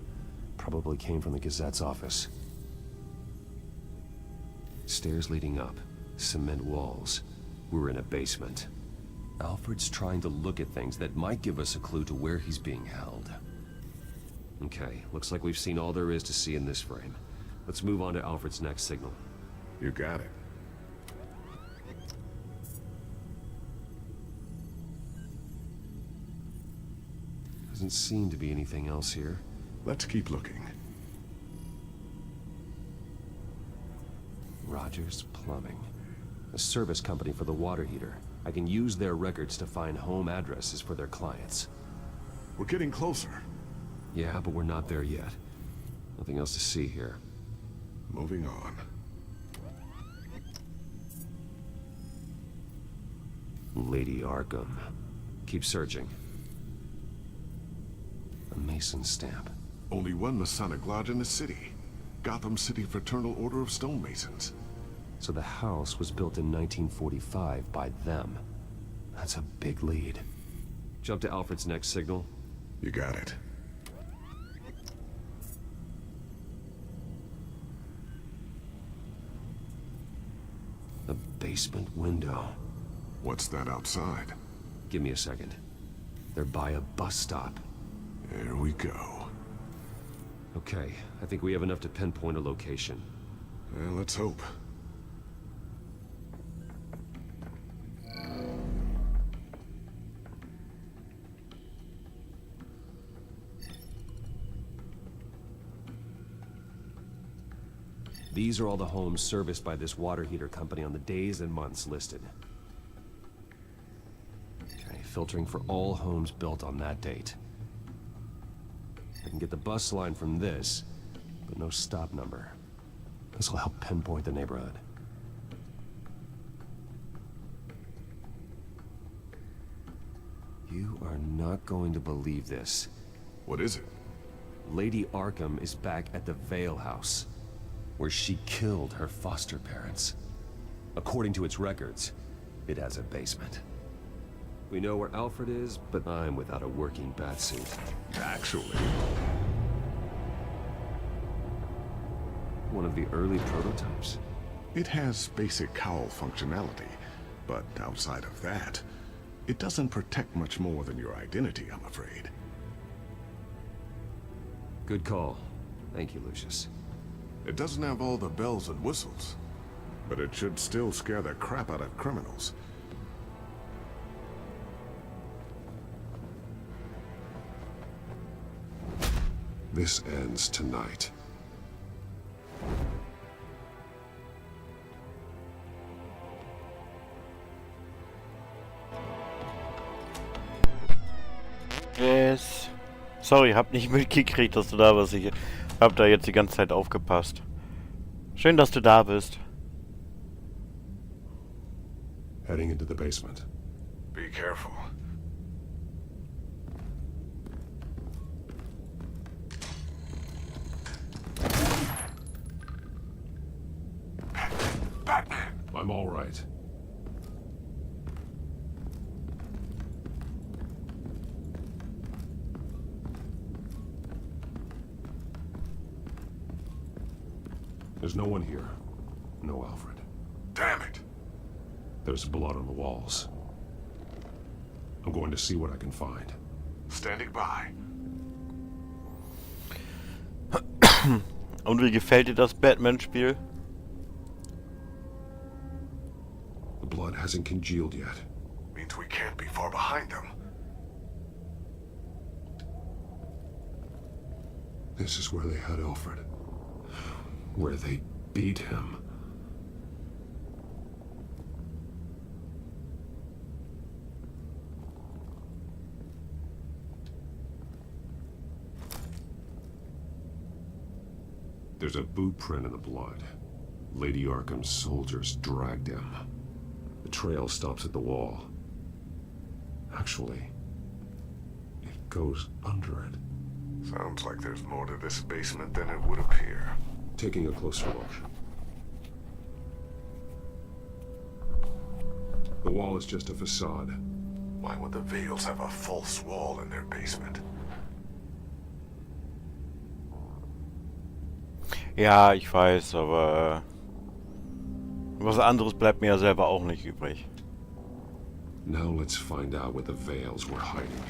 Probably came from the Gazette's office. Stairs leading up. Cement walls. We're in a basement. Alfred's trying to look at things that might give us a clue to where he's being held. Okay, looks like we've seen all there is to see in this frame. Let's move on to Alfred's next signal. You got it. Doesn't seem to be anything else here. Let's keep looking. Rogers Plumbing. A service company for the water heater. I can use their records to find home addresses for their clients. We're getting closer. Yeah, but we're not there yet. Nothing else to see here. Moving on. Lady Arkham. Keep searching. A Mason stamp. Only one Masonic lodge in the city. Gotham City Fraternal Order of Stonemasons. So the house was built in 1945 by them. That's a big lead. Jump to Alfred's next signal. You got it. The basement window. What's that outside? Give me a second. They're by a bus stop. There we go. Okay, I think we have enough to pinpoint a location. Well, let's hope. These are all the homes serviced by this water heater company on the days and months listed. Okay, filtering for all homes built on that date. I can get the bus line from this, but no stop number. This will help pinpoint the neighborhood. You are not going to believe this. What is it? Lady Arkham is back at the Vale House, where she killed her foster parents. According to its records, it has a basement. We know where Alfred is, but I'm without a working batsuit. Actually. One of the early prototypes? It has basic cowl functionality, but outside of that, it doesn't protect much more than your identity, I'm afraid. Good call. Thank you, Lucius. It doesn't have all the bells and whistles, but it should still scare the crap out of criminals. This ends tonight. Yes. Sorry, hab nicht mitgekriegt, dass du da warst. Ich hab da jetzt die ganze Zeit aufgepasst. Schön, dass du da bist. Heading into the basement. Be careful. Batman! I'm all right. There's no one here. No Alfred. Damn it! There's blood on the walls. I'm going to see what I can find. Standing by. Und wie gefällt dir das Batman-Spiel? The blood hasn't congealed yet. Means we can't be far behind them. This is where they had Alfred. Where they beat him. There's a boot print in the blood. Lady Arkham's soldiers dragged him. The trail stops at the wall. Actually, it goes under it. Sounds like there's more to this basement than it would appear. Taking a closer look. The wall is just a facade. Why would the Vales have a false wall in their basement? Ja, ich weiß, aber was anderes bleibt mir ja selber auch nicht übrig. Now let's find out what the Vales were hiding.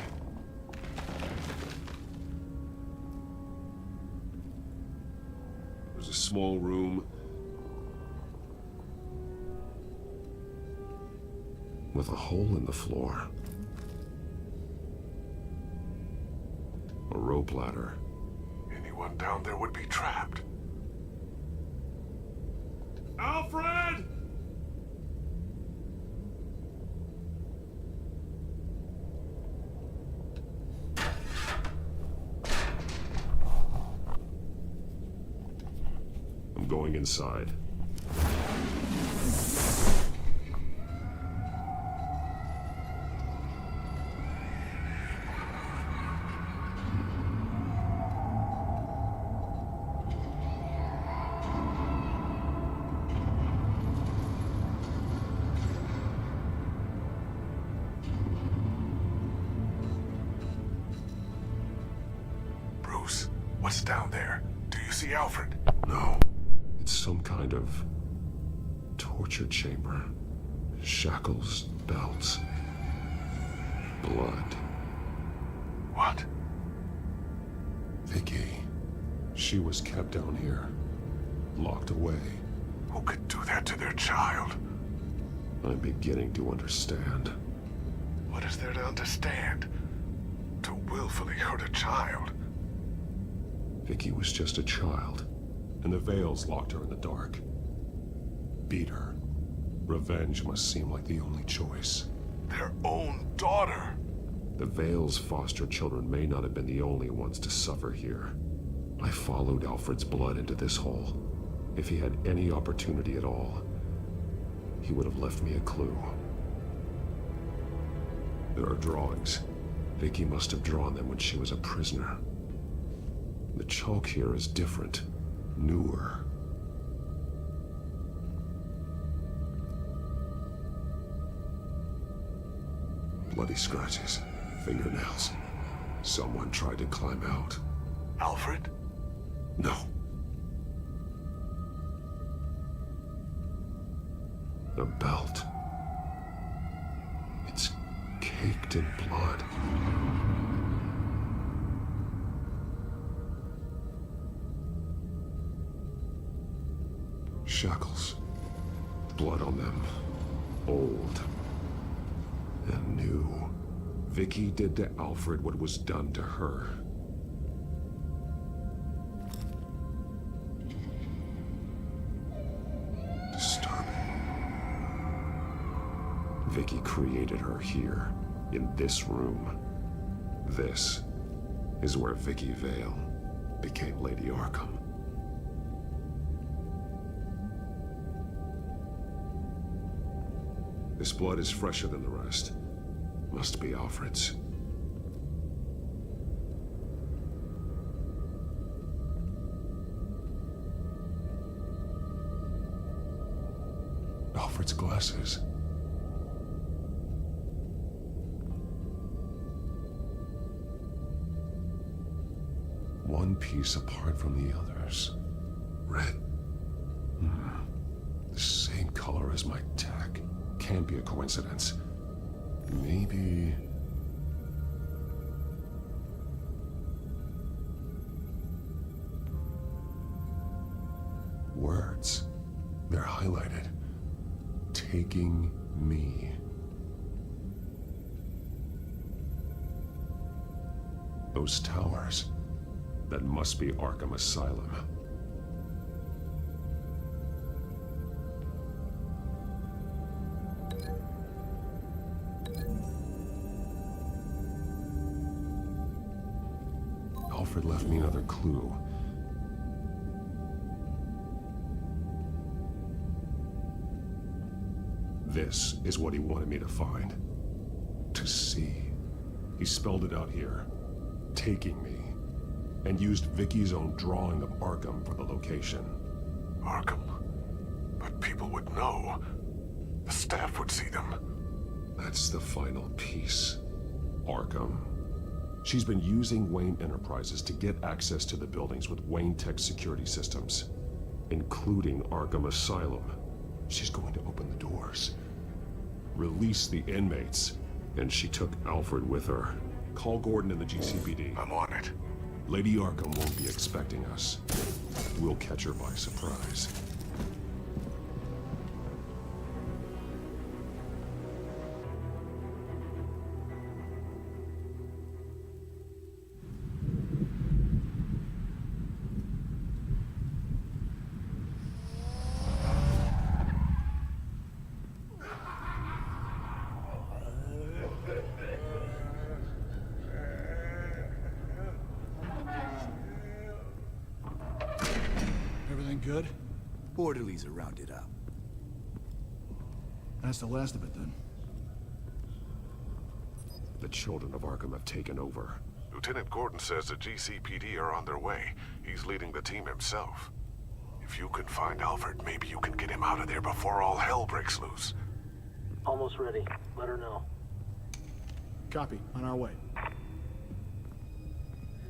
There's a small room with a hole in the floor. A rope ladder. Anyone down there would be trapped. Alfred! I'm going inside. Bruce, what's down there? Do you see Alfred? No. It's some kind of torture chamber. Shackles, belts, blood. What? Vicky. She was kept down here. Locked away. Who could do that to their child? I'm beginning to understand. What is there to understand? To willfully hurt a child? Vicky was just a child, and the Vales locked her in the dark. Beat her. Revenge must seem like the only choice. Their own daughter! The Vales' foster children may not have been the only ones to suffer here. I followed Alfred's blood into this hole. If he had any opportunity at all, he would have left me a clue. There are drawings. Vicky must have drawn them when she was a prisoner. The chalk here is different, newer. Bloody scratches, fingernails. Someone tried to climb out. Alfred? No. The belt. It's caked in blood. Shackles. Blood on them. Old. And new. Vicky did to Alfred what was done to her. Disturbing. Vicky created her here, in this room. This is where Vicky Vale became Lady Arkham. This blood is fresher than the rest. Must be Alfred's. Alfred's glasses. One piece apart from the others. Red. The same color as my tag. Can't be a coincidence. Maybe... Words. They're highlighted. Taking me. Those towers. That must be Arkham Asylum. Alfred left me another clue. This is what he wanted me to find. To see. He spelled it out here. Taking me. And used Vicky's own drawing of Arkham for the location. Arkham? But people would know. The staff would see them. That's the final piece. Arkham. She's been using Wayne Enterprises to get access to the buildings with Wayne Tech security systems, including Arkham Asylum. She's going to open the doors, release the inmates, and she took Alfred with her. Call Gordon and the GCPD. I'm on it. Lady Arkham won't be expecting us. We'll catch her by surprise. Everything good? Orderlies are rounded up. That's the last of it, then. The children of Arkham have taken over. Lieutenant Gordon says the GCPD are on their way. He's leading the team himself. If you can find Alfred, maybe you can get him out of there before all hell breaks loose. Almost ready. Let her know. Copy. On our way.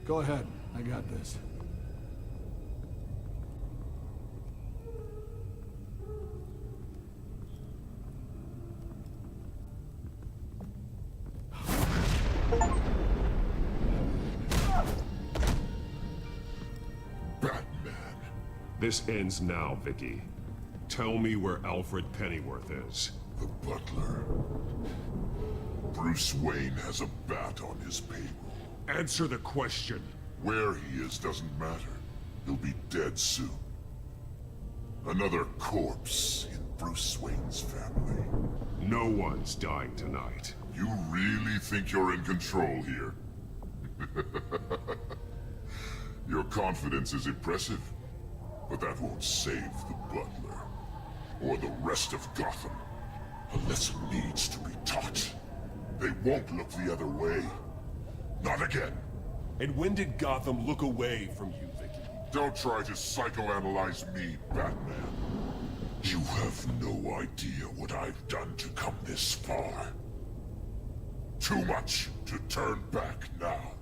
Go ahead. I got this. This ends now, Vicky. Tell me where Alfred Pennyworth is. The butler. Bruce Wayne has a bat on his payroll. Answer the question. Where he is doesn't matter. He'll be dead soon. Another corpse in Bruce Wayne's family. No one's dying tonight. You really think you're in control here? Your confidence is impressive, but that won't save the butler, or the rest of Gotham. A lesson needs to be taught. They won't look the other way. Not again. And when did Gotham look away from you, Vicky? Don't try to psychoanalyze me, Batman. You have no idea what I've done to come this far. Too much to turn back now.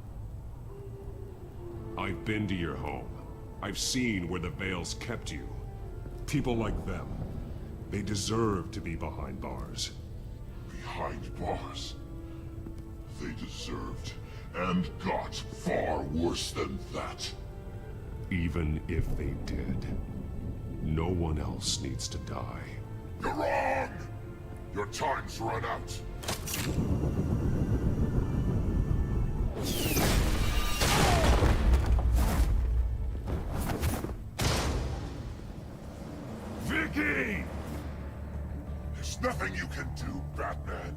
I've been to your home. I've seen where the Veils kept you. People like them, they deserve to be behind bars. Behind bars? They deserved and got far worse than that. Even if they did, no one else needs to die. You're wrong! Your time's run out. Vicky! There's nothing you can do, Batman.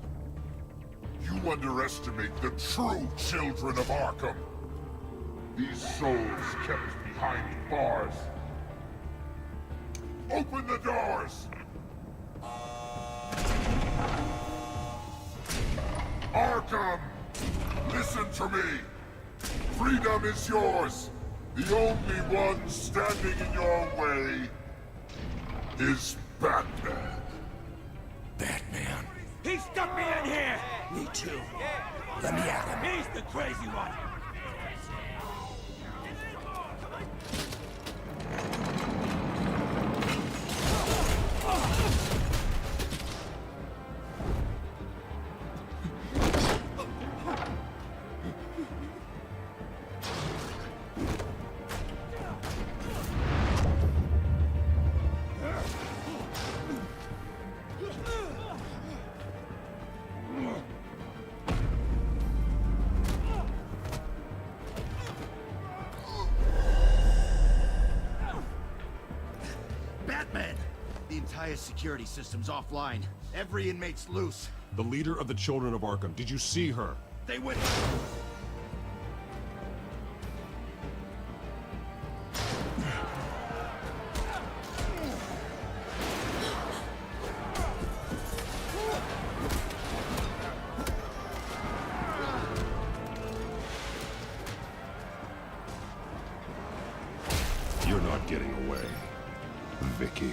You underestimate the true children of Arkham. These souls kept behind bars. Open the doors! Arkham! Listen to me! Freedom is yours! The only one standing in your way is Batman. Batman. He stuck me in here! Me too. Let me at him. He's the crazy one. Security system's offline. Every inmate's loose. The leader of the Children of Arkham, did you see her? They went... You're not getting away, Vicky.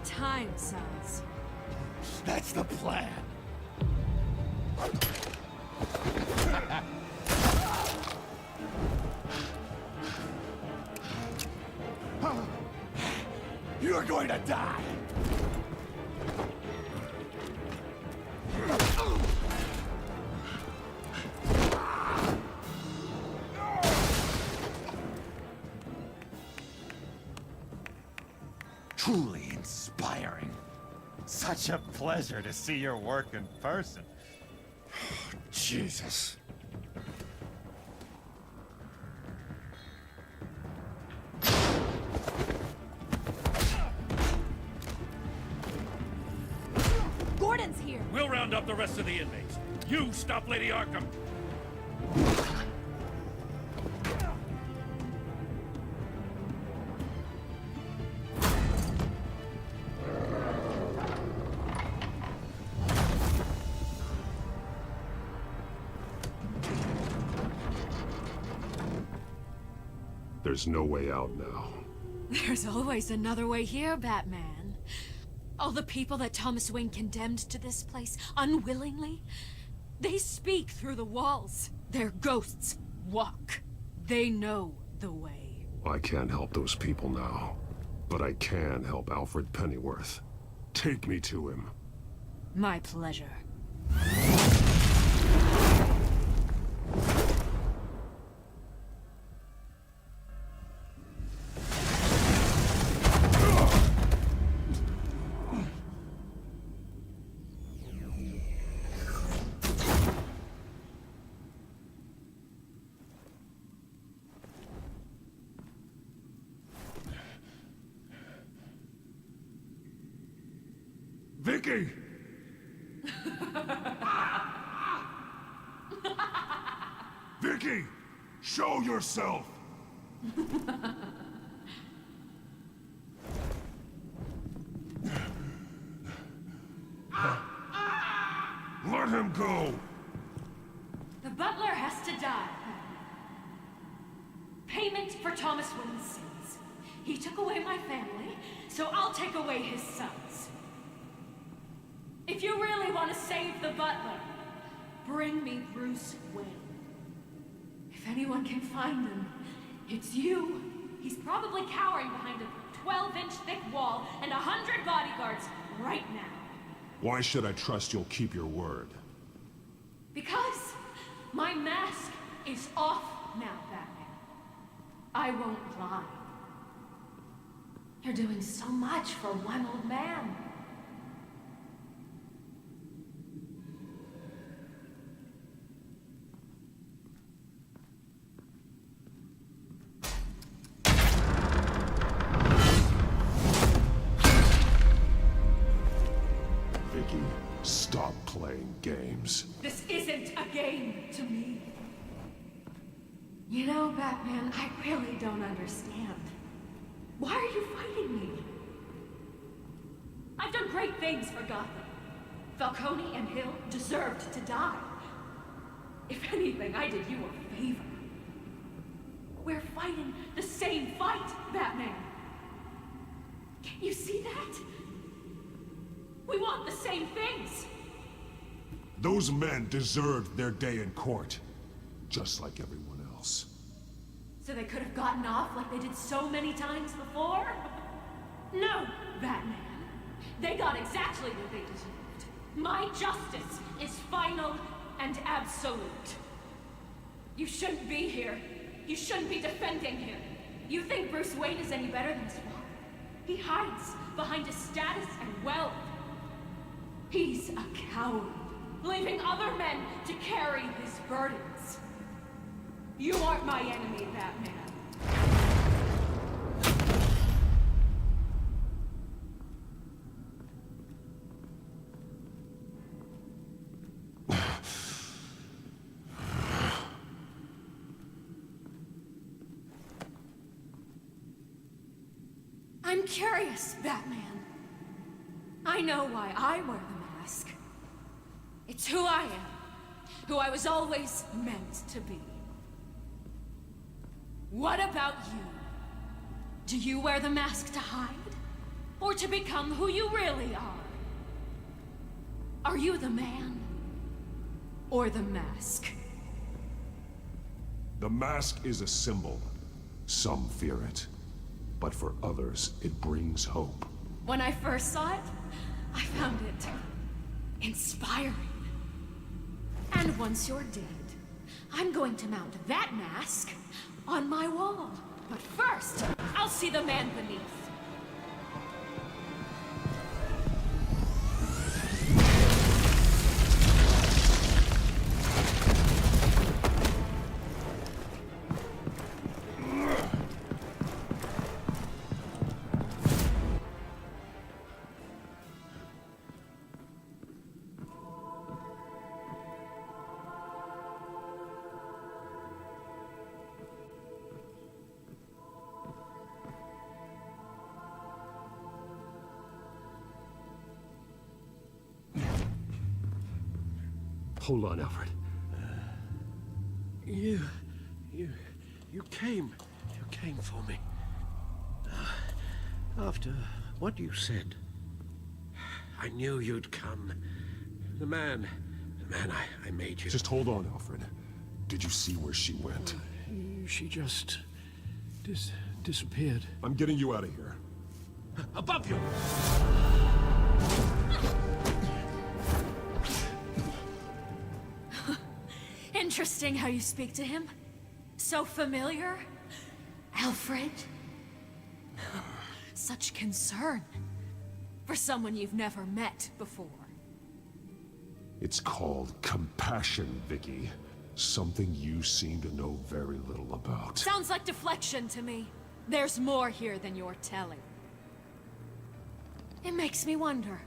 time, sons. That's the plan. You're going to die. Truly inspiring. Such a pleasure to see your work in person. Jesus. Gordon's here. We'll round up the rest of the inmates. You stop Lady Arkham. There's no way out now. There's always another way here, Batman. All the people that Thomas Wayne condemned to this place unwillingly, they speak through the walls. Their ghosts walk. They know the way. I can't help those people now, but I can help Alfred Pennyworth. Take me to him. My pleasure. Vicky! Vicky! Show yourself! Let him go! The butler has to die. Payment for Thomas Wayne's sins. He took away my family, so I'll take away his sons. If you really want to save the butler, bring me Bruce Wayne. If anyone can find him, it's you. He's probably cowering behind a 12-inch thick wall and 100 bodyguards right now. Why should I trust you'll keep your word? Because my mask is off now, Batman. I won't lie. You're doing so much for one old man. Vicky, stop playing games. This isn't a game to me. You know, Batman, I really don't understand. Why are you fighting me? I've done great things for Gotham. Falcone and Hill deserved to die. If anything, I did you a favor. We're fighting the same fight, Batman. Can't you see that? We want the same things. Those men deserved their day in court, just like everyone else. So they could have gotten off like they did so many times before? No, Batman. They got exactly what they deserved. My justice is final and absolute. You shouldn't be here. You shouldn't be defending him. You think Bruce Wayne is any better than his father? He hides behind his status and wealth. He's a coward, leaving other men to carry his burdens. You aren't my enemy, Batman. I'm curious, Batman. I know why I wear the mask. It's who I am, who I was always meant to be. What about you? Do you wear the mask to hide? or to become who you really are? Are you the man? Or the mask? The mask is a symbol. Some fear it. But for others, it brings hope. When I first saw it, I found it inspiring. And once you're dead, I'm going to mount that mask on my wall. But first, I'll see the man beneath. Hold on, Alfred. You came for me. After what you said, I knew you'd come. The man I made you. Just hold on, Alfred. Did you see where she went? She just disappeared. I'm getting you out of here. Above you! Interesting how you speak to him. So familiar. Alfred. Such concern. For someone you've never met before. It's called compassion, Vicky. Something you seem to know very little about. Sounds like deflection to me. There's more here than you're telling. It makes me wonder.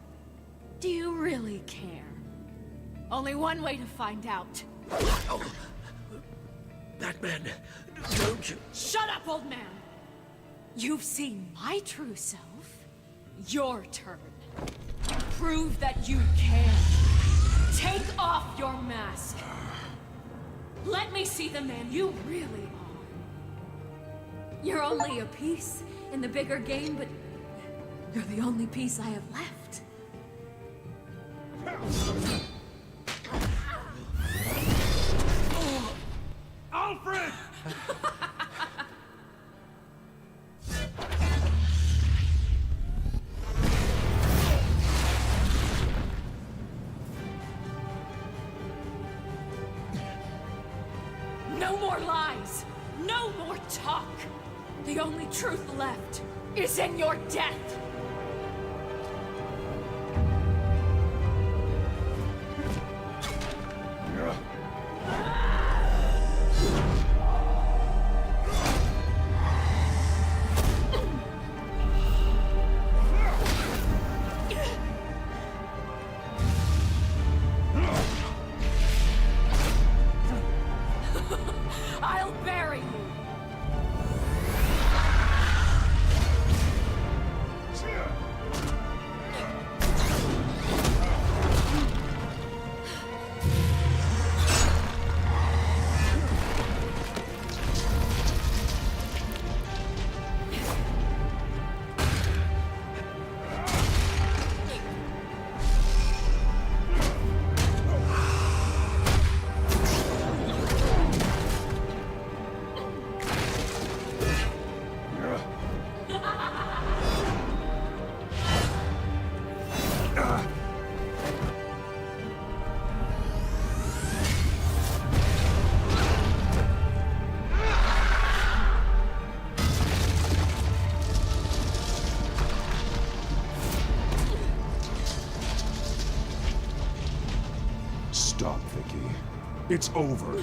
Do you really care? Only one way to find out. Oh, that man, don't you? Shut up, old man! You've seen my true self. Your turn. Prove that you care. Take off your mask. Let me see the man you really are. You're only a piece in the bigger game, but you're the only piece I have left. Alfred! No more lies! No more talk! The only truth left is in your death! I'll bury you! Stop, Vicky. It's over.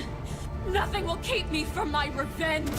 Nothing will keep me from my revenge!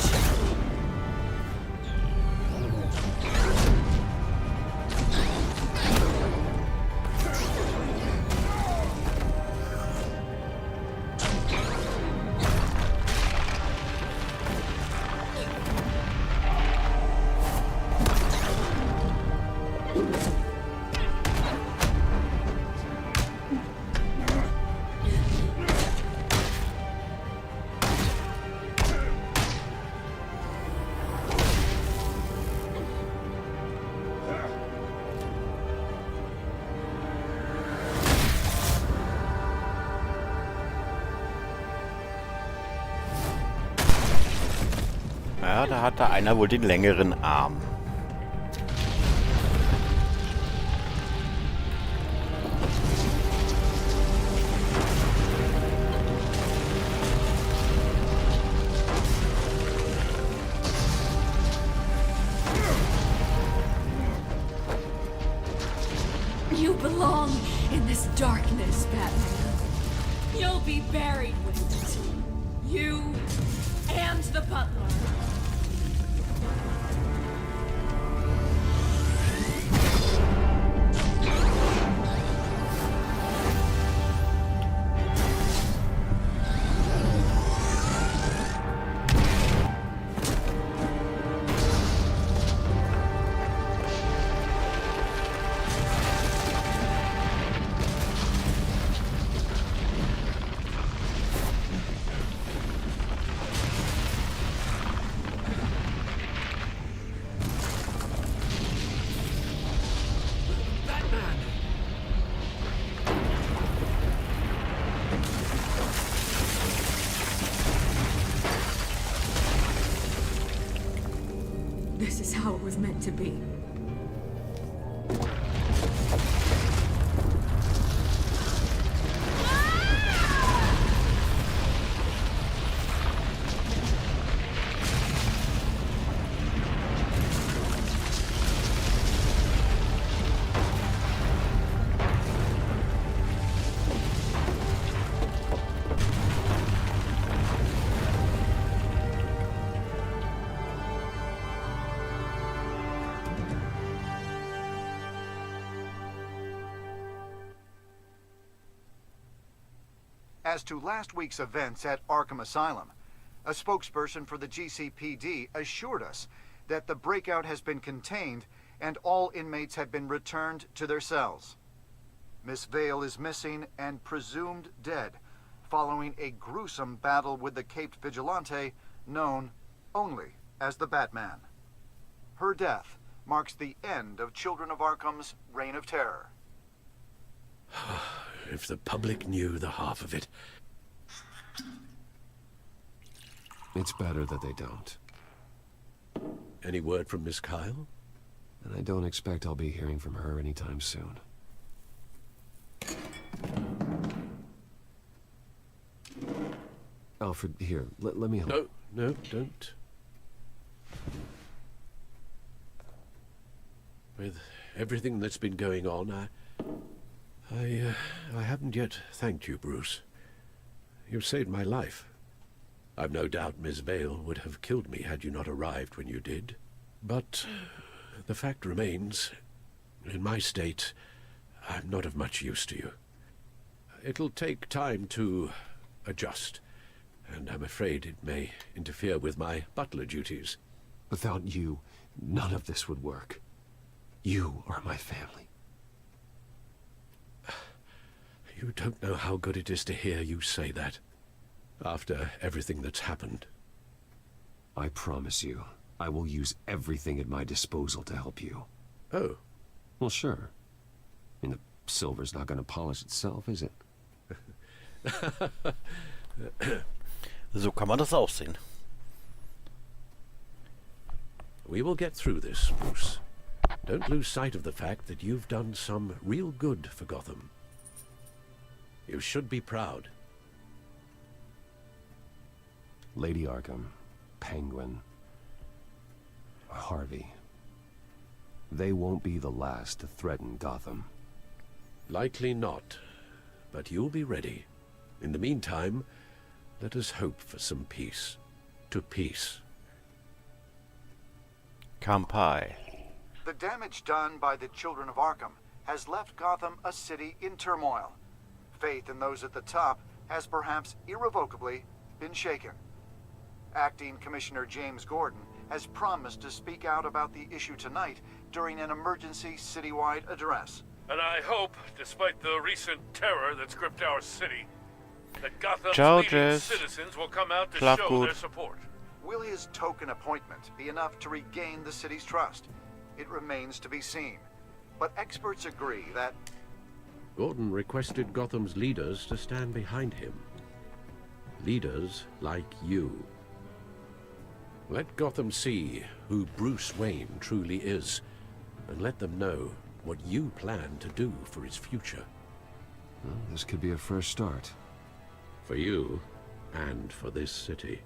Ja, da hatte einer wohl den längeren Arm. You belong in this darkness, Batman. You'll be buried with it. You and the butler. This is how it was meant to be. As to last week's events at Arkham Asylum, a spokesperson for the GCPD assured us that the breakout has been contained and all inmates have been returned to their cells. Miss Vale is missing and presumed dead, following a gruesome battle with the caped vigilante known only as the Batman. Her death marks the end of Children of Arkham's reign of terror. If the public knew the half of it. It's better that they don't. Any word from Miss Kyle? And I don't expect I'll be hearing from her anytime soon. Alfred, here, let me help. No, don't. With everything that's been going on, I haven't yet thanked you, Bruce. You've saved my life. I've no doubt Miss Vale would have killed me had you not arrived when you did. But the fact remains, in my state, I'm not of much use to you. It'll take time to adjust, and I'm afraid it may interfere with my butler duties. Without you, none of this would work. You are my family. You don't know how good it is to hear you say that, after everything that's happened. I promise you, I will use everything at my disposal to help you. Oh. Well, sure. I mean, the silver's not going to polish itself, is it? So kann man das auch sehen. We will get through this, Bruce. Don't lose sight of the fact that you've done some real good for Gotham. You should be proud. Lady Arkham, Penguin, Harvey. They won't be the last to threaten Gotham. Likely not, but you'll be ready. In the meantime, let us hope for some peace. To peace. Kampai. The damage done by the Children of Arkham has left Gotham a city in turmoil. Faith in those at the top has perhaps irrevocably been shaken. Acting Commissioner James Gordon has promised to speak out about the issue tonight during an emergency citywide address. And I hope, despite the recent terror that's gripped our city, that Gotham's leading citizens will come out to show their support. Will his token appointment be enough to regain the city's trust? It remains to be seen. But experts agree that Gordon requested Gotham's leaders to stand behind him. Leaders like you. Let Gotham see who Bruce Wayne truly is, and let them know what you plan to do for his future. Well, this could be a fresh start. For you, and for this city.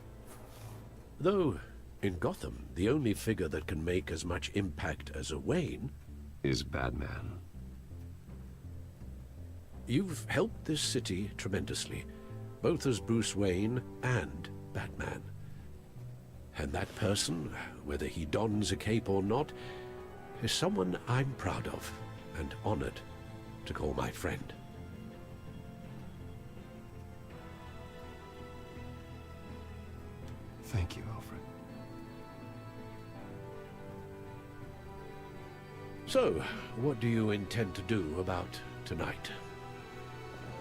Though, in Gotham, the only figure that can make as much impact as a Wayne is Batman. You've helped this city tremendously, both as Bruce Wayne and Batman. And that person, whether he dons a cape or not, is someone I'm proud of and honored to call my friend. Thank you, Alfred. So, what do you intend to do about tonight?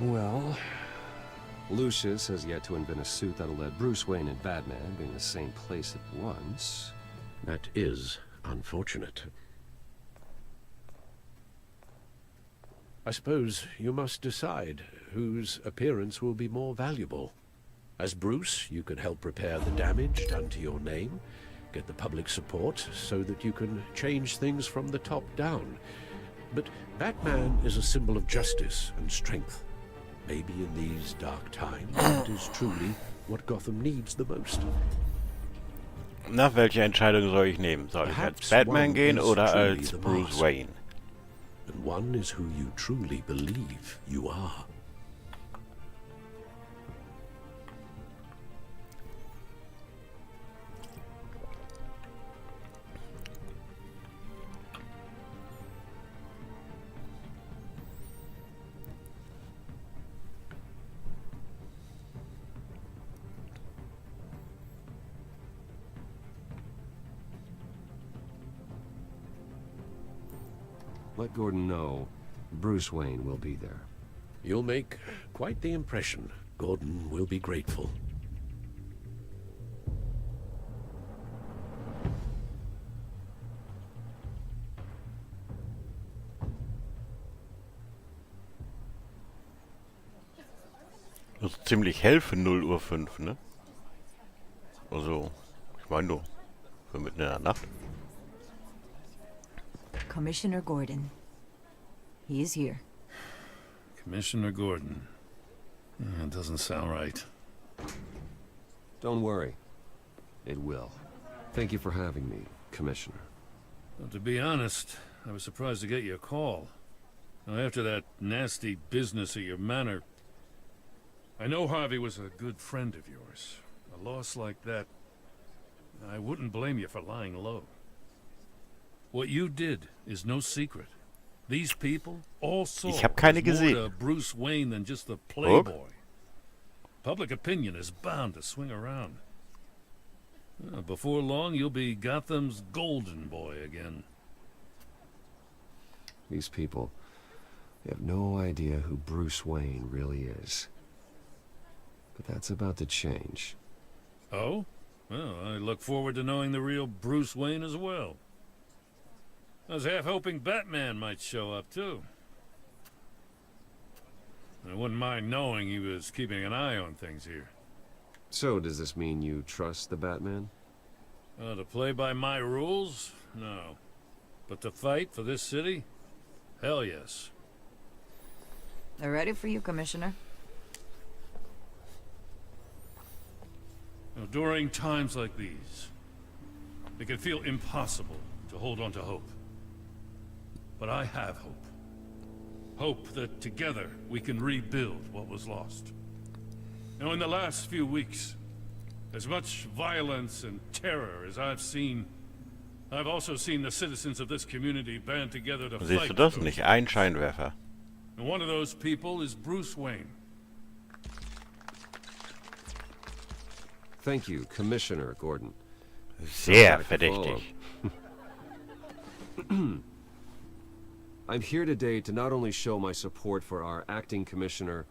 Well, Lucius has yet to invent a suit that'll let Bruce Wayne and Batman be in the same place at once. That is unfortunate. I suppose you must decide whose appearance will be more valuable. As Bruce, you can help repair the damage done to your name, get the public support so that you can change things from the top down. But Batman is a symbol of justice and strength. Maybe in these dark times, it is truly what Gotham needs the most. Na, welche Entscheidung soll ich nehmen? Soll ich als Batman gehen oder als Bruce Wayne? And one is who you truly believe you are. Let Gordon know Bruce Wayne will be there. You'll make quite the impression. Gordon will be grateful. Das ist ziemlich hell für 0:05 Uhr, ne? Also, ich meine nur, für mitten in der Nacht. Commissioner Gordon. He is here. Commissioner Gordon. That doesn't sound right. Don't worry. It will. Thank you for having me, Commissioner. Well, to be honest, I was surprised to get your call. Now, after that nasty business at your manor, I know Harvey was a good friend of yours. A loss like that, I wouldn't blame you for lying low. What you did is no secret. These people all saw Ich habe keine there's more gesehen. to Bruce Wayne than just the playboy. Public opinion is bound to swing around. Before long, you'll be Gotham's golden boy again. These people, they have no idea who Bruce Wayne really is. But that's about to change. Oh? Well, I look forward to knowing the real Bruce Wayne as well. I was half hoping Batman might show up, too. I wouldn't mind knowing he was keeping an eye on things here. So, does this mean you trust the Batman? To play by my rules? No. But to fight for this city? Hell yes. They're ready for you, Commissioner. During times like these, it can feel impossible to hold on to hope. But I have hope. Hope that together we can rebuild what was lost. Now, in the last few weeks, as much violence and terror as I've seen, I've also seen the citizens of this community band together to Siehst fight du das? those. Nicht ein Scheinwerfer. And one of those people is Bruce Wayne. Thank you, Commissioner Gordon. Sehr verdächtig. I'm here today to not only show my support for our acting commissioner,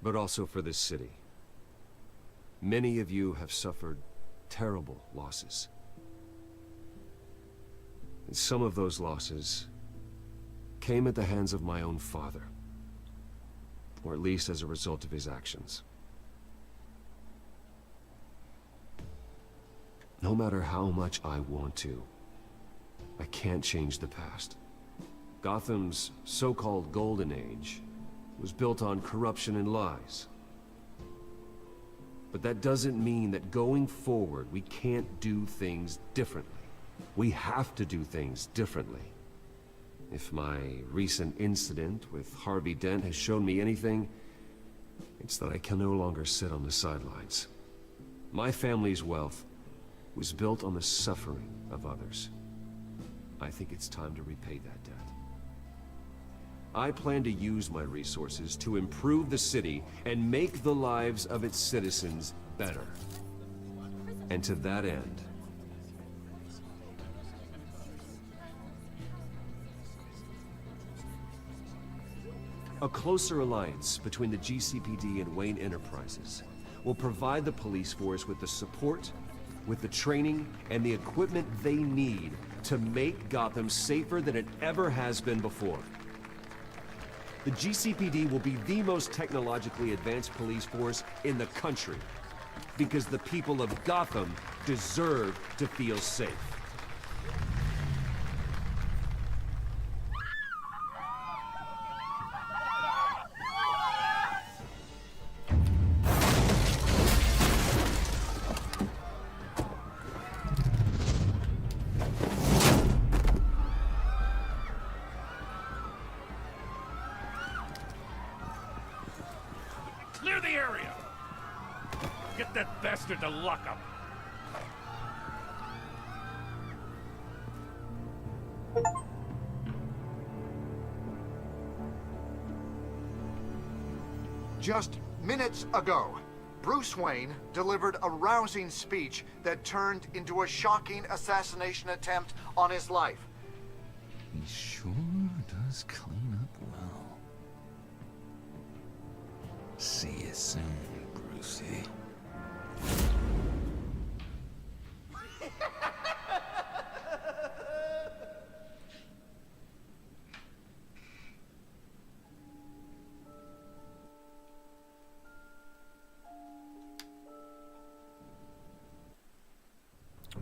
but also for this city. Many of you have suffered terrible losses. And some of those losses came at the hands of my own father, or at least as a result of his actions. No matter how much I want to, I can't change the past. Gotham's so-called Golden Age was built on corruption and lies. But that doesn't mean that going forward we can't do things differently. We have to do things differently. If my recent incident with Harvey Dent has shown me anything, it's that I can no longer sit on the sidelines. My family's wealth was built on the suffering of others. I think it's time to repay that debt. I plan to use my resources to improve the city and make the lives of its citizens better. And to that end, a closer alliance between the GCPD and Wayne Enterprises will provide the police force with the support, with the training, and the equipment they need to make Gotham safer than it ever has been before. The GCPD will be the most technologically advanced police force in the country, because the people of Gotham deserve to feel safe. Clear the area! Get that bastard to lock up! Just minutes ago, Bruce Wayne delivered a rousing speech that turned into a shocking assassination attempt on his life. He sure does clean up well. See you soon, Brucey.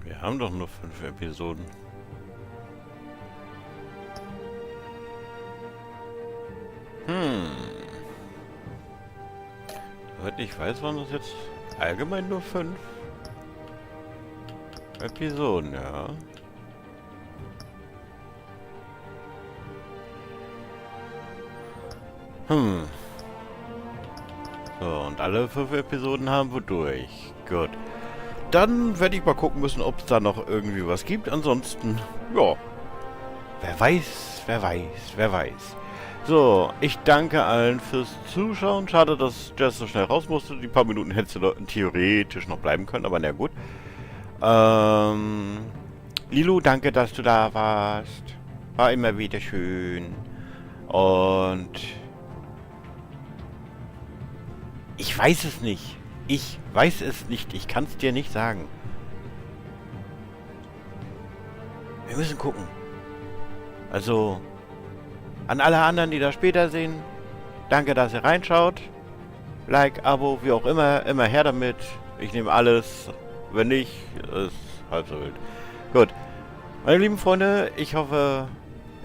Wir haben doch nur 5 Episoden. Soweit ich weiß, waren das jetzt allgemein nur 5 Episoden, ja. So, und alle 5 Episoden haben wir durch. Gut. Dann werde ich mal gucken müssen, ob es da noch irgendwie was gibt. Ansonsten, ja. Wer weiß, wer weiß, wer weiß. So, ich danke allen fürs Zuschauen. Schade, dass Jess so schnell raus musste. Die paar Minuten hättest du theoretisch noch bleiben können, aber na gut. Lilu, danke, dass du da warst. War immer wieder schön. Und ich weiß es nicht. Ich weiß es nicht. Ich kann es dir nicht sagen. Wir müssen gucken. Also, an alle anderen, die das später sehen, danke, dass ihr reinschaut. Like, Abo, wie auch immer. Immer her damit. Ich nehme alles. Wenn nicht, ist halb so wild. Gut. Meine lieben Freunde, ich hoffe,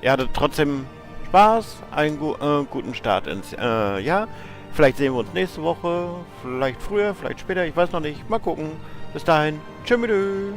ihr hattet trotzdem Spaß. Einen guten Start ins Jahr. Vielleicht sehen wir uns nächste Woche. Vielleicht früher, vielleicht später. Ich weiß noch nicht. Mal gucken. Bis dahin. Tschüss.